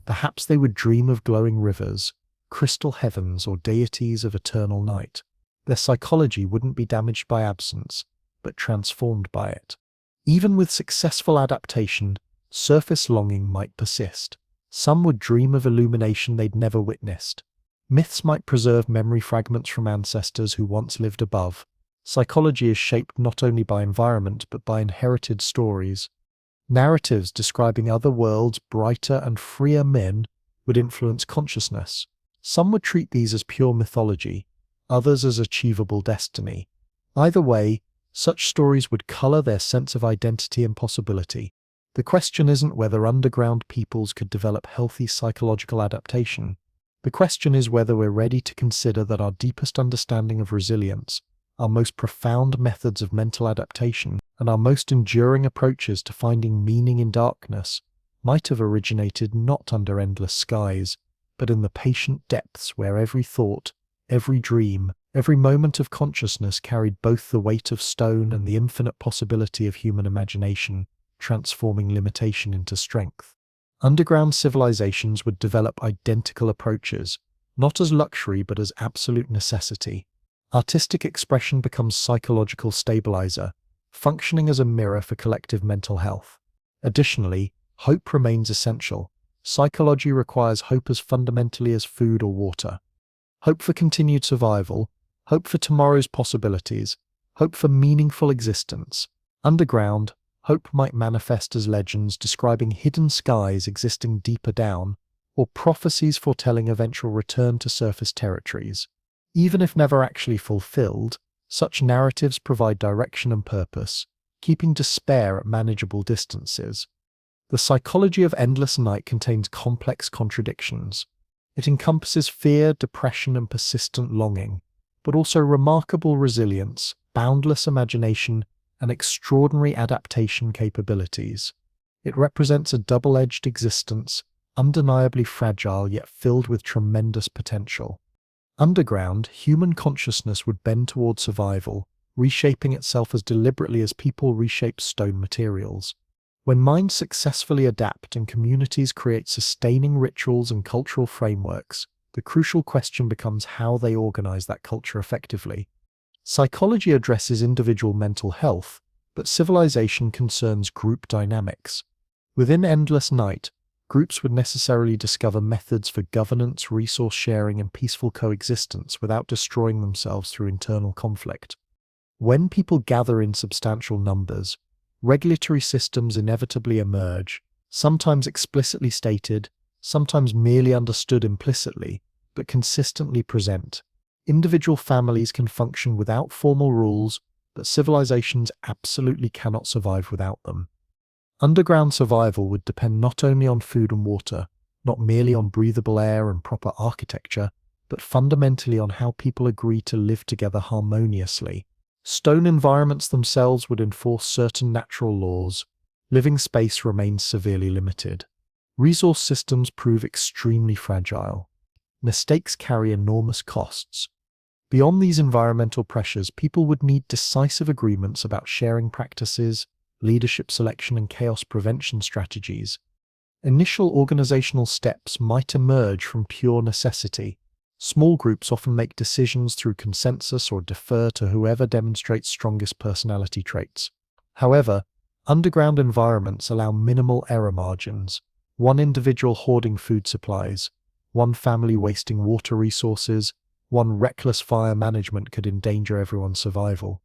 Perhaps they would dream of glowing rivers, crystal heavens, or deities of eternal night. Their psychology wouldn't be damaged by absence, but transformed by it. Even with successful adaptation, surface longing might persist. Some would dream of illumination they'd never witnessed. Myths might preserve memory fragments from ancestors who once lived above. Psychology is shaped not only by environment but by inherited stories. Narratives describing other worlds, brighter and freer men, would influence consciousness. Some would treat these as pure mythology, others as achievable destiny. Either way, such stories would color their sense of identity and possibility. The question isn't whether underground peoples could develop healthy psychological adaptation. The question is whether we're ready to consider that our deepest understanding of resilience, our most profound methods of mental adaptation, and our most enduring approaches to finding meaning in darkness might have originated not under endless skies, but in the patient depths where every thought, every dream, every moment of consciousness carried both the weight of stone and the infinite possibility of human imagination, transforming limitation into strength. Underground civilizations would develop identical approaches, not as luxury but as absolute necessity. Artistic expression becomes psychological stabilizer, functioning as a mirror for collective mental health. Additionally, hope remains essential. Psychology requires hope as fundamentally as food or water. Hope for continued survival, hope for tomorrow's possibilities, hope for meaningful existence. Underground, hope might manifest as legends describing hidden skies existing deeper down, or prophecies foretelling eventual return to surface territories. Even if never actually fulfilled, such narratives provide direction and purpose, keeping despair at manageable distances. The psychology of endless night contains complex contradictions. It encompasses fear, depression, and persistent longing, but also remarkable resilience, boundless imagination, and extraordinary adaptation capabilities. It represents a double-edged existence, undeniably fragile yet filled with tremendous potential. Underground, human consciousness would bend toward survival, reshaping itself as deliberately as people reshape stone materials. When minds successfully adapt and communities create sustaining rituals and cultural frameworks, the crucial question becomes how they organize that culture effectively. Psychology addresses individual mental health, but civilization concerns group dynamics. Within endless night, groups would necessarily discover methods for governance, resource sharing, and peaceful coexistence without destroying themselves through internal conflict. When people gather in substantial numbers, regulatory systems inevitably emerge, sometimes explicitly stated, sometimes merely understood implicitly, but consistently present. Individual families can function without formal rules, but civilizations absolutely cannot survive without them. Underground survival would depend not only on food and water, not merely on breathable air and proper architecture, but fundamentally on how people agree to live together harmoniously. Stone environments themselves would enforce certain natural laws. Living space remains severely limited. Resource systems prove extremely fragile. Mistakes carry enormous costs. Beyond these environmental pressures, people would need decisive agreements about sharing practices, leadership selection, and chaos prevention strategies. Initial organizational steps might emerge from pure necessity. Small groups often make decisions through consensus or defer to whoever demonstrates strongest personality traits. However, underground environments allow minimal error margins. One individual hoarding food supplies, one family wasting water resources, one reckless fire management could endanger everyone's survival.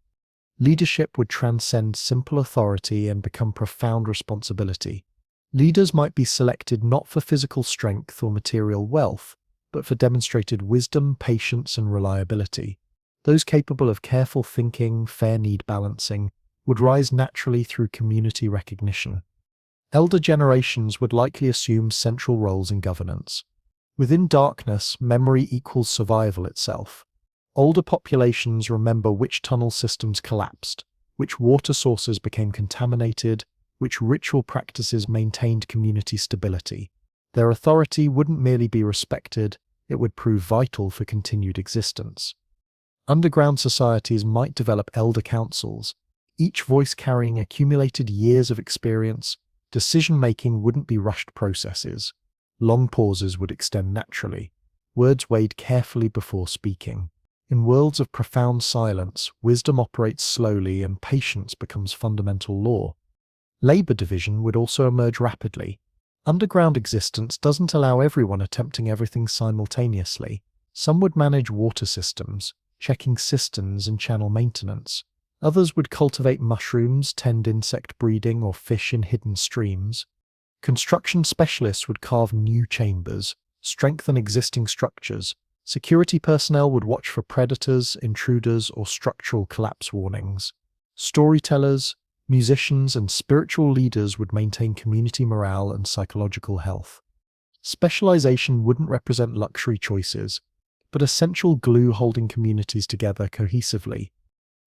Leadership would transcend simple authority and become profound responsibility. Leaders might be selected not for physical strength or material wealth, but for demonstrated wisdom, patience, and reliability. Those capable of careful thinking, fair need balancing, would rise naturally through community recognition. Elder generations would likely assume central roles in governance. Within darkness, memory equals survival itself. Older populations remember which tunnel systems collapsed, which water sources became contaminated, which ritual practices maintained community stability. Their authority wouldn't merely be respected, it would prove vital for continued existence. Underground societies might develop elder councils, each voice carrying accumulated years of experience. Decision-making wouldn't be rushed processes. Long pauses would extend naturally, words weighed carefully before speaking. In worlds of profound silence, wisdom operates slowly and patience becomes fundamental law. Labor division would also emerge rapidly. Underground existence doesn't allow everyone attempting everything simultaneously. Some would manage water systems, checking cisterns and channel maintenance. Others would cultivate mushrooms, tend insect breeding, or fish in hidden streams. Construction specialists would carve new chambers, strengthen existing structures. Security personnel would watch for predators, intruders, or structural collapse warnings. Storytellers, musicians, and spiritual leaders would maintain community morale and psychological health. Specialization wouldn't represent luxury choices, but essential glue holding communities together cohesively.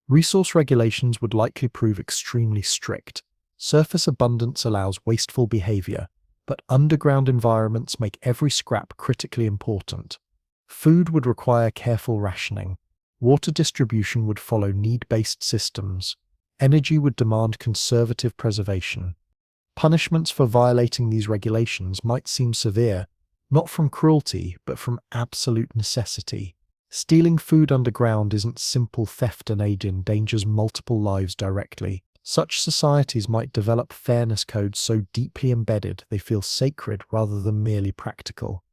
Resource regulations would likely prove extremely strict. Surface abundance allows wasteful behavior, but underground environments make every scrap critically important. Food would require careful rationing. Water distribution would follow need-based systems. Energy would demand conservative preservation. Punishments for violating these regulations might seem severe, not from cruelty, but from absolute necessity. Stealing food underground isn't simple theft, and aid endangers multiple lives directly. Such societies might develop fairness codes so deeply embedded they feel sacred rather than merely practical.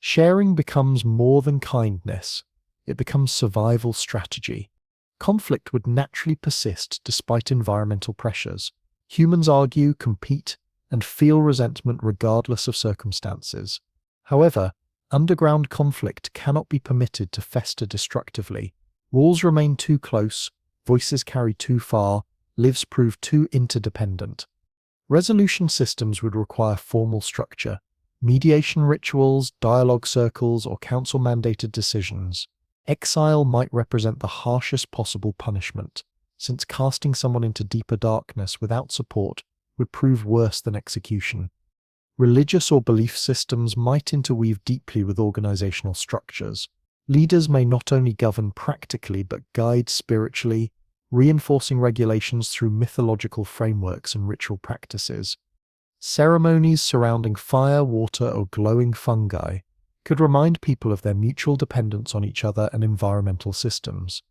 Sharing becomes more than kindness, it becomes survival strategy. Conflict would naturally persist despite environmental pressures. Humans argue, compete, and feel resentment regardless of circumstances. However, underground conflict cannot be permitted to fester destructively. Walls remain too close, voices carry too far, lives prove too interdependent. Resolution systems would require formal structure, mediation rituals, dialogue circles, or council-mandated decisions. Exile might represent the harshest possible punishment, since casting someone into deeper darkness without support would prove worse than execution. Religious or belief systems might interweave deeply with organizational structures. Leaders may not only govern practically but guide spiritually, reinforcing regulations through mythological frameworks and ritual practices. Ceremonies surrounding fire, water, or glowing fungi could remind people of their mutual dependence on each other and environmental systems.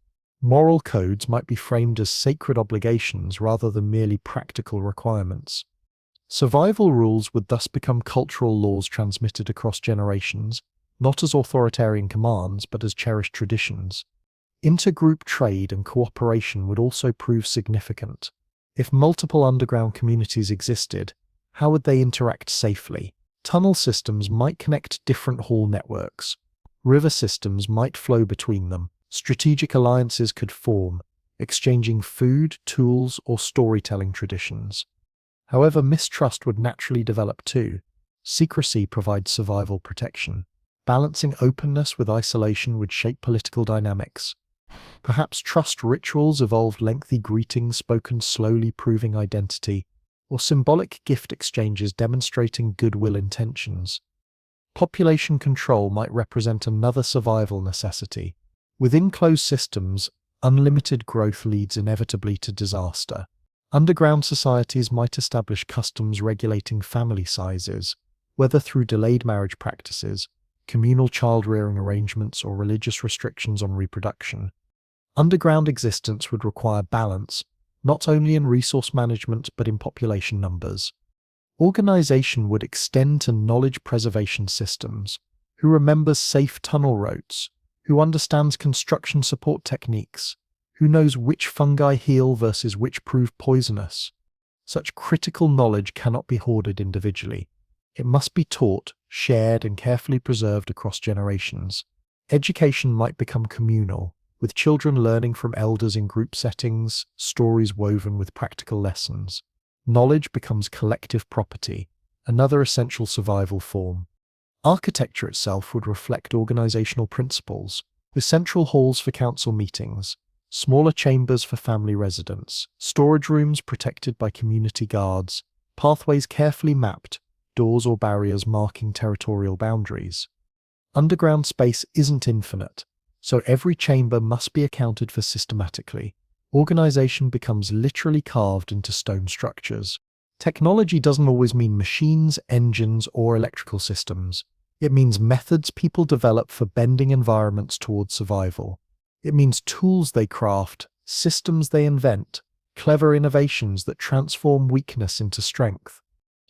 Moral codes might be framed as sacred obligations rather than merely practical requirements. Survival rules would thus become cultural laws transmitted across generations, not as authoritarian commands but as cherished traditions. Intergroup trade and cooperation would also prove significant. If multiple underground communities existed, how would they interact safely? Tunnel systems might connect different haul networks. River systems might flow between them. Strategic alliances could form, exchanging food, tools, or storytelling traditions. However, mistrust would naturally develop too. Secrecy provides survival protection. Balancing openness with isolation would shape political dynamics. Perhaps trust rituals evolved, lengthy greetings spoken slowly proving identity, or symbolic gift exchanges demonstrating goodwill intentions. Population control might represent another survival necessity. Within closed systems, unlimited growth leads inevitably to disaster. Underground societies might establish customs regulating family sizes, whether through delayed marriage practices, communal child-rearing arrangements, or religious restrictions on reproduction. Underground existence would require balance, not only in resource management but in population numbers. Organization would extend to knowledge preservation systems. Who remembers safe tunnel routes? Who understands construction support techniques? Who knows which fungi heal versus which prove poisonous? Such critical knowledge cannot be hoarded individually. It must be taught, shared, and carefully preserved across generations. Education might become communal, with children learning from elders in group settings, stories woven with practical lessons. Knowledge becomes collective property, another essential survival form. Architecture itself would reflect organizational principles, with central halls for council meetings, smaller chambers for family residence, storage rooms protected by community guards, pathways carefully mapped, doors or barriers marking territorial boundaries. Underground space isn't infinite, so every chamber must be accounted for systematically. Organization becomes literally carved into stone structures. Technology doesn't always mean machines, engines, or electrical systems. It means methods people develop for bending environments towards survival. It means tools they craft, systems they invent, clever innovations that transform weakness into strength.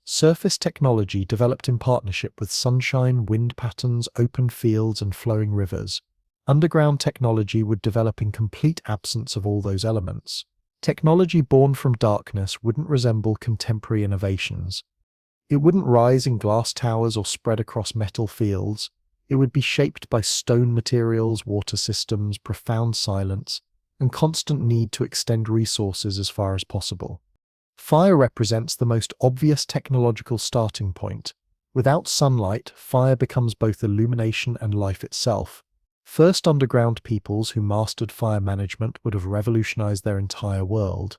Surface technology developed in partnership with sunshine, wind patterns, open fields, and flowing rivers. Underground technology would develop in complete absence of all those elements. Technology born from darkness wouldn't resemble contemporary innovations. It wouldn't rise in glass towers or spread across metal fields. It would be shaped by stone materials, water systems, profound silence, and constant need to extend resources as far as possible. Fire represents the most obvious technological starting point. Without sunlight, fire becomes both illumination and life itself. First underground peoples who mastered fire management would have revolutionized their entire world.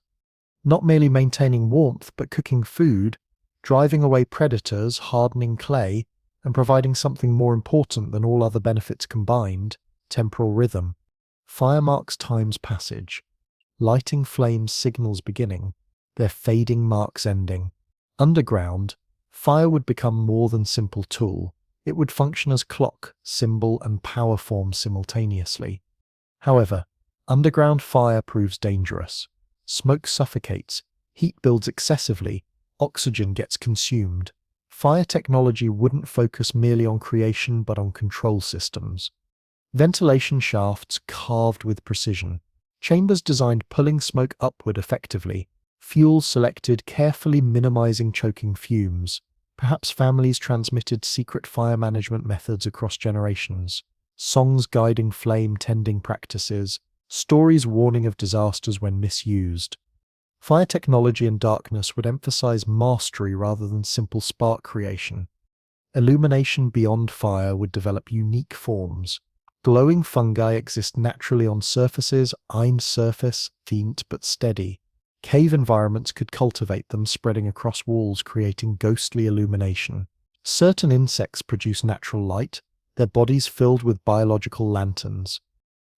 Not merely maintaining warmth, but cooking food, driving away predators, hardening clay, and providing something more important than all other benefits combined, temporal rhythm. Fire marks time's passage. Lighting flames signals beginning, their fading marks ending. Underground, fire would become more than simple tool. It would function as clock, symbol, and power form simultaneously. However, underground fire proves dangerous. Smoke suffocates, heat builds excessively, oxygen gets consumed. Fire technology wouldn't focus merely on creation but on control systems. Ventilation shafts carved with precision, chambers designed pulling smoke upward effectively, fuels selected carefully minimizing choking fumes. Perhaps families transmitted secret fire management methods across generations, songs guiding flame tending practices, stories warning of disasters when misused. Fire technology in darkness would emphasize mastery rather than simple spark creation. Illumination beyond fire would develop unique forms. Glowing fungi exist naturally on surfaces, ein surface, faint but steady. Cave environments could cultivate them, spreading across walls, creating ghostly illumination. Certain insects produce natural light, their bodies filled with biological lanterns.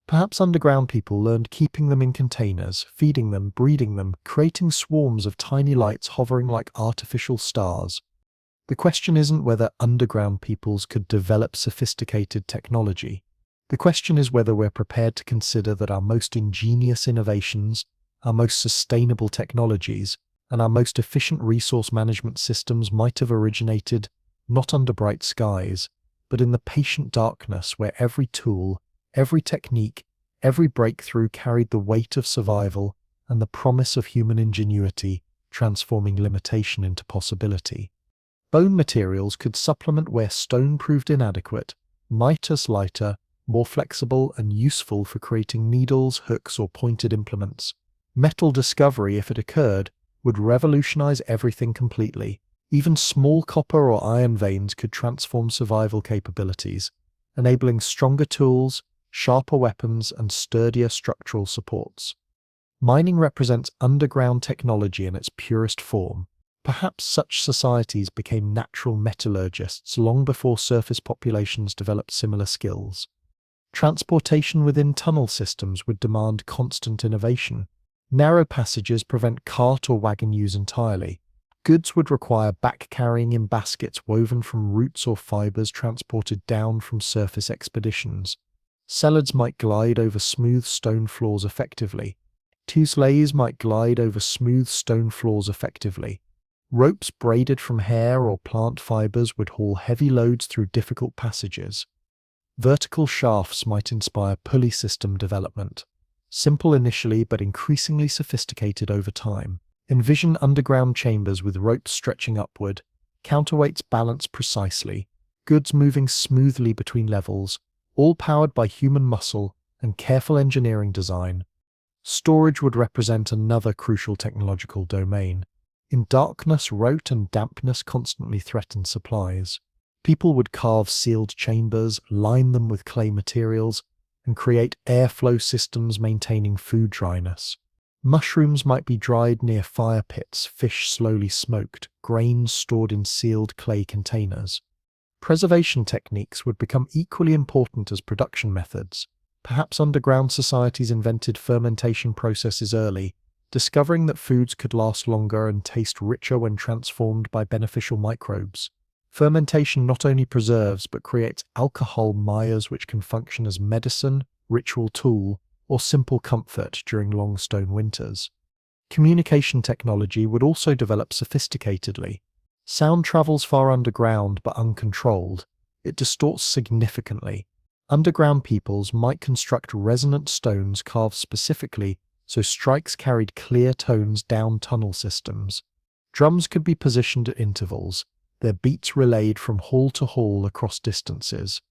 Perhaps underground people learned keeping them in containers, feeding them, breeding them, creating swarms of tiny lights hovering like artificial stars. The question isn't whether underground peoples could develop sophisticated technology. The question is whether we're prepared to consider that our most ingenious innovations, our most sustainable technologies, and our most efficient resource management systems might have originated not under bright skies, but in the patient darkness where every tool, every technique, every breakthrough carried the weight of survival and the promise of human ingenuity, transforming limitation into possibility. Bone materials could supplement where stone proved inadequate, mitre lighter, more flexible and useful for creating needles, hooks, or pointed implements. Metal discovery, if it occurred, would revolutionize everything completely. Even small copper or iron veins could transform survival capabilities, enabling stronger tools, sharper weapons, and sturdier structural supports. Mining represents underground technology in its purest form. Perhaps such societies became natural metallurgists long before surface populations developed similar skills. Transportation within tunnel systems would demand constant innovation. Narrow passages prevent cart or wagon use entirely. Goods would require back-carrying in baskets woven from roots or fibers transported down from surface expeditions. Celards might glide over smooth stone floors effectively. Sleighs might glide over smooth stone floors effectively. Ropes braided from hair or plant fibers would haul heavy loads through difficult passages. Vertical shafts might inspire pulley system development. Simple initially but increasingly sophisticated over time. Envision underground chambers with ropes stretching upward, counterweights balanced precisely, goods moving smoothly between levels, all powered by human muscle and careful engineering design. Storage would represent another crucial technological domain. In darkness, rote and dampness constantly threatened supplies. People would carve sealed chambers, line them with clay materials, and create airflow systems maintaining food dryness. Mushrooms might be dried near fire pits, fish slowly smoked, grains stored in sealed clay containers. Preservation techniques would become equally important as production methods. Perhaps underground societies invented fermentation processes early, discovering that foods could last longer and taste richer when transformed by beneficial microbes. Fermentation not only preserves but creates alcohol mires which can function as medicine, ritual tool, or simple comfort during long stone winters. Communication technology would also develop sophisticatedly. Sound travels far underground but uncontrolled. It distorts significantly. Underground peoples might construct resonant stones carved specifically so strikes carried clear tones down tunnel systems. Drums could be positioned at intervals, their beats relayed from hall to hall across distances.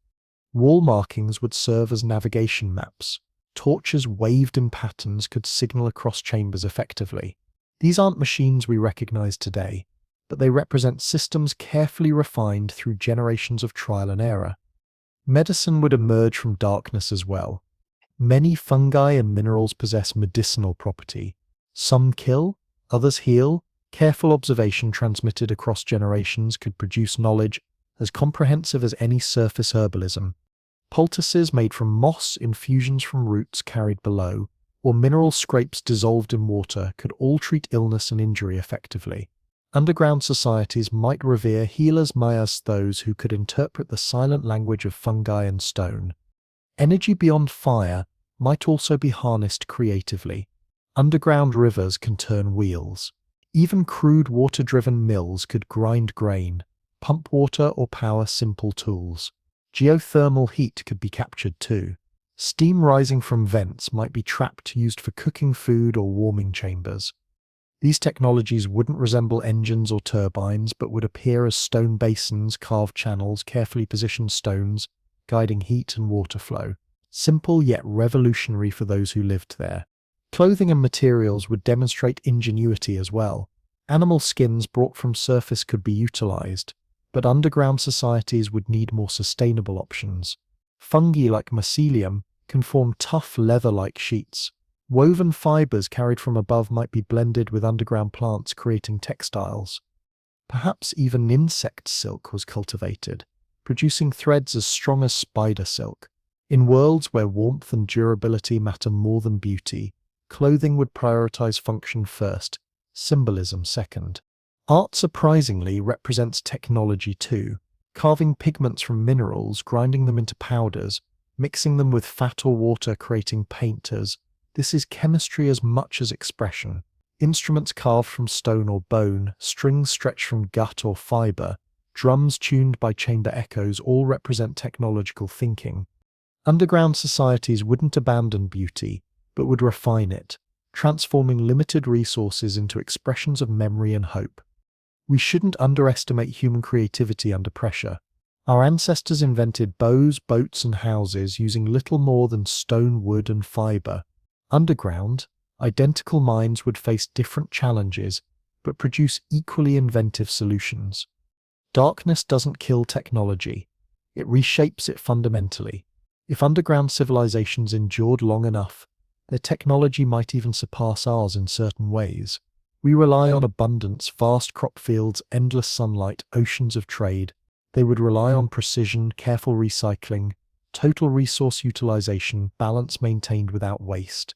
Wall markings would serve as navigation maps. Torches waved in patterns could signal across chambers effectively. These aren't machines we recognize today, but they represent systems carefully refined through generations of trial and error. Medicine would emerge from darkness as well. Many fungi and minerals possess medicinal property. Some kill, others heal. Careful observation transmitted across generations could produce knowledge as comprehensive as any surface herbalism. Poultices made from moss, infusions from roots carried below, or mineral scrapes dissolved in water could all treat illness and injury effectively. Underground societies might revere healers mayas, those who could interpret the silent language of fungi and stone. Energy beyond fire might also be harnessed creatively. Underground rivers can turn wheels. Even crude water-driven mills could grind grain, pump water or power simple tools. Geothermal heat could be captured too. Steam rising from vents might be trapped, used for cooking food or warming chambers. These technologies wouldn't resemble engines or turbines, but would appear as stone basins, carved channels, carefully positioned stones, guiding heat and water flow. Simple yet revolutionary for those who lived there. Clothing and materials would demonstrate ingenuity as well. Animal skins brought from surface could be utilized, but underground societies would need more sustainable options. Fungi like mycelium can form tough leather-like sheets. Woven fibers carried from above might be blended with underground plants, creating textiles. Perhaps even insect silk was cultivated, producing threads as strong as spider silk. In worlds where warmth and durability matter more than beauty, clothing would prioritize function first, symbolism second. Art surprisingly represents technology too. Carving pigments from minerals, grinding them into powders, mixing them with fat or water, creating painters. This is chemistry as much as expression. Instruments carved from stone or bone, strings stretched from gut or fiber, drums tuned by chamber echoes all represent technological thinking. Underground societies wouldn't abandon beauty, but would refine it, transforming limited resources into expressions of memory and hope. We shouldn't underestimate human creativity under pressure. Our ancestors invented bows, boats, and houses using little more than stone, wood, and fiber. Underground, identical minds would face different challenges, but produce equally inventive solutions. Darkness doesn't kill technology, it reshapes it fundamentally. If underground civilizations endured long enough, their technology might even surpass ours in certain ways. We rely on abundance, vast crop fields, endless sunlight, oceans of trade. They would rely on precision, careful recycling, total resource utilization, balance maintained without waste.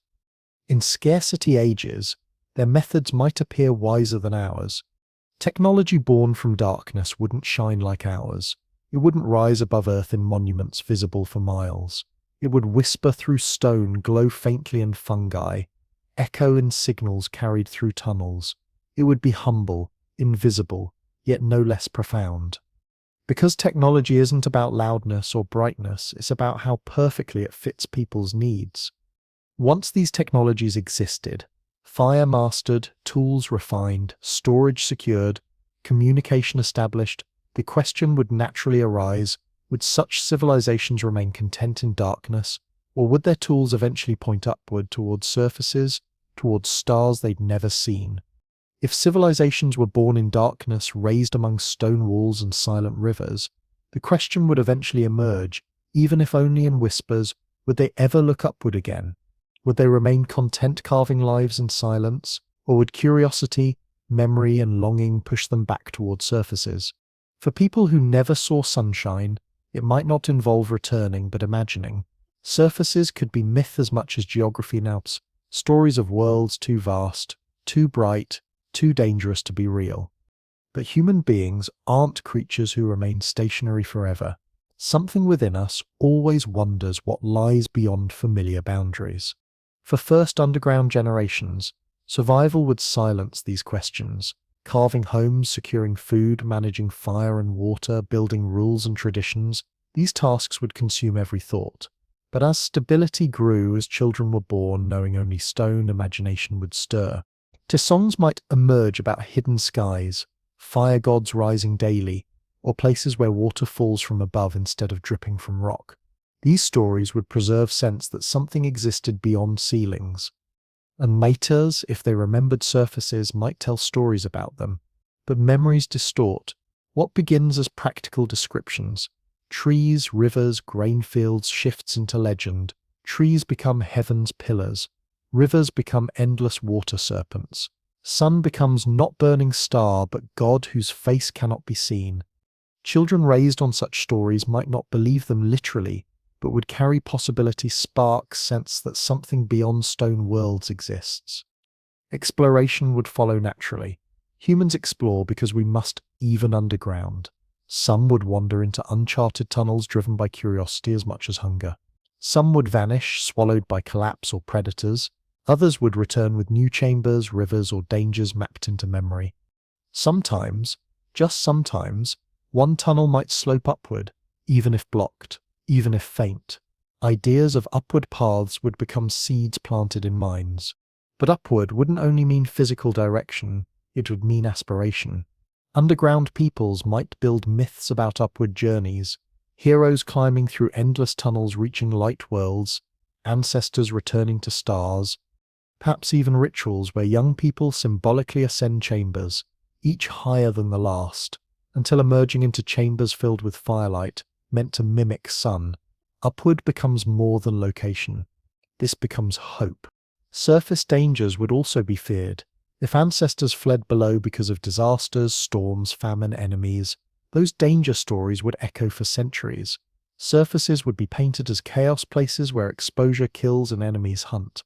In scarcity ages, their methods might appear wiser than ours. Technology born from darkness wouldn't shine like ours. It wouldn't rise above Earth in monuments visible for miles. It would whisper through stone, glow faintly in fungi, echo in signals carried through tunnels. It would be humble, invisible, yet no less profound. Because technology isn't about loudness or brightness, it's about how perfectly it fits people's needs. Once these technologies existed, fire mastered, tools refined, storage secured, communication established, the question would naturally arise, would such civilizations remain content in darkness, or would their tools eventually point upward towards surfaces, towards stars they'd never seen? If civilizations were born in darkness, raised among stone walls and silent rivers, the question would eventually emerge, even if only in whispers, would they ever look upward again? Would they remain content carving lives in silence, or would curiosity, memory, and longing push them back toward surfaces? For people who never saw sunshine, it might not involve returning but imagining. Surfaces could be myth as much as geography now, stories of worlds too vast, too bright, too dangerous to be real. But human beings aren't creatures who remain stationary forever. Something within us always wonders what lies beyond familiar boundaries. For first underground generations, survival would silence these questions. Carving homes, securing food, managing fire and water, building rules and traditions, these tasks would consume every thought. But as stability grew, as children were born, knowing only stone, imagination would stir. Songs might emerge about hidden skies, fire gods rising daily, or places where water falls from above instead of dripping from rock. These stories would preserve sense that something existed beyond ceilings. And maters, if they remembered surfaces, might tell stories about them. But memories distort. What begins as practical descriptions, trees, rivers, grain fields, shifts into legend. Trees become heaven's pillars. Rivers become endless water serpents. Sun becomes not burning star, but God whose face cannot be seen. Children raised on such stories might not believe them literally, but would carry possibility sparks, sense that something beyond stone worlds exists. Exploration would follow naturally. Humans explore because we must, even underground. Some would wander into uncharted tunnels driven by curiosity as much as hunger. Some would vanish, swallowed by collapse or predators. Others would return with new chambers, rivers, or dangers mapped into memory. Sometimes, just sometimes, one tunnel might slope upward, even if blocked, even if faint. Ideas of upward paths would become seeds planted in minds. But upward wouldn't only mean physical direction, it would mean aspiration. Underground peoples might build myths about upward journeys, heroes climbing through endless tunnels reaching light worlds, ancestors returning to stars, perhaps even rituals where young people symbolically ascend chambers, each higher than the last, until emerging into chambers filled with firelight, meant to mimic sun. Upward becomes more than location. This becomes hope. Surface dangers would also be feared. If ancestors fled below because of disasters, storms, famine, enemies, those danger stories would echo for centuries. Surfaces would be painted as chaos places where exposure kills and enemies hunt.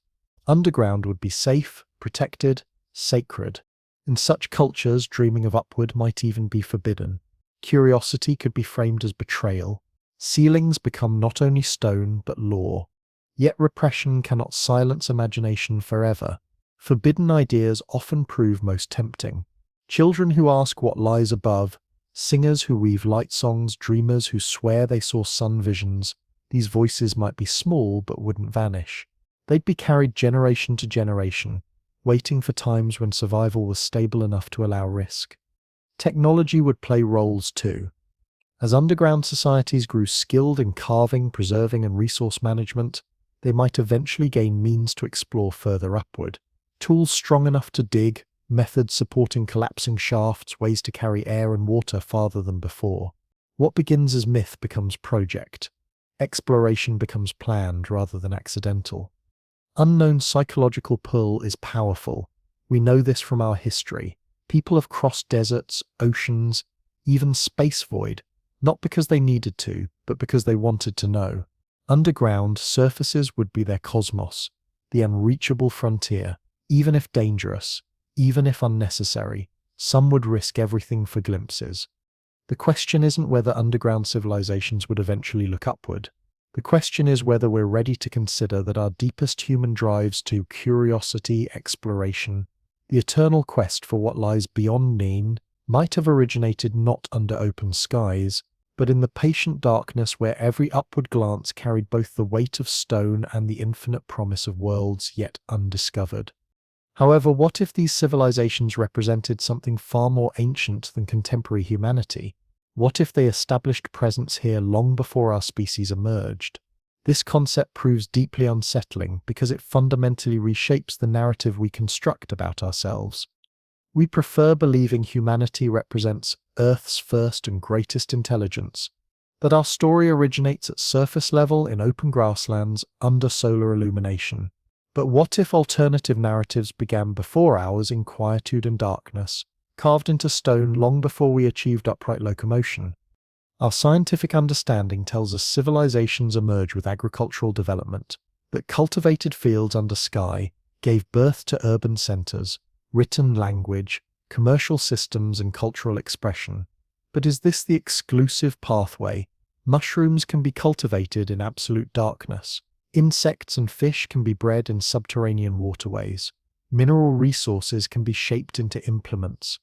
Underground would be safe, protected, sacred. In such cultures, dreaming of upward might even be forbidden. Curiosity could be framed as betrayal. Ceilings become not only stone, but law. Yet repression cannot silence imagination forever. Forbidden ideas often prove most tempting. Children who ask what lies above, singers who weave light songs, dreamers who swear they saw sun visions, these voices might be small but wouldn't vanish. They'd be carried generation to generation, waiting for times when survival was stable enough to allow risk. Technology would play roles too. As underground societies grew skilled in carving, preserving, and resource management, they might eventually gain means to explore further upward. Tools strong enough to dig, methods supporting collapsing shafts, ways to carry air and water farther than before. What begins as myth becomes project. Exploration becomes planned rather than accidental. Unknown psychological pull is powerful. We know this from our history. People have crossed deserts, oceans, even space void, not because they needed to, but because they wanted to know. Underground, surfaces would be their cosmos, the unreachable frontier. Even if dangerous, even if unnecessary, some would risk everything for glimpses. The question isn't whether underground civilizations would eventually look upward. The question is whether we're ready to consider that our deepest human drives to curiosity, exploration, the eternal quest for what lies beyond Neen, might have originated not under open skies, but in the patient darkness where every upward glance carried both the weight of stone and the infinite promise of worlds yet undiscovered. However, what if these civilizations represented something far more ancient than contemporary humanity? What if they established presence here long before our species emerged? This concept proves deeply unsettling because it fundamentally reshapes the narrative we construct about ourselves. We prefer believing humanity represents Earth's first and greatest intelligence, that our story originates at surface level in open grasslands under solar illumination. But what if alternative narratives began before ours in quietude and darkness, carved into stone long before we achieved upright locomotion? Our scientific understanding tells us civilizations emerge with agricultural development, that cultivated fields under sky gave birth to urban centers, written language, commercial systems, and cultural expression. But is this the exclusive pathway? Mushrooms can be cultivated in absolute darkness. Insects and fish can be bred in subterranean waterways. Mineral resources can be shaped into implements.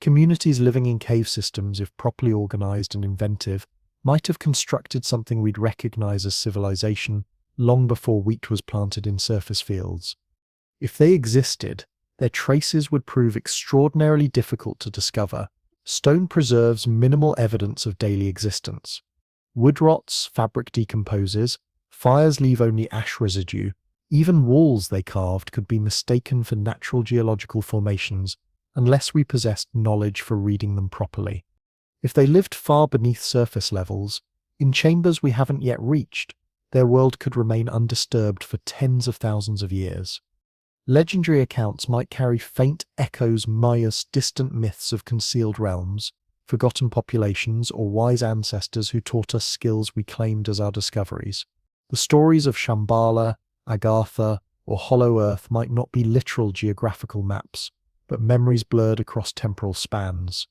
Communities living in cave systems, if properly organized and inventive, might have constructed something we'd recognize as civilization long before wheat was planted in surface fields. If they existed, their traces would prove extraordinarily difficult to discover. Stone preserves minimal evidence of daily existence. Wood rots, fabric decomposes, fires leave only ash residue. Even walls they carved could be mistaken for natural geological formations unless we possessed knowledge for reading them properly. If they lived far beneath surface levels, in chambers we haven't yet reached, their world could remain undisturbed for tens of thousands of years. Legendary accounts might carry faint echoes, Maya's distant myths of concealed realms, forgotten populations, or wise ancestors who taught us skills we claimed as our discoveries. The stories of Shambhala, Agartha, or Hollow Earth might not be literal geographical maps, but memories blurred across temporal spans.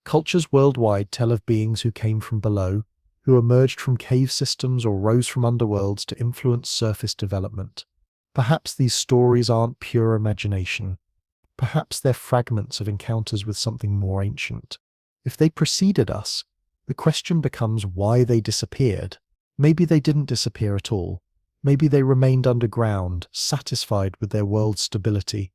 Cultures worldwide tell of beings who came from below, who emerged from cave systems or rose from underworlds to influence surface development. Perhaps these stories aren't pure imagination. Perhaps they're fragments of encounters with something more ancient. If they preceded us, the question becomes why they disappeared. Maybe they didn't disappear at all. Maybe they remained underground, satisfied with their world's stability,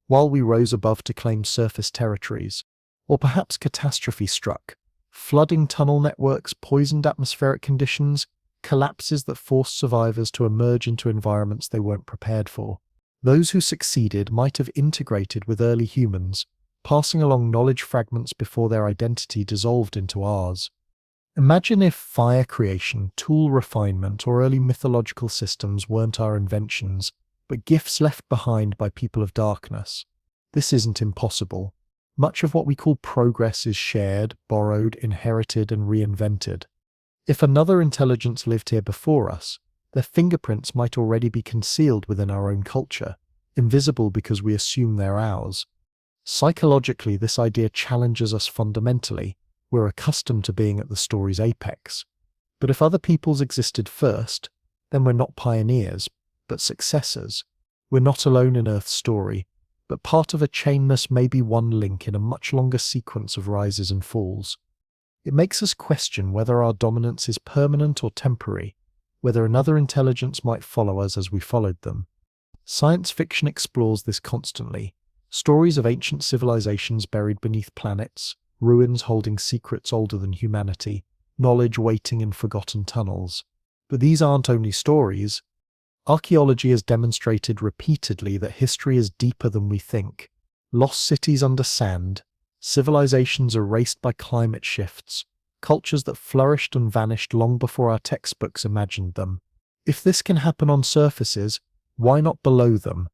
while we rose above to claim surface territories. Or perhaps catastrophe struck. Flooding tunnel networks, poisoned atmospheric conditions, collapses that forced survivors to emerge into environments they weren't prepared for. Those who succeeded might have integrated with early humans, passing along knowledge fragments before their identity dissolved into ours. Imagine if fire creation, tool refinement, or early mythological systems weren't our inventions, but gifts left behind by people of darkness. This isn't impossible. Much of what we call progress is shared, borrowed, inherited, and reinvented. If another intelligence lived here before us, their fingerprints might already be concealed within our own culture, invisible because we assume they're ours. Psychologically, this idea challenges us fundamentally. We're accustomed to being at the story's apex. But if other peoples existed first, then we're not pioneers, but successors. We're not alone in Earth's story, but part of a chainless, maybe one link in a much longer sequence of rises and falls. It makes us question whether our dominance is permanent or temporary, whether another intelligence might follow us as we followed them. Science fiction explores this constantly. Stories of ancient civilizations buried beneath planets, ruins holding secrets older than humanity, knowledge waiting in forgotten tunnels. But these aren't only stories. Archaeology has demonstrated repeatedly that history is deeper than we think. lost cities under sand, civilizations erased by climate shifts, cultures that flourished and vanished long before our textbooks imagined them. If this can happen on surfaces, why not below them?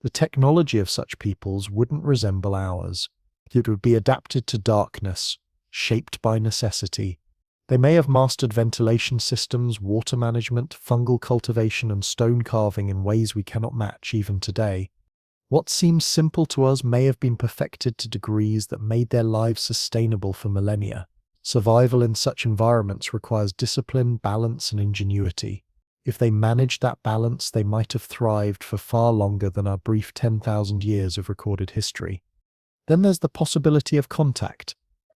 The technology of such peoples wouldn't resemble ours. It would be adapted to darkness, shaped by necessity. They may have mastered ventilation systems, water management, fungal cultivation, and stone carving in ways we cannot match even today. What seems simple to us may have been perfected to degrees that made their lives sustainable for millennia. Survival in such environments requires discipline, balance, and ingenuity. If they managed that balance, they might have thrived for far longer than our brief 10,000 years of recorded history. Then there's the possibility of contact.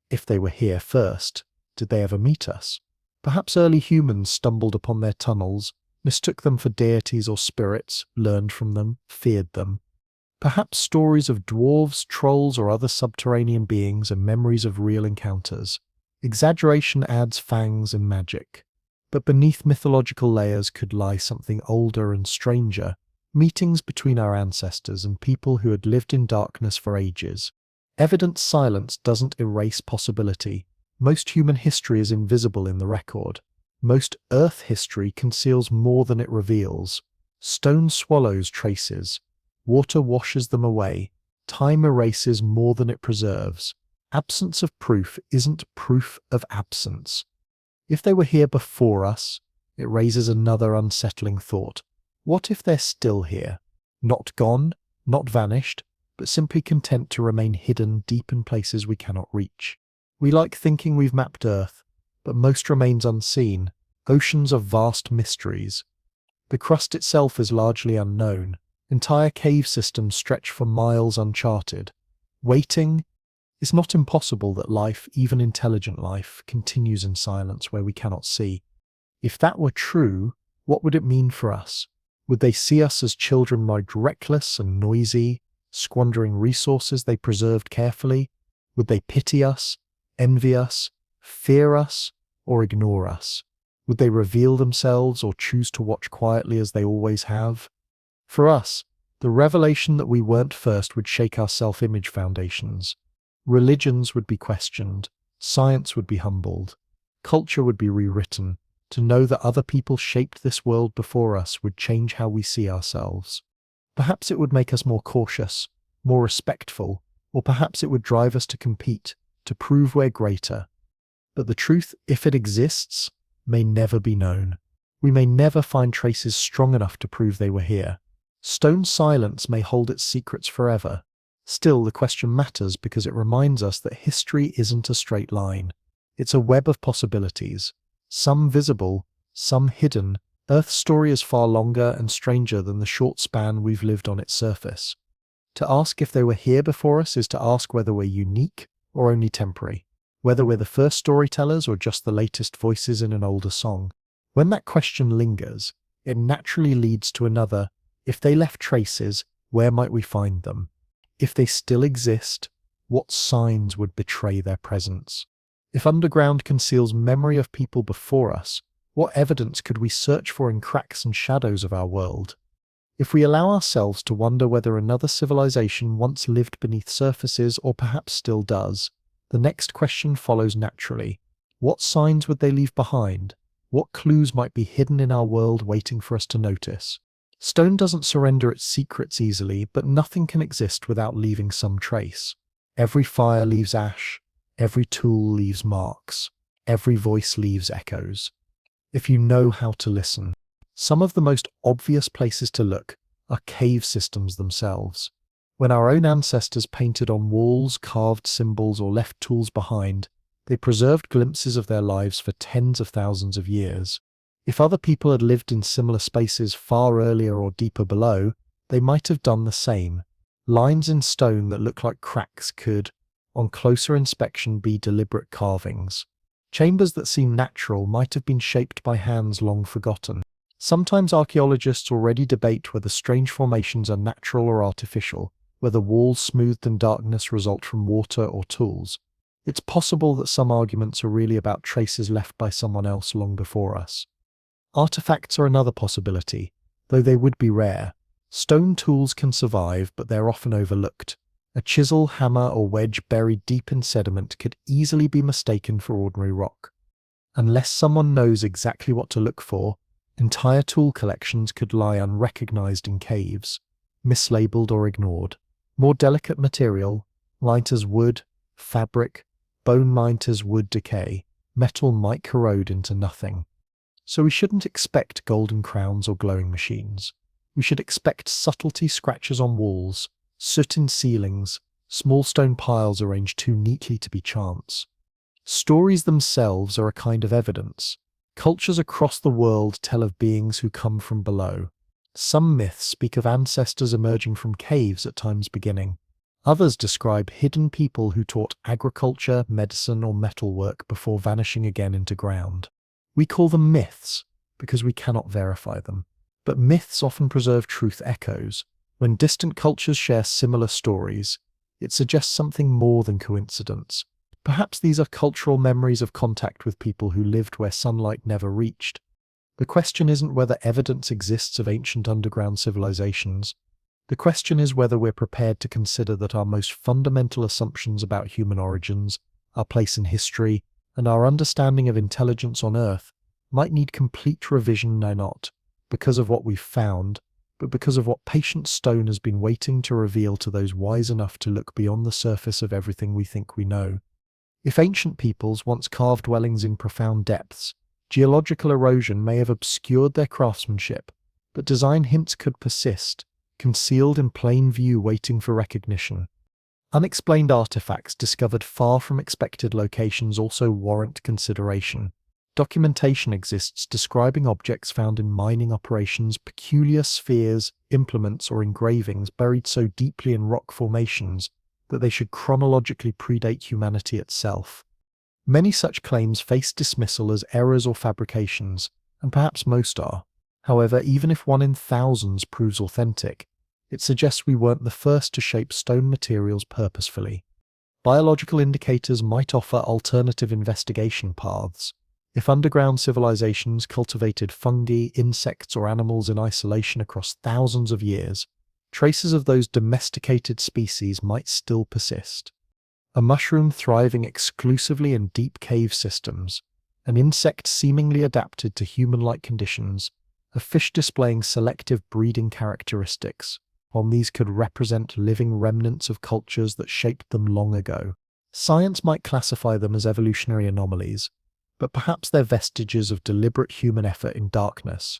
If they were here first, did they ever meet us? Perhaps early humans stumbled upon their tunnels, mistook them for deities or spirits, learned from them, feared them. Perhaps stories of dwarves, trolls, or other subterranean beings are memories of real encounters. Exaggeration adds fangs and magic. But beneath mythological layers could lie something older and stranger, meetings between our ancestors and people who had lived in darkness for ages. Evident silence doesn't erase possibility. Most human history is invisible in the record. Most Earth history conceals more than it reveals. Stone swallows traces. Water washes them away. Time erases more than it preserves. Absence of proof isn't proof of absence. If they were here before us, it raises another unsettling thought. What if they're still here? Not gone, not vanished, but simply content to remain hidden deep in places we cannot reach. We like thinking we've mapped Earth, but most remains unseen, oceans of vast mysteries. The crust itself is largely unknown. Entire cave systems stretch for miles uncharted. Waiting, it's not impossible that life, even intelligent life, continues in silence where we cannot see. If that were true, what would it mean for us? Would they see us as children made reckless and noisy, squandering resources they preserved carefully? Would they pity us, envy us, fear us, or ignore us? Would they reveal themselves or choose to watch quietly as they always have? For us, the revelation that we weren't first would shake our self-image foundations. Religions would be questioned, science would be humbled, culture would be rewritten. To know that other people shaped this world before us would change how we see ourselves. Perhaps it would make us more cautious, more respectful, or perhaps it would drive us to compete, to prove we're greater. But the truth, if it exists, may never be known. We may never find traces strong enough to prove they were here. Stone silence may hold its secrets forever. Still, the question matters because it reminds us that history isn't a straight line. It's a web of possibilities. Some visible, some hidden. Earth's story is far longer and stranger than the short span we've lived on its surface. To ask if they were here before us is to ask whether we're unique or only temporary, whether we're the first storytellers or just the latest voices in an older song. When that question lingers, it naturally leads to another. If they left traces, where might we find them? If they still exist, what signs would betray their presence? If underground conceals memory of people before us, what evidence could we search for in cracks and shadows of our world? If we allow ourselves to wonder whether another civilization once lived beneath surfaces or perhaps still does, the next question follows naturally. What signs would they leave behind? What clues might be hidden in our world waiting for us to notice? Stone doesn't surrender its secrets easily, but nothing can exist without leaving some trace. Every fire leaves ash, every tool leaves marks, every voice leaves echoes. If you know how to listen, some of the most obvious places to look are cave systems themselves. When our own ancestors painted on walls, carved symbols, or left tools behind, they preserved glimpses of their lives for tens of thousands of years. If other people had lived in similar spaces far earlier or deeper below, they might have done the same. Lines in stone that look like cracks could, on closer inspection, be deliberate carvings. Chambers that seem natural might have been shaped by hands long forgotten. Sometimes archaeologists already debate whether strange formations are natural or artificial, whether walls smoothed in darkness result from water or tools. It's possible that some arguments are really about traces left by someone else long before us. Artifacts are another possibility, though they would be rare. Stone tools can survive, but they're often overlooked. A chisel, hammer, or wedge buried deep in sediment could easily be mistaken for ordinary rock. Unless someone knows exactly what to look for, entire tool collections could lie unrecognized in caves, mislabeled or ignored. More delicate material, light as wood, fabric, bone might as wood decay, metal might corrode into nothing. So we shouldn't expect golden crowns or glowing machines. We should expect subtlety scratches on walls, soot in ceilings, small stone piles arranged too neatly to be chance. Stories themselves are a kind of evidence. Cultures across the world tell of beings who come from below. Some myths speak of ancestors emerging from caves at time's beginning. Others describe hidden people who taught agriculture, medicine, or metalwork before vanishing again into ground. We call them myths because we cannot verify them. But myths often preserve truth echoes. When distant cultures share similar stories, it suggests something more than coincidence. Perhaps these are cultural memories of contact with people who lived where sunlight never reached. The question isn't whether evidence exists of ancient underground civilizations. The question is whether we're prepared to consider that our most fundamental assumptions about human origins, our place in history, and our understanding of intelligence on Earth might need complete revision, not because of what we've found, but because of what patient stone has been waiting to reveal to those wise enough to look beyond the surface of everything we think we know. If ancient peoples once carved dwellings in profound depths, geological erosion may have obscured their craftsmanship, but design hints could persist, concealed in plain view waiting for recognition. Unexplained artifacts discovered far from expected locations also warrant consideration. Documentation exists describing objects found in mining operations, peculiar spheres, implements, or engravings buried so deeply in rock formations that they should chronologically predate humanity itself. Many such claims face dismissal as errors or fabrications, and perhaps most are. However, even if one in thousands proves authentic, it suggests we weren't the first to shape stone materials purposefully. Biological indicators might offer alternative investigation paths. If underground civilizations cultivated fungi, insects, or animals in isolation across thousands of years, traces of those domesticated species might still persist. A mushroom thriving exclusively in deep cave systems, an insect seemingly adapted to human-like conditions, a fish displaying selective breeding characteristics, while these could represent living remnants of cultures that shaped them long ago. Science might classify them as evolutionary anomalies, but perhaps they're vestiges of deliberate human effort in darkness.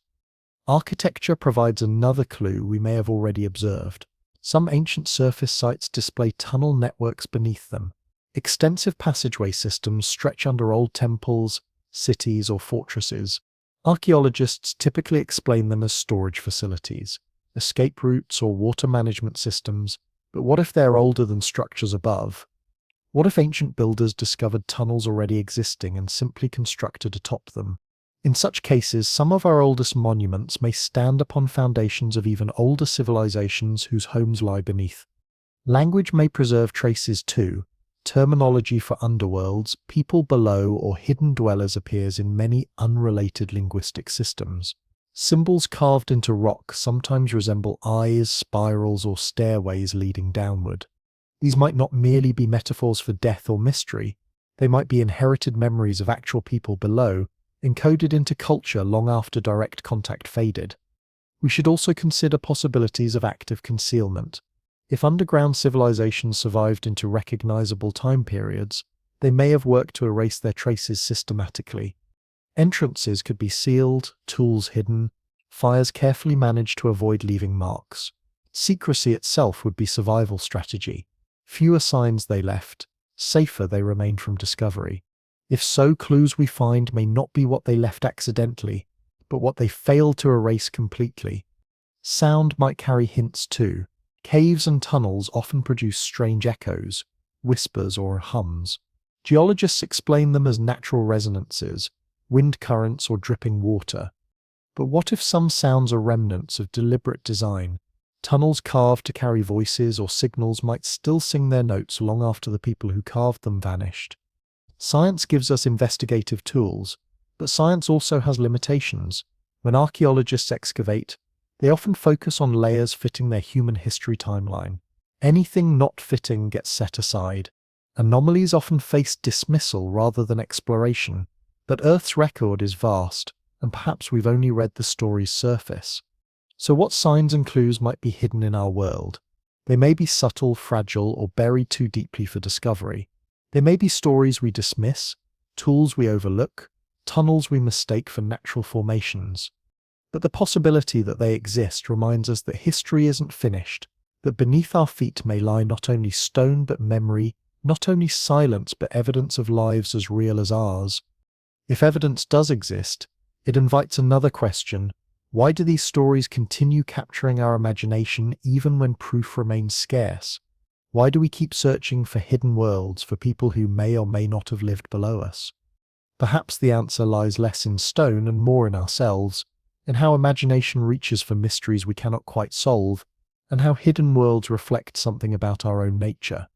Architecture provides another clue we may have already observed. Some ancient surface sites display tunnel networks beneath them. Extensive passageway systems stretch under old temples, cities, or fortresses. Archaeologists typically explain them as storage facilities, escape routes, or water management systems, but what if they're older than structures above? What if ancient builders discovered tunnels already existing and simply constructed atop them? In such cases, some of our oldest monuments may stand upon foundations of even older civilizations whose homes lie beneath. Language may preserve traces too. Terminology for underworlds, people below, or hidden dwellers appears in many unrelated linguistic systems. Symbols carved into rock sometimes resemble eyes, spirals, or stairways leading downward. These might not merely be metaphors for death or mystery. They might be inherited memories of actual people below, encoded into culture long after direct contact faded. We should also consider possibilities of active concealment. If underground civilizations survived into recognizable time periods, they may have worked to erase their traces systematically. Entrances could be sealed, tools hidden, fires carefully managed to avoid leaving marks. Secrecy itself would be survival strategy. Fewer signs they left, safer they remained from discovery. If so, clues we find may not be what they left accidentally, but what they failed to erase completely. Sound might carry hints too. Caves and tunnels often produce strange echoes, whispers, or hums. Geologists explain them as natural resonances, wind currents, or dripping water. But what if some sounds are remnants of deliberate design? Tunnels carved to carry voices or signals might still sing their notes long after the people who carved them vanished. Science gives us investigative tools, but science also has limitations. When archaeologists excavate, they often focus on layers fitting their human history timeline. Anything not fitting gets set aside. Anomalies often face dismissal rather than exploration, but Earth's record is vast, and perhaps we've only read the story's surface. So what signs and clues might be hidden in our world? They may be subtle, fragile, or buried too deeply for discovery. They may be stories we dismiss, tools we overlook, tunnels we mistake for natural formations. But the possibility that they exist reminds us that history isn't finished, that beneath our feet may lie not only stone but memory, not only silence but evidence of lives as real as ours. If evidence does exist, it invites another question. Why do these stories continue capturing our imagination even when proof remains scarce? Why do we keep searching for hidden worlds, for people who may or may not have lived below us? Perhaps the answer lies less in stone and more in ourselves, in how imagination reaches for mysteries we cannot quite solve, and how hidden worlds reflect something about our own nature.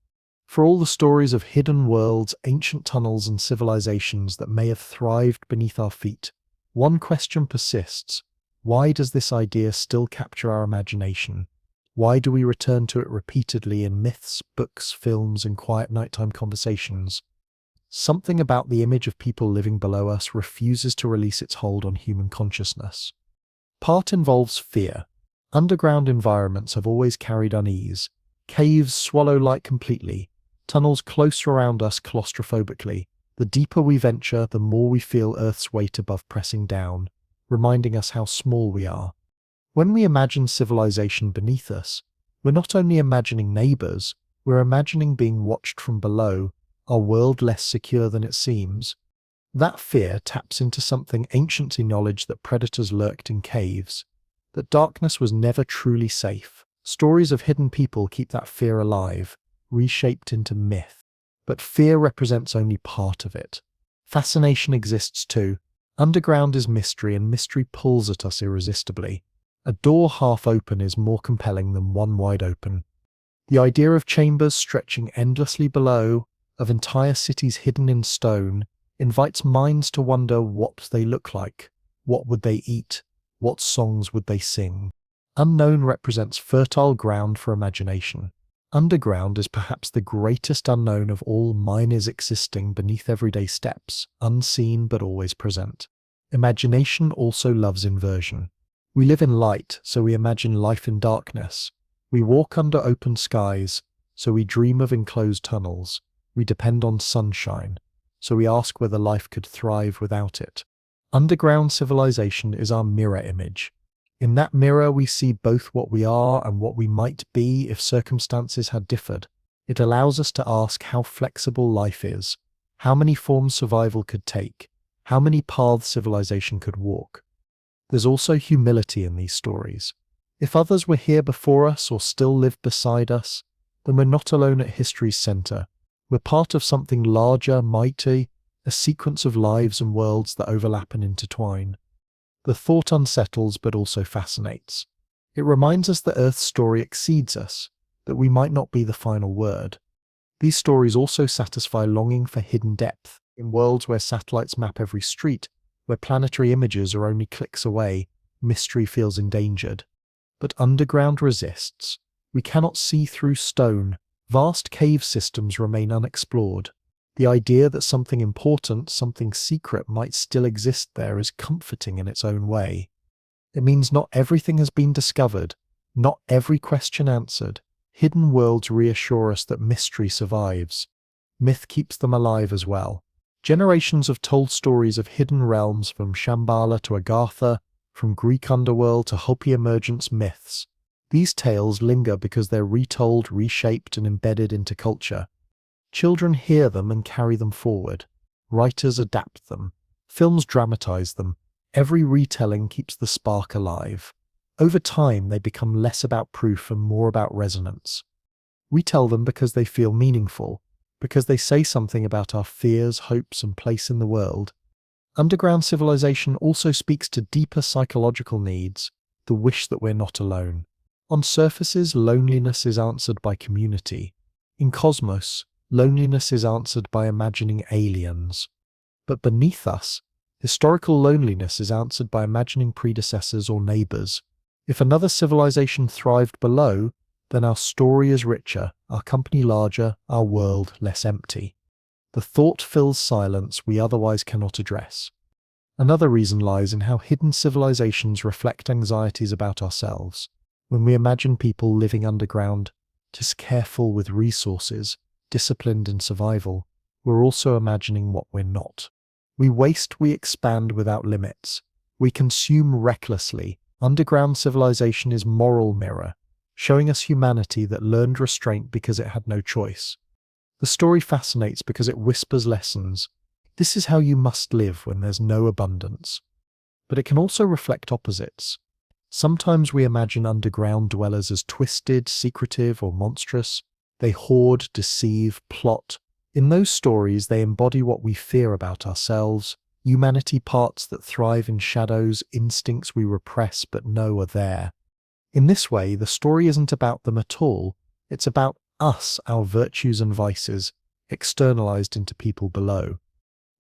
For all the stories of hidden worlds, ancient tunnels, and civilizations that may have thrived beneath our feet, one question persists. Why does this idea still capture our imagination? Why do we return to it repeatedly in myths, books, films, and quiet nighttime conversations? Something about the image of people living below us refuses to release its hold on human consciousness. Part involves fear. Underground environments have always carried unease. Caves swallow light completely. Tunnels close around us claustrophobically. The deeper we venture, the more we feel Earth's weight above pressing down, reminding us how small we are. When we imagine civilization beneath us, we're not only imagining neighbors, we're imagining being watched from below, our world less secure than it seems. That fear taps into something ancient knowledge that predators lurked in caves, that darkness was never truly safe. Stories of hidden people keep that fear alive, reshaped into myth. But fear represents only part of it. Fascination exists too. Underground is mystery, and mystery pulls at us irresistibly. A door half open is more compelling than one wide open. The idea of chambers stretching endlessly below, of entire cities hidden in stone, invites minds to wonder what they look like, what would they eat, what songs would they sing. Unknown represents fertile ground for imagination. Underground is perhaps the greatest unknown of all. Mine is existing beneath everyday steps, unseen but always present. Imagination also loves inversion. We live in light, so we imagine life in darkness. We walk under open skies, so we dream of enclosed tunnels. We depend on sunshine, so we ask whether life could thrive without it. Underground civilization is our mirror image. In that mirror we see both what we are and what we might be if circumstances had differed. It allows us to ask how flexible life is, how many forms survival could take, how many paths civilization could walk. There's also humility in these stories. If others were here before us or still lived beside us, then we're not alone at history's center. We're part of something larger, mighty, a sequence of lives and worlds that overlap and intertwine. The thought unsettles but also fascinates. It reminds us that Earth's story exceeds us, that we might not be the final word. These stories also satisfy longing for hidden depth. In worlds where satellites map every street, where planetary images are only clicks away, mystery feels endangered. But underground resists. We cannot see through stone. Vast cave systems remain unexplored. The idea that something important, something secret might still exist there is comforting in its own way. It means not everything has been discovered, not every question answered. Hidden worlds reassure us that mystery survives. Myth keeps them alive as well. Generations have told stories of hidden realms, from Shambhala to Agartha, from Greek underworld to Hopi emergence myths. These tales linger because they're retold, reshaped, and embedded into culture. Children hear them and carry them forward. Writers adapt them. Films dramatize them. Every retelling keeps the spark alive. Over time, they become less about proof and more about resonance. We tell them because they feel meaningful, because they say something about our fears, hopes, and place in the world. Underground civilization also speaks to deeper psychological needs, the wish that we're not alone. On surfaces, loneliness is answered by community. In Cosmos, loneliness is answered by imagining aliens. But beneath us, historical loneliness is answered by imagining predecessors or neighbors. If another civilization thrived below, then our story is richer, our company larger, our world less empty. The thought fills silence we otherwise cannot address. Another reason lies in how hidden civilizations reflect anxieties about ourselves. When we imagine people living underground, just careful with resources, disciplined in survival, we're also imagining what we're not. We waste, we expand without limits. We consume recklessly. Underground civilization is moral mirror, showing us humanity that learned restraint because it had no choice. The story fascinates because it whispers lessons. This is how you must live when there's no abundance. But it can also reflect opposites. Sometimes we imagine underground dwellers as twisted, secretive, or monstrous. They hoard, deceive, plot. In those stories, they embody what we fear about ourselves, humanity, parts that thrive in shadows, instincts we repress but know are there. In this way, the story isn't about them at all. It's about us, our virtues and vices, externalized into people below.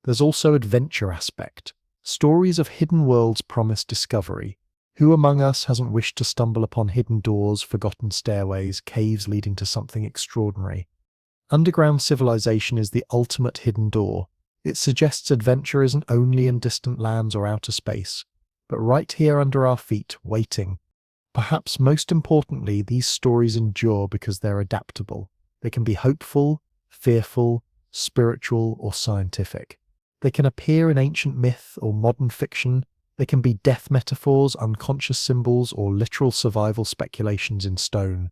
There's also adventure aspect. Stories of hidden worlds promise discovery. Who among us hasn't wished to stumble upon hidden doors, forgotten stairways, caves leading to something extraordinary? Underground civilization is the ultimate hidden door. It suggests adventure isn't only in distant lands or outer space, but right here under our feet, waiting. Perhaps most importantly, these stories endure because they're adaptable. They can be hopeful, fearful, spiritual, or scientific. They can appear in ancient myth or modern fiction. They can be death metaphors, unconscious symbols, or literal survival speculations in stone.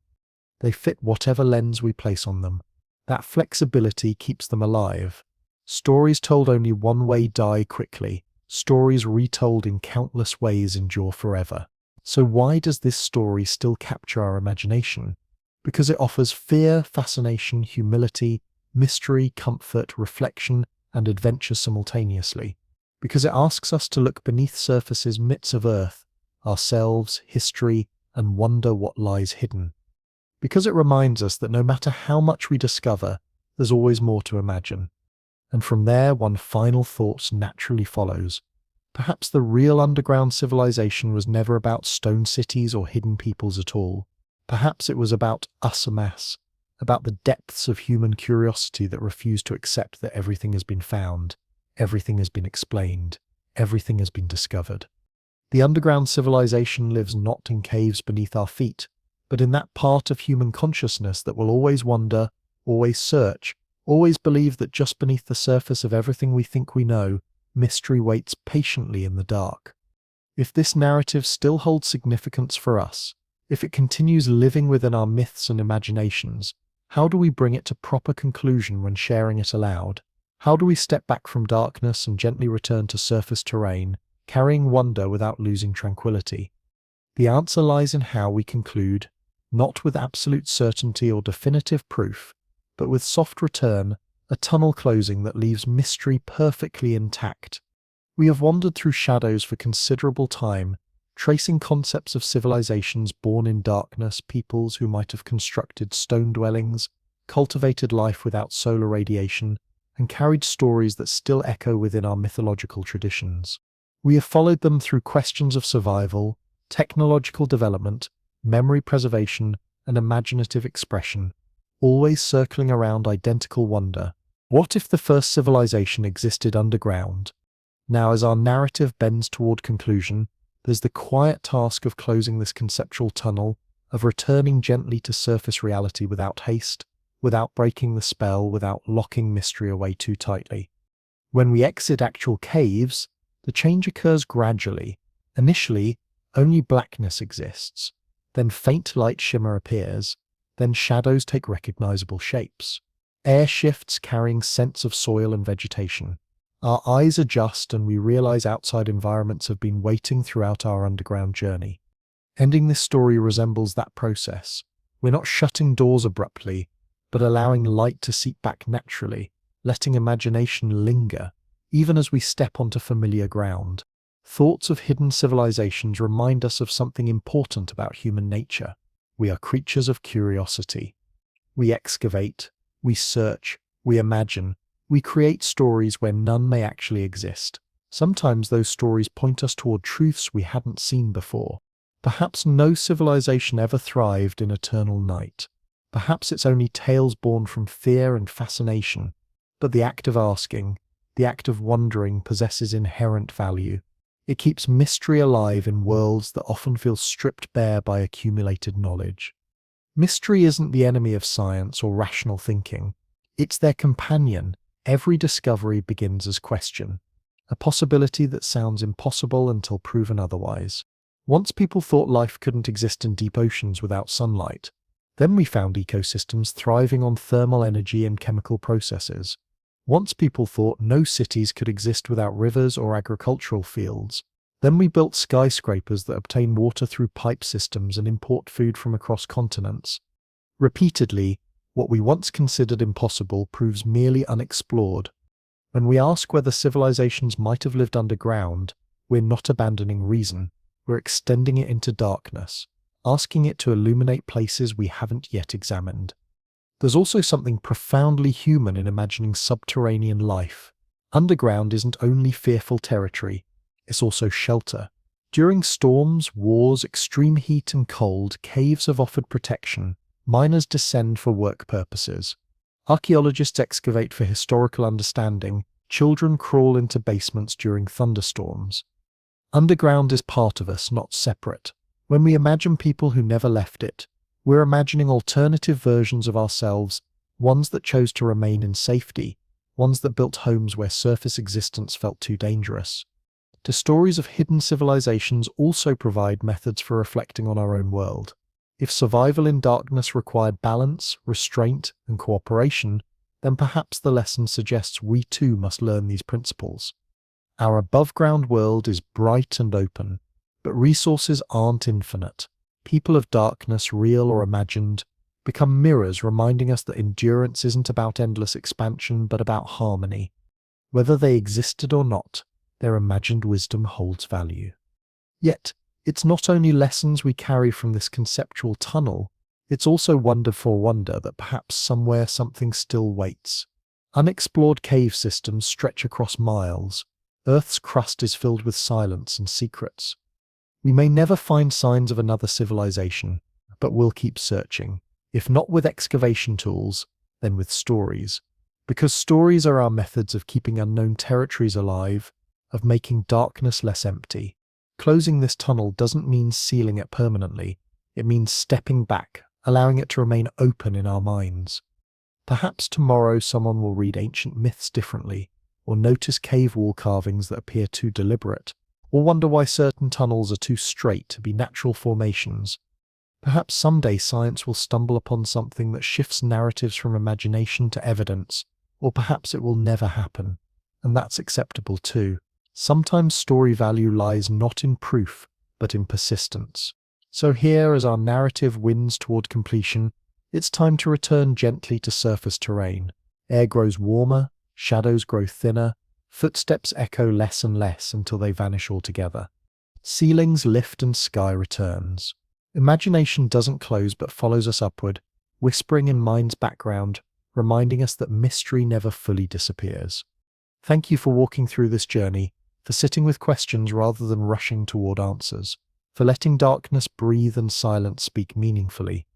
They fit whatever lens we place on them. That flexibility keeps them alive. Stories told only one way die quickly. Stories retold in countless ways endure forever. So why does this story still capture our imagination? Because it offers fear, fascination, humility, mystery, comfort, reflection, and adventure simultaneously. Because it asks us to look beneath surfaces myths of earth, ourselves, history, and wonder what lies hidden. Because it reminds us that no matter how much we discover, there's always more to imagine. And from there, one final thought naturally follows. Perhaps the real underground civilization was never about stone cities or hidden peoples at all. Perhaps it was about us en masse, about the depths of human curiosity that refuse to accept that everything has been found, everything has been explained, everything has been discovered. The underground civilization lives not in caves beneath our feet, but in that part of human consciousness that will always wonder, always search, always believe that just beneath the surface of everything we think we know, mystery waits patiently in the dark. If this narrative still holds significance for us, if it continues living within our myths and imaginations, how do we bring it to proper conclusion when sharing it aloud? How do we step back from darkness and gently return to surface terrain, carrying wonder without losing tranquility? The answer lies in how we conclude, not with absolute certainty or definitive proof, but with soft return, a tunnel closing that leaves mystery perfectly intact. We have wandered through shadows for considerable time, tracing concepts of civilizations born in darkness, peoples who might have constructed stone dwellings, cultivated life without solar radiation, and carried stories that still echo within our mythological traditions. We have followed them through questions of survival, technological development, memory preservation, and imaginative expression, always circling around identical wonder. What if the first civilization existed underground? Now, as our narrative bends toward conclusion, there's the quiet task of closing this conceptual tunnel, of returning gently to surface reality without haste, without breaking the spell, without locking mystery away too tightly. When we exit actual caves, the change occurs gradually. Initially, only blackness exists. Then faint light shimmer appears. Then shadows take recognizable shapes. Air shifts, carrying scents of soil and vegetation. Our eyes adjust and we realize outside environments have been waiting throughout our underground journey. Ending this story resembles that process. We're not shutting doors abruptly, but allowing light to seep back naturally, letting imagination linger, even as we step onto familiar ground. Thoughts of hidden civilizations remind us of something important about human nature. We are creatures of curiosity. We excavate, we search, we imagine, we create stories where none may actually exist. Sometimes those stories point us toward truths we hadn't seen before. Perhaps no civilization ever thrived in eternal night. Perhaps it's only tales born from fear and fascination, but the act of asking, the act of wondering possesses inherent value. It keeps mystery alive in worlds that often feel stripped bare by accumulated knowledge. Mystery isn't the enemy of science or rational thinking. It's their companion. Every discovery begins as question, a possibility that sounds impossible until proven otherwise. Once people thought life couldn't exist in deep oceans without sunlight. Then we found ecosystems thriving on thermal energy and chemical processes. Once people thought no cities could exist without rivers or agricultural fields. Then we built skyscrapers that obtain water through pipe systems and import food from across continents. Repeatedly, what we once considered impossible proves merely unexplored. When we ask whether civilizations might have lived underground, we're not abandoning reason, we're extending it into darkness, asking it to illuminate places we haven't yet examined. There's also something profoundly human in imagining subterranean life. Underground isn't only fearful territory, it's also shelter. During storms, wars, extreme heat and cold, caves have offered protection. Miners descend for work purposes. Archaeologists excavate for historical understanding. Children crawl into basements during thunderstorms. Underground is part of us, not separate. When we imagine people who never left it, we're imagining alternative versions of ourselves, ones that chose to remain in safety, ones that built homes where surface existence felt too dangerous. The stories of hidden civilizations also provide methods for reflecting on our own world. If survival in darkness required balance, restraint, and cooperation, then perhaps the lesson suggests we too must learn these principles. Our above-ground world is bright and open, but resources aren't infinite. People of darkness, real or imagined, become mirrors reminding us that endurance isn't about endless expansion but about harmony. Whether they existed or not, their imagined wisdom holds value. Yet, it's not only lessons we carry from this conceptual tunnel, it's also wonder for wonder that perhaps somewhere something still waits. Unexplored cave systems stretch across miles. Earth's crust is filled with silence and secrets. We may never find signs of another civilization, but we'll keep searching. If not with excavation tools, then with stories. Because stories are our methods of keeping unknown territories alive, of making darkness less empty. Closing this tunnel doesn't mean sealing it permanently. It means stepping back, allowing it to remain open in our minds. Perhaps tomorrow someone will read ancient myths differently, or notice cave wall carvings that appear too deliberate, or wonder why certain tunnels are too straight to be natural formations. Perhaps someday science will stumble upon something that shifts narratives from imagination to evidence, or perhaps it will never happen, and that's acceptable too. Sometimes story value lies not in proof, but in persistence. So here, as our narrative winds toward completion, it's time to return gently to surface terrain. Air grows warmer, shadows grow thinner, footsteps echo less and less until they vanish altogether. Ceilings lift and sky returns. Imagination doesn't close but follows us upward, whispering in mind's background, reminding us that mystery never fully disappears. Thank you for walking through this journey, for sitting with questions rather than rushing toward answers, for letting darkness breathe and silence speak meaningfully.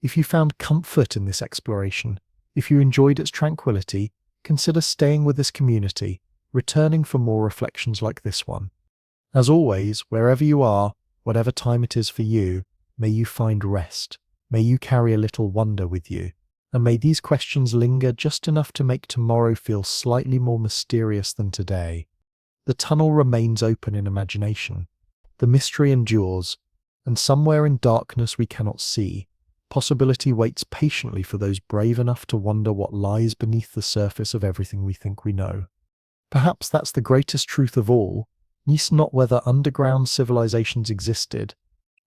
If you found comfort in this exploration, if you enjoyed its tranquility, consider staying with this community, returning for more reflections like this one. As always, wherever you are, whatever time it is for you, may you find rest, may you carry a little wonder with you, and may these questions linger just enough to make tomorrow feel slightly more mysterious than today. The tunnel remains open in imagination. The mystery endures, and somewhere in darkness we cannot see, possibility waits patiently for those brave enough to wonder what lies beneath the surface of everything we think we know. Perhaps that's the greatest truth of all, not whether underground civilizations existed,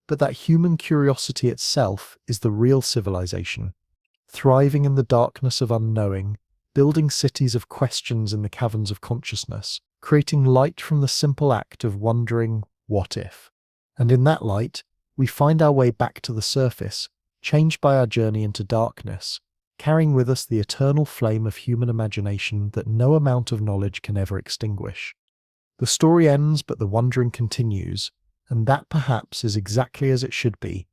but that human curiosity itself is the real civilization, thriving in the darkness of unknowing, building cities of questions in the caverns of consciousness, creating light from the simple act of wondering, what if? And in that light, we find our way back to the surface, changed by our journey into darkness, carrying with us the eternal flame of human imagination that no amount of knowledge can ever extinguish. The story ends, but the wondering continues, And that perhaps is exactly as it should be,